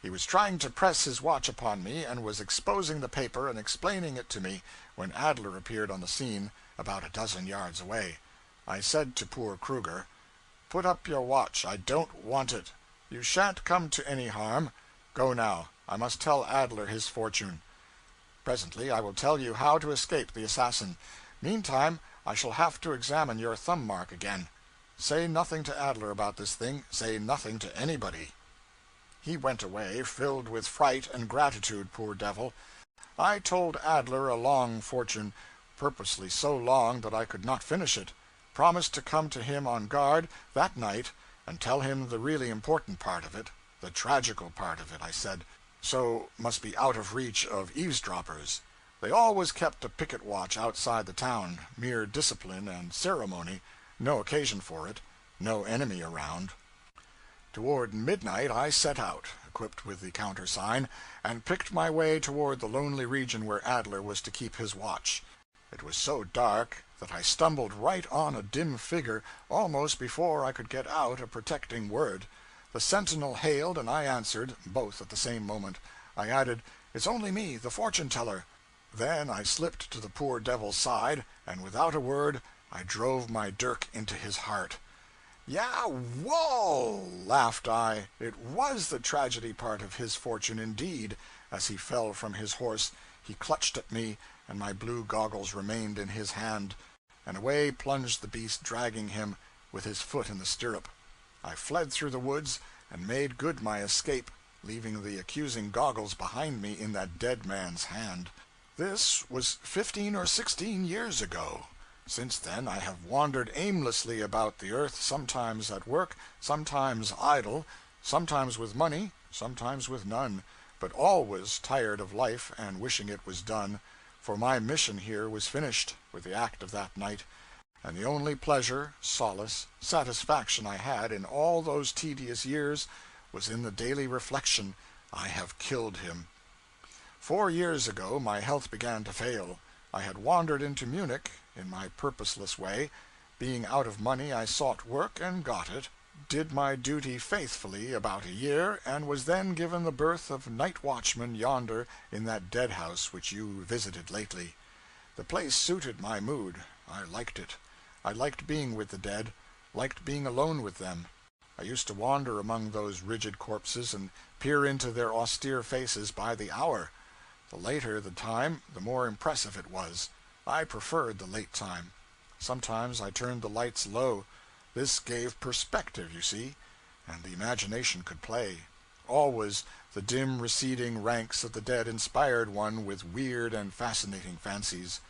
He was trying to press his watch upon me, and was exposing the paper and explaining it to me, when Adler appeared on the scene, about a dozen yards away. I said to poor Kruger, "Put up your watch. I don't want it. You shan't come to any harm. Go now. I must tell Adler his fortune. Presently I will tell you how to escape the assassin. Meantime, I shall have to examine your thumb mark again. Say nothing to Adler about this thing. Say nothing to anybody." He went away, filled with fright and gratitude, poor devil. I told Adler a long fortune, purposely so long that I could not finish it, promised to come to him on guard that night, and tell him the really important part of it, the tragical part of it, I said, so must be out of reach of eavesdroppers. They always kept a picket watch outside the town, mere discipline and ceremony, no occasion for it, no enemy around. Toward midnight I set out, equipped with the countersign, and picked my way toward the lonely region where Adler was to keep his watch. It was so dark that I stumbled right on a dim figure almost before I could get out a protecting word. The sentinel hailed, and I answered, both at the same moment. I added, "It's only me, the fortune-teller." Then I slipped to the poor devil's side, and without a word I drove my dirk into his heart. "Ya wohl!" laughed I. It was the tragedy part of his fortune indeed. As he fell from his horse, he clutched at me, and my blue goggles remained in his hand, and away plunged the beast, dragging him, with his foot in the stirrup. I fled through the woods, and made good my escape, leaving the accusing goggles behind me in that dead man's hand. This was 15 or 16 years ago. Since then I have wandered aimlessly about the earth, sometimes at work, sometimes idle, sometimes with money, sometimes with none, but always tired of life and wishing it was done, for my mission here was finished with the act of that night, and the only pleasure, solace, satisfaction I had in all those tedious years was in the daily reflection, I have killed him. 4 years ago my health began to fail. I had wandered into Munich, in my purposeless way. Being out of money, I sought work and got it, did my duty faithfully about a year, and was then given the berth of night watchman yonder in that dead house which you visited lately. The place suited my mood. I liked it. I liked being with the dead, liked being alone with them. I used to wander among those rigid corpses and peer into their austere faces by the hour. The later the time, the more impressive it was. I preferred the late time. Sometimes I turned the lights low. This gave perspective, you see, and the imagination could play. Always the dim receding ranks of the dead inspired one with weird and fascinating fancies.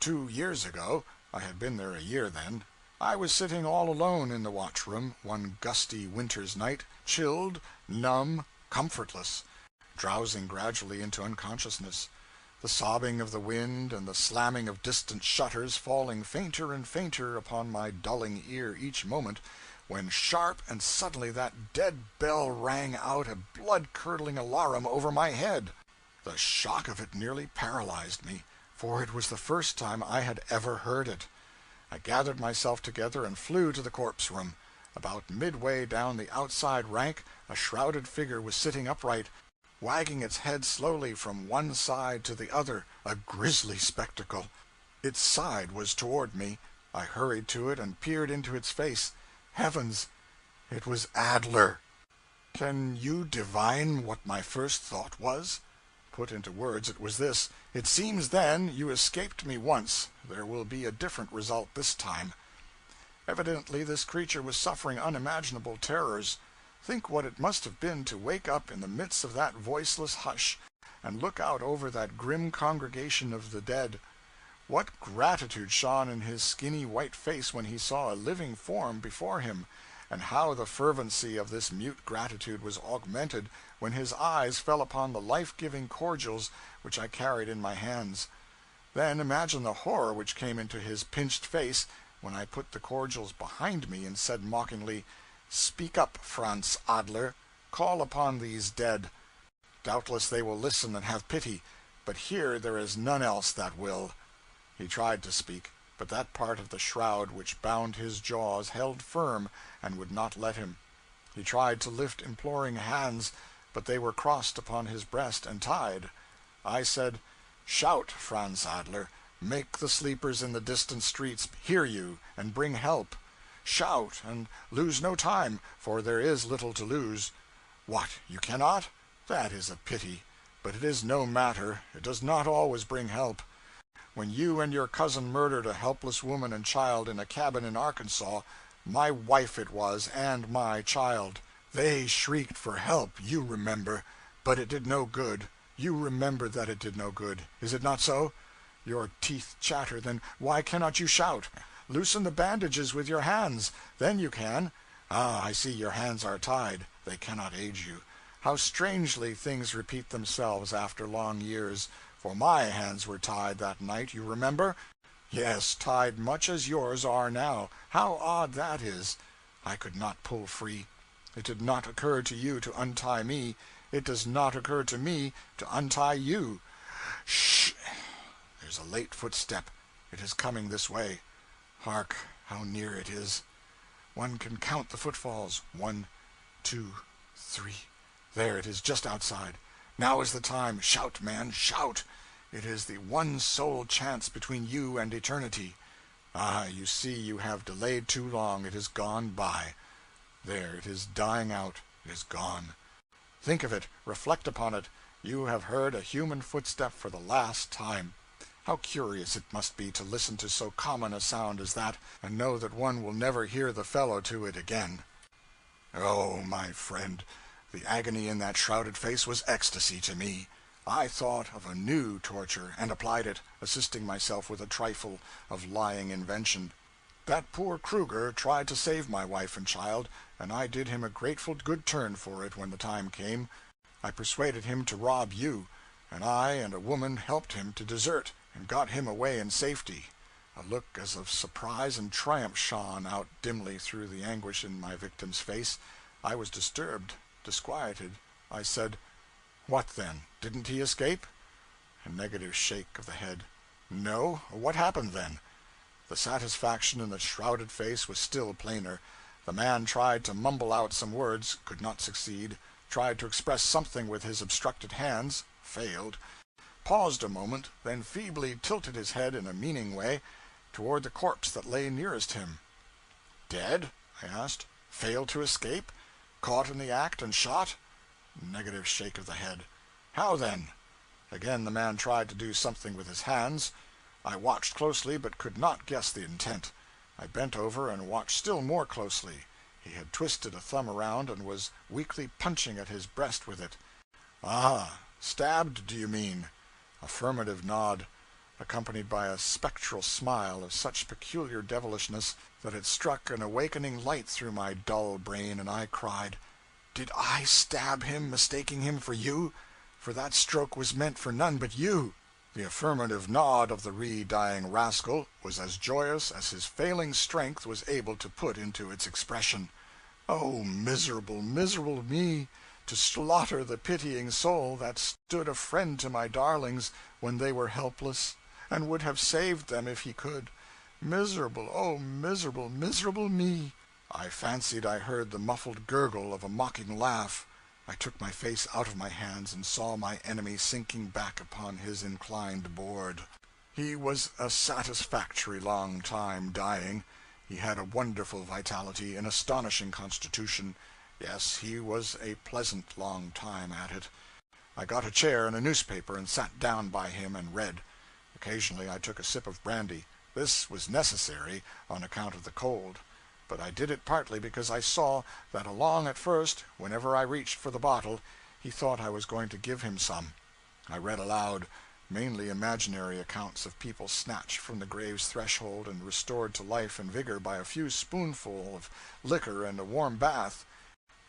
2 years ago I had been there a year then I was sitting all alone in the watch-room, one gusty winter's night, chilled, numb, comfortless, drowsing gradually into unconsciousness, the sobbing of the wind and the slamming of distant shutters falling fainter and fainter upon my dulling ear each moment, when sharp and suddenly that dead bell rang out a blood-curdling alarum over my head. The shock of it nearly paralyzed me, for it was the first time I had ever heard it. I gathered myself together and flew to the corpse-room. About midway down the outside rank a shrouded figure was sitting upright, wagging its head slowly from one side to the other, a grisly spectacle. Its side was toward me. I hurried to it and peered into its face. Heavens, it was Adler! Can you divine what my first thought was? Put into words, it was this: it seems, then, you escaped me once. There will be a different result this time. Evidently this creature was suffering unimaginable terrors. Think what it must have been to wake up in the midst of that voiceless hush, and look out over that grim congregation of the dead. What gratitude shone in his skinny white face when he saw a living form before him, and how the fervency of this mute gratitude was augmented when his eyes fell upon the life-giving cordials which I carried in my hands. Then imagine the horror which came into his pinched face when I put the cordials behind me and said mockingly, "Speak up, Franz Adler, call upon these dead. Doubtless they will listen and have pity, but here there is none else that will." He tried to speak, but that part of the shroud which bound his jaws held firm and would not let him. He tried to lift imploring hands, but they were crossed upon his breast and tied. I said, "Shout, Franz Adler, make the sleepers in the distant streets hear you and bring help. Shout, and lose no time, for there is little to lose." What, you cannot? That is a pity. But it is no matter, it does not always bring help. When you and your cousin murdered a helpless woman and child in a cabin in Arkansas, my wife it was, and my child. They shrieked for help, you remember, but it did no good. You remember that it did no good. Is it not so? Your teeth chatter, then why cannot you shout? Loosen the bandages with your hands, then you can. Ah, I see your hands are tied. They cannot aid you. How strangely things repeat themselves after long years. For my hands were tied that night, you remember? Yes, tied much as yours are now. How odd that is. I could not pull free. It did not occur to you to untie me. It does not occur to me to untie you. Shh! There's a late footstep. It is coming this way. Hark, how near it is. One can count the footfalls. 1, 2, 3. There it is, just outside. Now is the time. Shout, man, shout. It is the one sole chance between you and eternity. Ah, you see you have delayed too long. It is gone by. There, it is dying out. It is gone. Think of it. Reflect upon it. You have heard a human footstep for the last time. How curious it must be to listen to so common a sound as that, and know that one will never hear the fellow to it again. Oh, my friend, the agony in that shrouded face was ecstasy to me. I thought of a new torture, and applied it, assisting myself with a trifle of lying invention. That poor Kruger tried to save my wife and child, and I did him a grateful good turn for it when the time came. I persuaded him to rob you, and I and a woman helped him to desert, and got him away in safety. A look as of surprise and triumph shone out dimly through the anguish in my victim's face. I was disturbed, disquieted. I said, "What then? Didn't he escape?" A negative shake of the head. "No? What happened then?" The satisfaction in the shrouded face was still plainer. The man tried to mumble out some words, could not succeed, tried to express something with his obstructed hands, failed, paused a moment, then feebly tilted his head in a meaning way toward the corpse that lay nearest him. "Dead?" I asked. "Failed to escape? Caught in the act and shot?" Negative shake of the head. "How then?" Again the man tried to do something with his hands. I watched closely, but could not guess the intent. I bent over and watched still more closely. He had twisted a thumb around and was weakly punching at his breast with it. "Ah, stabbed, do you mean?" Affirmative nod, accompanied by a spectral smile of such peculiar devilishness that it struck an awakening light through my dull brain, and I cried, "Did I stab him, mistaking him for you? For that stroke was meant for none but you." The affirmative nod of the re-dying rascal was as joyous as his failing strength was able to put into its expression. Oh, miserable, miserable me, to slaughter the pitying soul that stood a friend to my darlings when they were helpless, and would have saved them if he could. Miserable, oh, miserable, miserable me! I fancied I heard the muffled gurgle of a mocking laugh. I took my face out of my hands and saw my enemy sinking back upon his inclined board. He was a satisfactory long time dying. He had a wonderful vitality, an astonishing constitution. Yes, he was a pleasant long time at it. I got a chair and a newspaper and sat down by him and read. Occasionally I took a sip of brandy. This was necessary on account of the cold, but I did it partly because I saw that along at first, whenever I reached for the bottle, he thought I was going to give him some. I read aloud, mainly imaginary accounts of people snatched from the grave's threshold and restored to life and vigor by a few spoonfuls of liquor and a warm bath.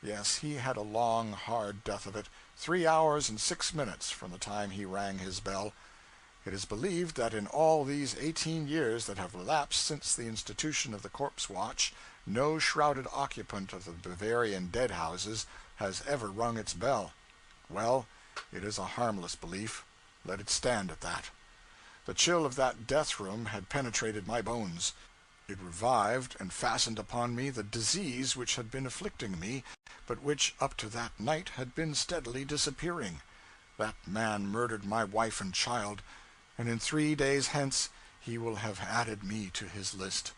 Yes, he had a long, hard death of it, 3 hours and 6 minutes from the time he rang his bell. It is believed that in all these 18 years that have elapsed since the institution of the corpse watch, no shrouded occupant of the Bavarian dead houses has ever rung its bell. Well, it is a harmless belief. Let it stand at that. The chill of that death room had penetrated my bones. It revived and fastened upon me the disease which had been afflicting me, but which up to that night had been steadily disappearing. That man murdered my wife and child, and in 3 days hence he will have added me to his list.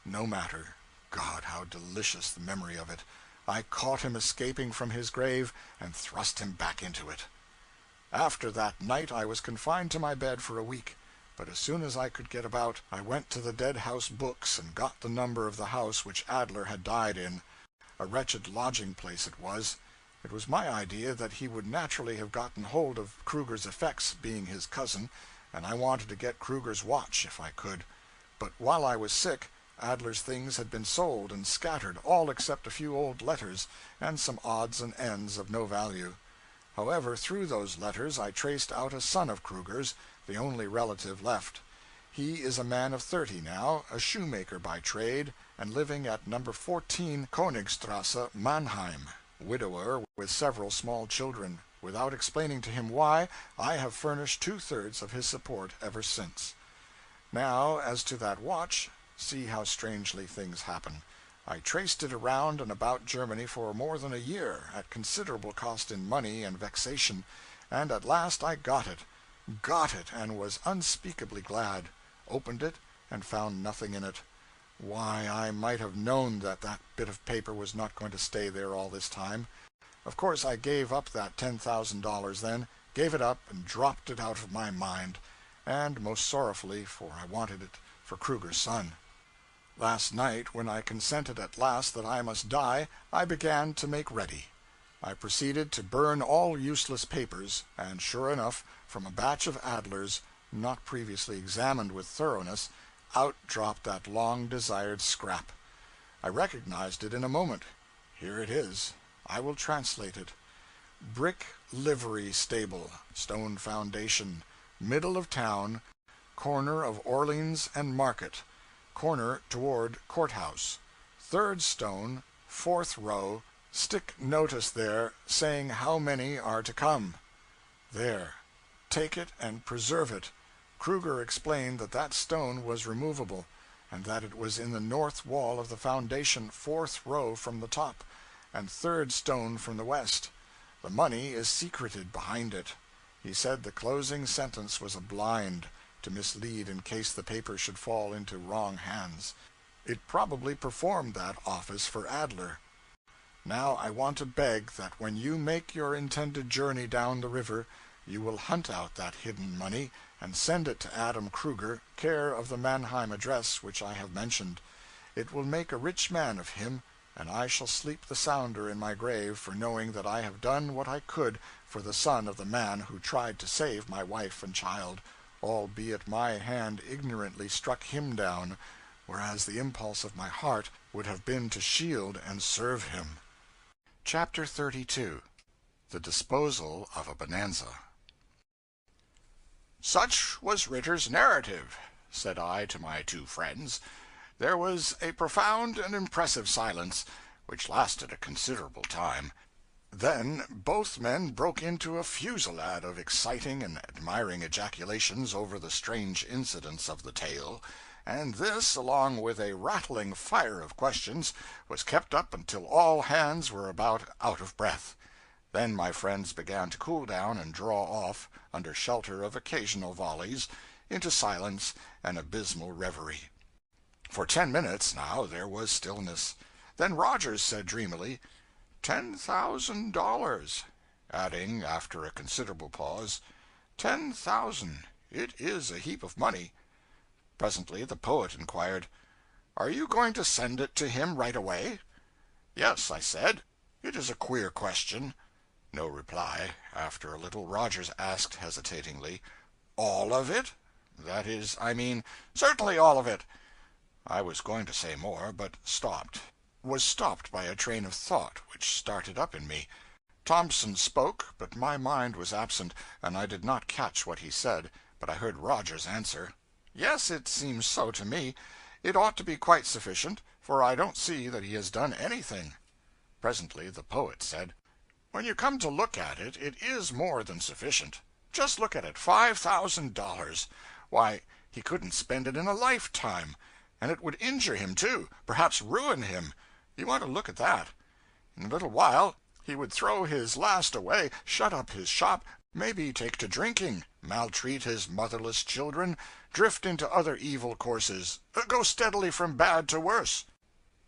No matter. God, how delicious the memory of it! I caught him escaping from his grave and thrust him back into it. After that night I was confined to my bed for a week, but as soon as I could get about I went to the dead house books and got the number of the house which Adler had died in. A wretched lodging place it was. It was my idea that he would naturally have gotten hold of Kruger's effects, being his cousin, and I wanted to get Kruger's watch if I could. But while I was sick, Adler's things had been sold and scattered, all except a few old letters and some odds and ends of no value. However, through those letters I traced out a son of Kruger's, the only relative left. He is a man of 30 now, a shoemaker by trade, and living at number 14 Königstrasse, Mannheim, widower with several small children. Without explaining to him why, I have furnished 2/3 of his support ever since. Now, as to that watch, see how strangely things happen. I traced it around and about Germany for more than a year, at considerable cost in money and vexation, and at last I got it, and was unspeakably glad. Opened it, and found nothing in it. Why, I might have known that that bit of paper was not going to stay there all this time. Of course I gave up that $10,000 then, gave it up and dropped it out of my mind, and most sorrowfully, for I wanted it for Kruger's son. Last night, when I consented at last that I must die, I began to make ready. I proceeded to burn all useless papers, and sure enough, from a batch of Adler's, not previously examined with thoroughness, out dropped that long-desired scrap. I recognized it in a moment. Here it is. I will translate it. Brick livery stable, stone foundation, middle of town, corner of Orleans and Market, corner toward courthouse. Third stone, 4th row, stick notice there saying how many are to come. There. Take it and preserve it. Kruger explained that that stone was removable, and that it was in the north wall of the foundation, 4th row from the top, and 3rd stone from the west. The money is secreted behind it. He said the closing sentence was a blind, to mislead in case the paper should fall into wrong hands. It probably performed that office for Adler. Now I want to beg that when you make your intended journey down the river, you will hunt out that hidden money and send it to Adam Kruger, care of the Mannheim address which I have mentioned. It will make a rich man of him, and I shall sleep the sounder in my grave for knowing that I have done what I could for the son of the man who tried to save my wife and child, albeit my hand ignorantly struck him down, whereas the impulse of my heart would have been to shield and serve him. Chapter 32. The Disposal of a Bonanza. Such was Ritter's narrative, said I to my two friends. There was a profound and impressive silence, which lasted a considerable time. Then both men broke into a fusillade of exciting and admiring ejaculations over the strange incidents of the tale, and this, along with a rattling fire of questions, was kept up until all hands were about out of breath. Then my friends began to cool down and draw off, under shelter of occasional volleys, into silence and abysmal reverie. For 10 minutes, now, there was stillness. Then Rogers said dreamily, $10,000, adding, after a considerable pause, 10,000. It is a heap of money. Presently the poet inquired, "Are you going to send it to him right away?" "Yes," I said. "It is a queer question." No reply. After a little, Rogers asked hesitatingly, "All of it? That is, I mean—" "Certainly all of it." I was going to say more, but was stopped by a train of thought which started up in me. Thompson spoke, but my mind was absent, and I did not catch what he said, but I heard Rogers answer, "Yes, it seems so to me. It ought to be quite sufficient, for I don't see that he has done anything." Presently the poet said, "When you come to look at it, it is more than sufficient. Just look at it, $5,000. Why, he couldn't spend it in a lifetime. And it would injure him, too, perhaps ruin him. You want to look at that. In a little while he would throw his last away, shut up his shop, maybe take to drinking, maltreat his motherless children, drift into other evil courses, go steadily from bad to worse."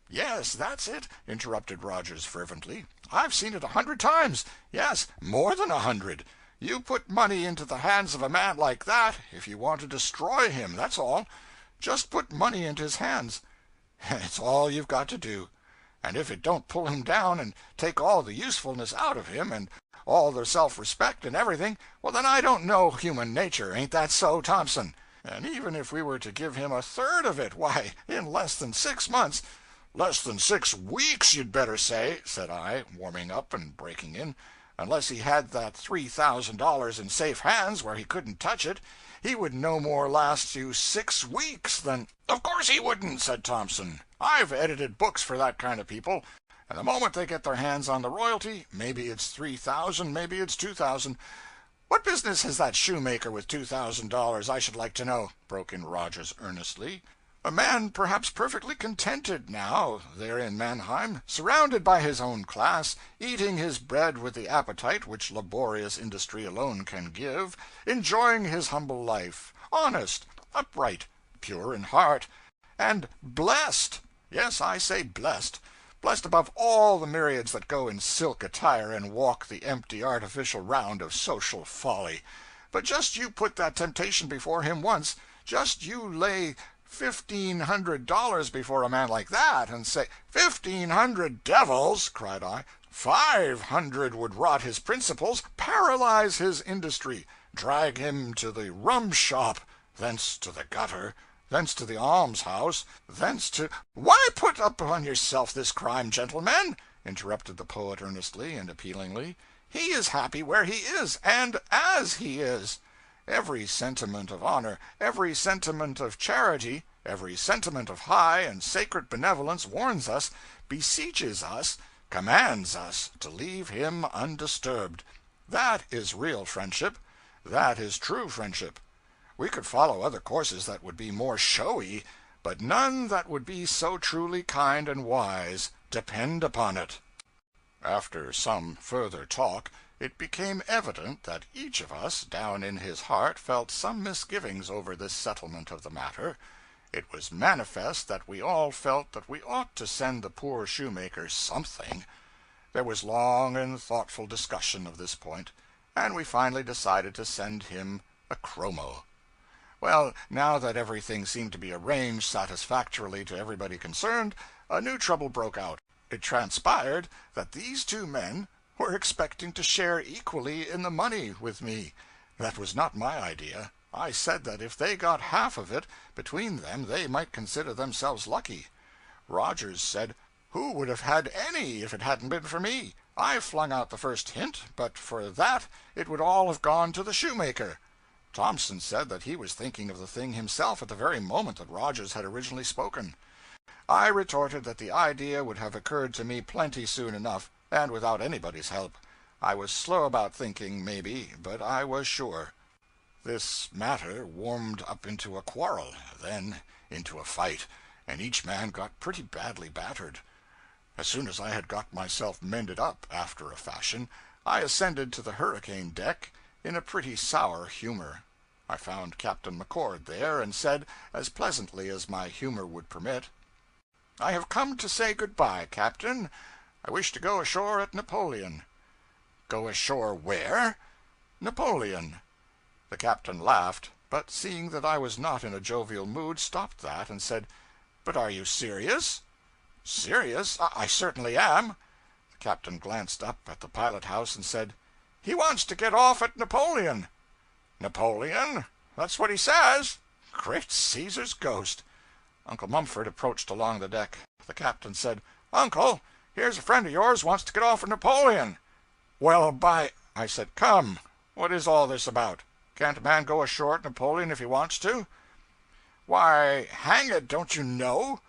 "Yes, that's it," interrupted Rogers fervently. "I've seen it 100 times. Yes, more than 100. You put money into the hands of a man like that if you want to destroy him, that's all. Just put money into his hands. It's all you've got to do. And if it don't pull him down and take all the usefulness out of him, and all the self-respect and everything, well, then I don't know human nature. Ain't that so, Thompson? And even if we were to give him a third of it, why, in less than 6 months—" "Less than 6 weeks, you'd better say," said I, warming up and breaking in. "Unless he had that $3,000 in safe hands where he couldn't touch it, he would no more last you 6 weeks than—" "Of course he wouldn't," said Thompson. "I've edited books for that kind of people, and the moment they get their hands on the royalty, maybe it's 3,000, maybe it's 2,000. What business has that shoemaker with $2,000, I should like to know?" broke in Rogers earnestly. "A man perhaps perfectly contented now, there in Mannheim, surrounded by his own class, eating his bread with the appetite which laborious industry alone can give, enjoying his humble life, honest, upright, pure in heart, and blessed. Yes, I say blessed. Blessed above all the myriads that go in silk attire and walk the empty artificial round of social folly. But just you put that temptation before him once, just you lay $1,500 before a man like that, and say—" "1,500 devils!" cried I. 500 would rot his principles, paralyze his industry, drag him to the rum shop, thence to the gutter, thence to the almshouse, thence to—" "Why put upon yourself this crime, gentlemen?" interrupted the poet earnestly and appealingly. "He is happy where he is, and as he is. Every sentiment of honor, every sentiment of charity, every sentiment of high and sacred benevolence warns us, beseeches us, commands us to leave him undisturbed. That is real friendship. That is true friendship. We could follow other courses that would be more showy, but none that would be so truly kind and wise, depend upon it." After some further talk, it became evident that each of us, down in his heart, felt some misgivings over this settlement of the matter. It was manifest that we all felt that we ought to send the poor shoemaker something. There was long and thoughtful discussion of this point, and we finally decided to send him a chromo. Well, now that everything seemed to be arranged satisfactorily to everybody concerned, a new trouble broke out. It transpired that these two men were expecting to share equally in the money with me. That was not my idea. I said that if they got half of it between them they might consider themselves lucky. Rogers said, "Who would have had any if it hadn't been for me? I flung out the first hint, but for that it would all have gone to the shoemaker." Thompson said that he was thinking of the thing himself at the very moment that Rogers had originally spoken. I retorted that the idea would have occurred to me plenty soon enough, and without anybody's help. I was slow about thinking, maybe, but I was sure. This matter warmed up into a quarrel, then into a fight, and each man got pretty badly battered. As soon as I had got myself mended up, after a fashion, I ascended to the hurricane deck in a pretty sour humor. I found Captain McCord there, and said, as pleasantly as my humor would permit, "I have come to say good-bye, Captain. I wish to go ashore at Napoleon." "Go ashore where?" "Napoleon." The captain laughed, but seeing that I was not in a jovial mood, stopped that, and said, "But are you serious?" "Serious? I certainly am." The captain glanced up at the pilot house and said, "He wants to get off at Napoleon." "Napoleon? That's what he says." Great Caesar's ghost! Uncle Mumford approached along the deck. The captain said, "Uncle, here's a friend of yours wants to get off at Napoleon." "Well, by—" I said, "Come, what is all this about? Can't a man go ashore at Napoleon if he wants to?" "Why, hang it, don't you know?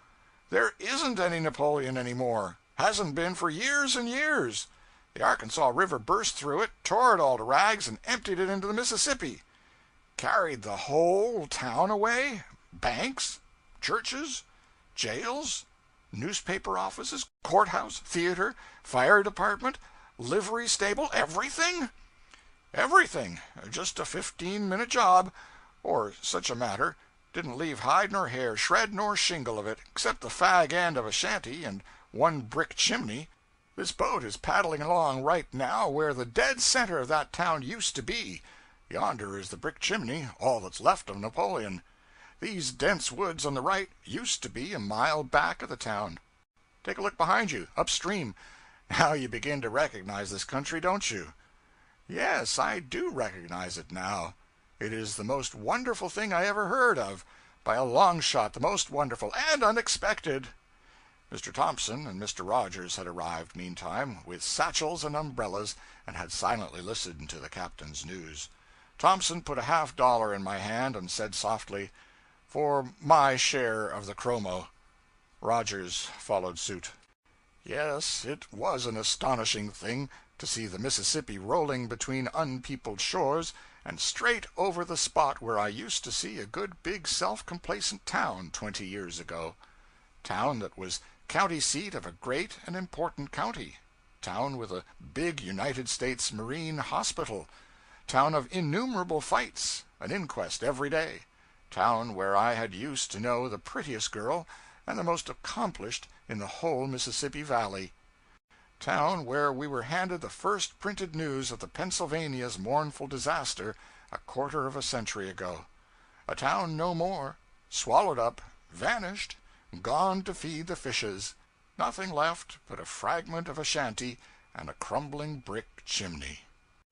There isn't any Napoleon any more. Hasn't been for years and years. The Arkansas River burst through it, tore it all to rags, and emptied it into the Mississippi." "Carried the whole town away? Banks, churches, jails, newspaper offices, courthouse, theater, fire department, livery stable, everything?" "Everything. Just a 15-minute job, or such a matter. Didn't leave hide nor hair, shred nor shingle of it, except the fag end of a shanty and one brick chimney. This boat is paddling along right now where the dead center of that town used to be. Yonder is the brick chimney, all that's left of Napoleon. These dense woods on the right used to be a mile back of the town. Take a look behind you, upstream. Now you begin to recognize this country, don't you?" "Yes, I do recognize it now. It is the most wonderful thing I ever heard of. By a long shot the most wonderful and unexpected." Mr. Thompson and Mr. Rogers had arrived, meantime, with satchels and umbrellas, and had silently listened to the captain's news. Thompson put a $50 in my hand, and said softly, "For my share of the chromo." Rogers followed suit. Yes, it was an astonishing thing to see the Mississippi rolling between unpeopled shores, and straight over the spot where I used to see a good big self-complacent town 20 years ago. Town that was county seat of a great and important county. Town with a big United States Marine Hospital. Town of innumerable fights, an inquest every day. Town where I had used to know the prettiest girl and the most accomplished in the whole Mississippi Valley. Town where we were handed the first printed news of the Pennsylvania's mournful disaster a quarter of a century ago. A town no more, swallowed up, vanished, gone to feed the fishes. Nothing left but a fragment of a shanty and a crumbling brick chimney.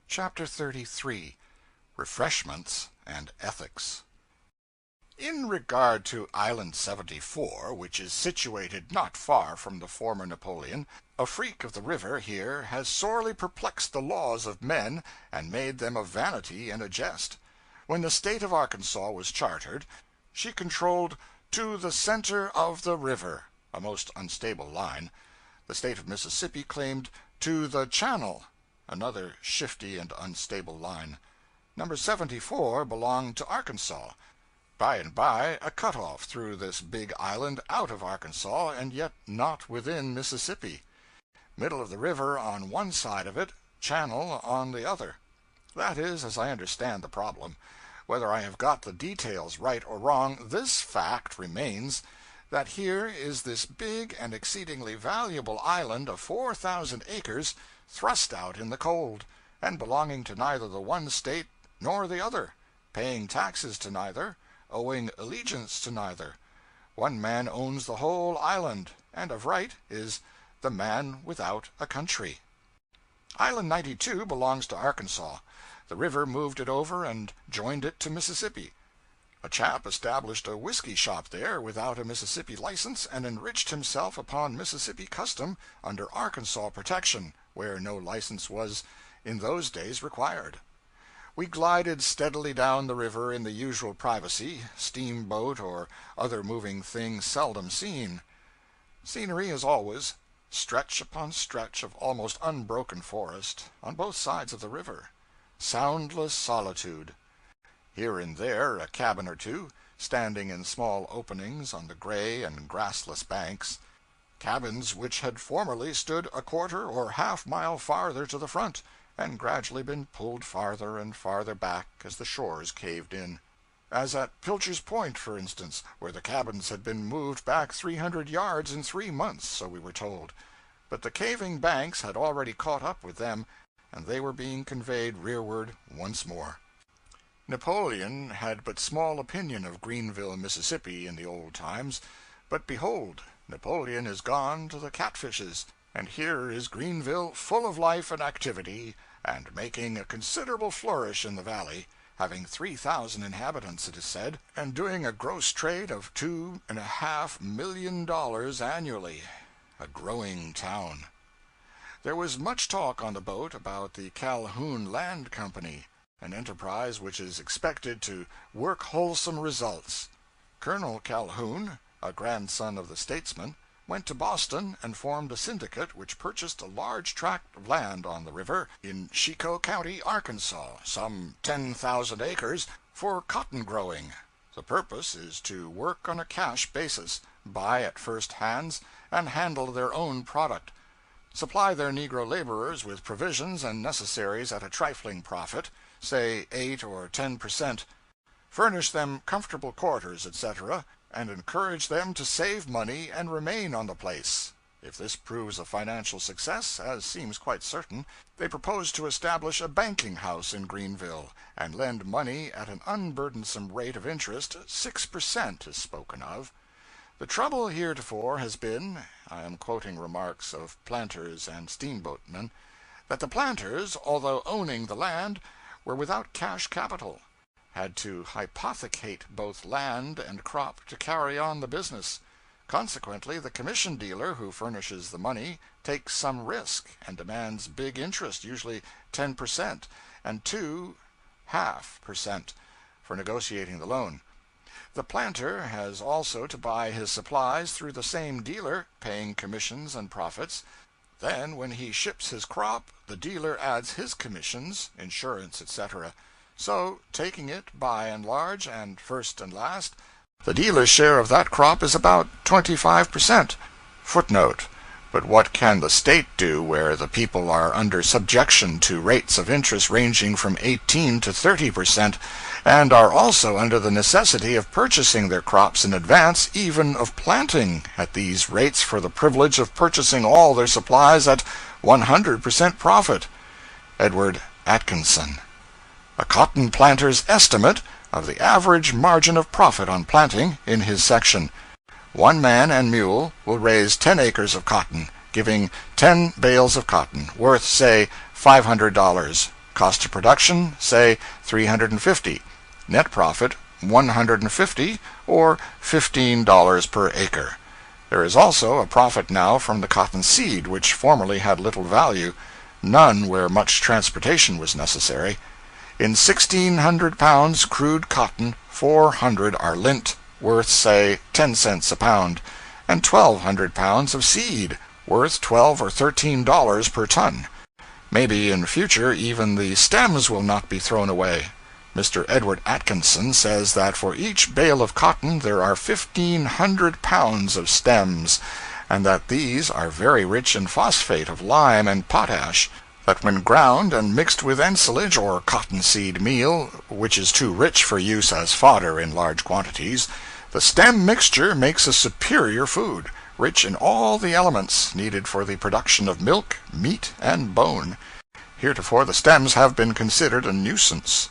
Chapter 33. Refreshments and Ethics. In regard to Island 74, which is situated not far from the former Napoleon, a freak of the river here has sorely perplexed the laws of men and made them a vanity and a jest. When the State of Arkansas was chartered, she controlled to the center of the river, a most unstable line. The State of Mississippi claimed to the channel, another shifty and unstable line. Number 74 belonged to Arkansas. By and by, a cut-off threw this big island out of Arkansas, and yet not within Mississippi. Middle of the river on one side of it, channel on the other. That is, as I understand the problem. Whether I have got the details right or wrong, this fact remains, that here is this big and exceedingly valuable island of 4,000 acres thrust out in the cold, and belonging to neither the one state nor the other, paying taxes to neither, owing allegiance to neither. One man owns the whole island, and of right is the man without a country. Island 92 belongs to Arkansas. The river moved it over and joined it to Mississippi. A chap established a whiskey shop there without a Mississippi license, and enriched himself upon Mississippi custom under Arkansas protection, where no license was in those days required. We glided steadily down the river in the usual privacy, steamboat or other moving thing seldom seen. Scenery as always, stretch upon stretch of almost unbroken forest, on both sides of the river. Soundless solitude. Here and there a cabin or two, standing in small openings on the gray and grassless banks, cabins which had formerly stood a quarter or half-mile farther to the front, and gradually been pulled farther and farther back as the shores caved in. As at Pilcher's Point, for instance, where the cabins had been moved back 300 yards in 3 months, so we were told. But the caving banks had already caught up with them, and they were being conveyed rearward once more. Napoleon had but small opinion of Greenville, Mississippi, in the old times, but behold, Napoleon is gone to the catfishes, and here is Greenville full of life and activity, and making a considerable flourish in the valley, having 3,000 inhabitants, it is said, and doing a gross trade of $2.5 million annually. A growing town. There was much talk on the boat about the Calhoun Land Company, an enterprise which is expected to work wholesome results. Colonel Calhoun, a grandson of the statesman, went to Boston and formed a syndicate which purchased a large tract of land on the river in Chicot County, Arkansas, some 10,000 acres, for cotton growing. The purpose is to work on a cash basis, buy at first hands, and handle their own product. Supply their Negro laborers with provisions and necessaries at a trifling profit, say 8 or 10%, furnish them comfortable quarters, etc., and encourage them to save money and remain on the place. If this proves a financial success, as seems quite certain, they propose to establish a banking house in Greenville, and lend money at an unburdensome rate of interest. 6% is spoken of. The trouble heretofore has been, I am quoting remarks of planters and steamboatmen, that the planters, although owning the land, were without cash capital, had to hypothecate both land and crop to carry on the business. Consequently, the commission dealer who furnishes the money takes some risk, and demands big interest, usually 10%, and 2.5% for negotiating the loan. The planter has also to buy his supplies through the same dealer, paying commissions and profits. Then, when he ships his crop, the dealer adds his commissions, insurance, etc. So, taking it by and large, and first and last, the dealer's share of that crop is about 25%. Footnote. But what can the state do where the people are under subjection to rates of interest ranging from 18 to 30%, and are also under the necessity of purchasing their crops in advance, even of planting at these rates for the privilege of purchasing all their supplies at 100% profit? Edward Atkinson. A cotton planter's estimate of the average margin of profit on planting, in his section. One man and mule will raise 10 acres of cotton, giving 10 bales of cotton, worth, say, $500. Cost of production, say, $350. Net profit, $150, or $15 per acre. There is also a profit now from the cotton seed, which formerly had little value, none where much transportation was necessary. In 1,600 pounds crude cotton, 400 are lint, worth, say, 10 cents a pound, and 1,200 pounds of seed, worth $12 or $13 per ton. Maybe in future even the stems will not be thrown away. Mr. Edward Atkinson says that for each bale of cotton there are 1,500 pounds of stems, and that these are very rich in phosphate of lime and potash, that when ground and mixed with ensilage or cottonseed meal, which is too rich for use as fodder in large quantities, the stem mixture makes a superior food, rich in all the elements needed for the production of milk, meat, and bone. Heretofore the stems have been considered a nuisance.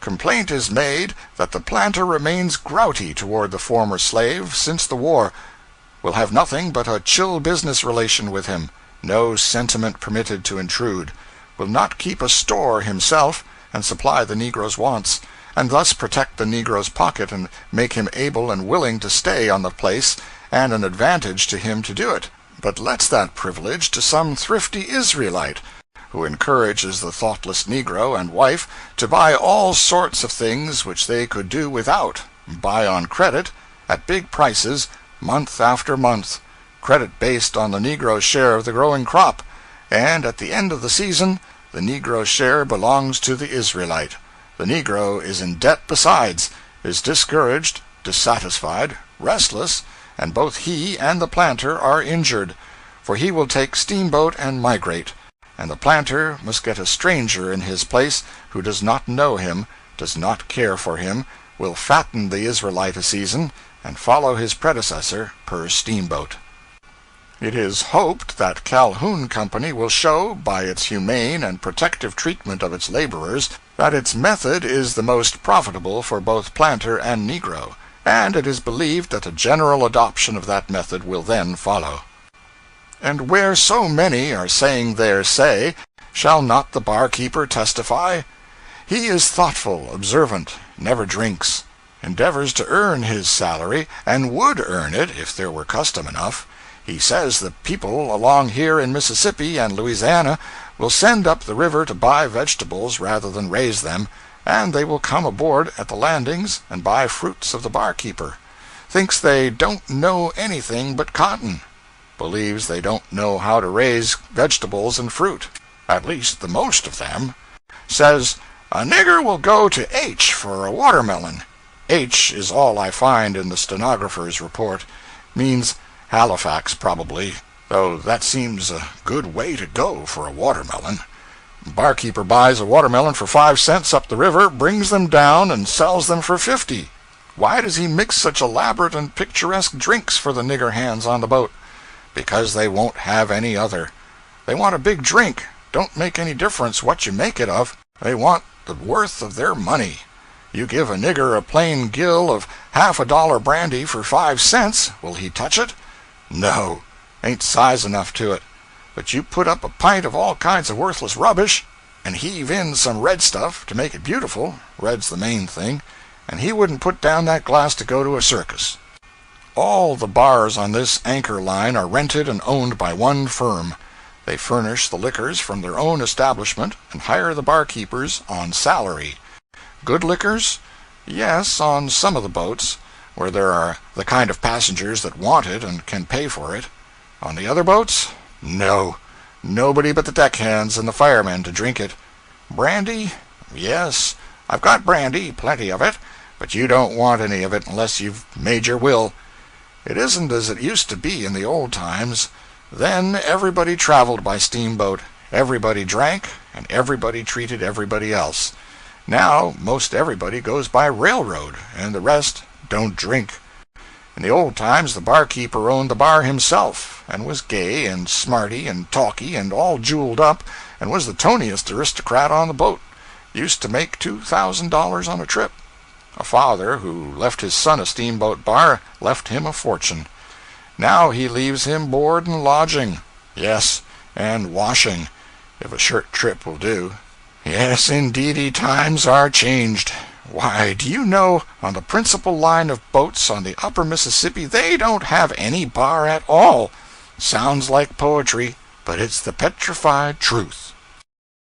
Complaint is made that the planter remains grouty toward the former slave since the war, will have nothing but a chill business relation with him, no sentiment permitted to intrude, will not keep a store himself and supply the Negro's wants, and thus protect the Negro's pocket and make him able and willing to stay on the place, and an advantage to him to do it, but lets that privilege to some thrifty Israelite, who encourages the thoughtless Negro and wife to buy all sorts of things which they could do without, buy on credit, at big prices, month after month, credit based on the Negro's share of the growing crop, and at the end of the season the Negro's share belongs to the Israelite. The Negro is in debt besides, is discouraged, dissatisfied, restless, and both he and the planter are injured, for he will take steamboat and migrate, and the planter must get a stranger in his place who does not know him, does not care for him, will fatten the Israelite a season, and follow his predecessor per steamboat. It is hoped that Calhoun Company will show, by its humane and protective treatment of its laborers, that its method is the most profitable for both planter and Negro, and it is believed that a general adoption of that method will then follow. And where so many are saying their say, shall not the barkeeper testify? He is thoughtful, observant, never drinks, endeavors to earn his salary, and would earn it if there were custom enough. He says the people along here in Mississippi and Louisiana will send up the river to buy vegetables rather than raise them, and they will come aboard at the landings and buy fruits of the barkeeper. Thinks they don't know anything but cotton. Believes they don't know how to raise vegetables and fruit, at least the most of them. Says, a nigger will go to H for a watermelon. H is all I find in the stenographer's report. Means Halifax, probably, though that seems a good way to go for a watermelon. Barkeeper buys a watermelon for 5 cents up the river, brings them down, and sells them for 50. Why does he mix such elaborate and picturesque drinks for the nigger hands on the boat? Because they won't have any other. They want a big drink. Don't make any difference what you make it of. They want the worth of their money. You give a nigger a plain gill of $half brandy for 5 cents, will he touch it? No, ain't size enough to it. But you put up a pint of all kinds of worthless rubbish, and heave in some red stuff to make it beautiful, red's the main thing, and he wouldn't put down that glass to go to a circus. All the bars on this anchor line are rented and owned by one firm. They furnish the liquors from their own establishment and hire the barkeepers on salary. Good liquors? Yes, on some of the boats, where there are the kind of passengers that want it and can pay for it. On the other boats? No. Nobody but the deckhands and the firemen to drink it. Brandy? Yes, I've got brandy, plenty of it, but you don't want any of it unless you've made your will. It isn't as it used to be in the old times. Then everybody traveled by steamboat, everybody drank, and everybody treated everybody else. Now most everybody goes by railroad, and the rest don't drink. In the old times the barkeeper owned the bar himself, and was gay and smarty and talky and all jeweled up, and was the toniest aristocrat on the boat. Used to make $2,000 on a trip. A father who left his son a steamboat bar left him a fortune. Now he leaves him board and lodging. Yes, and washing, if a short trip will do. Yes, indeedy, times are changed. Why, do you know, on the principal line of boats on the upper Mississippi they don't have any bar at all. Sounds like poetry, but it's the petrified truth.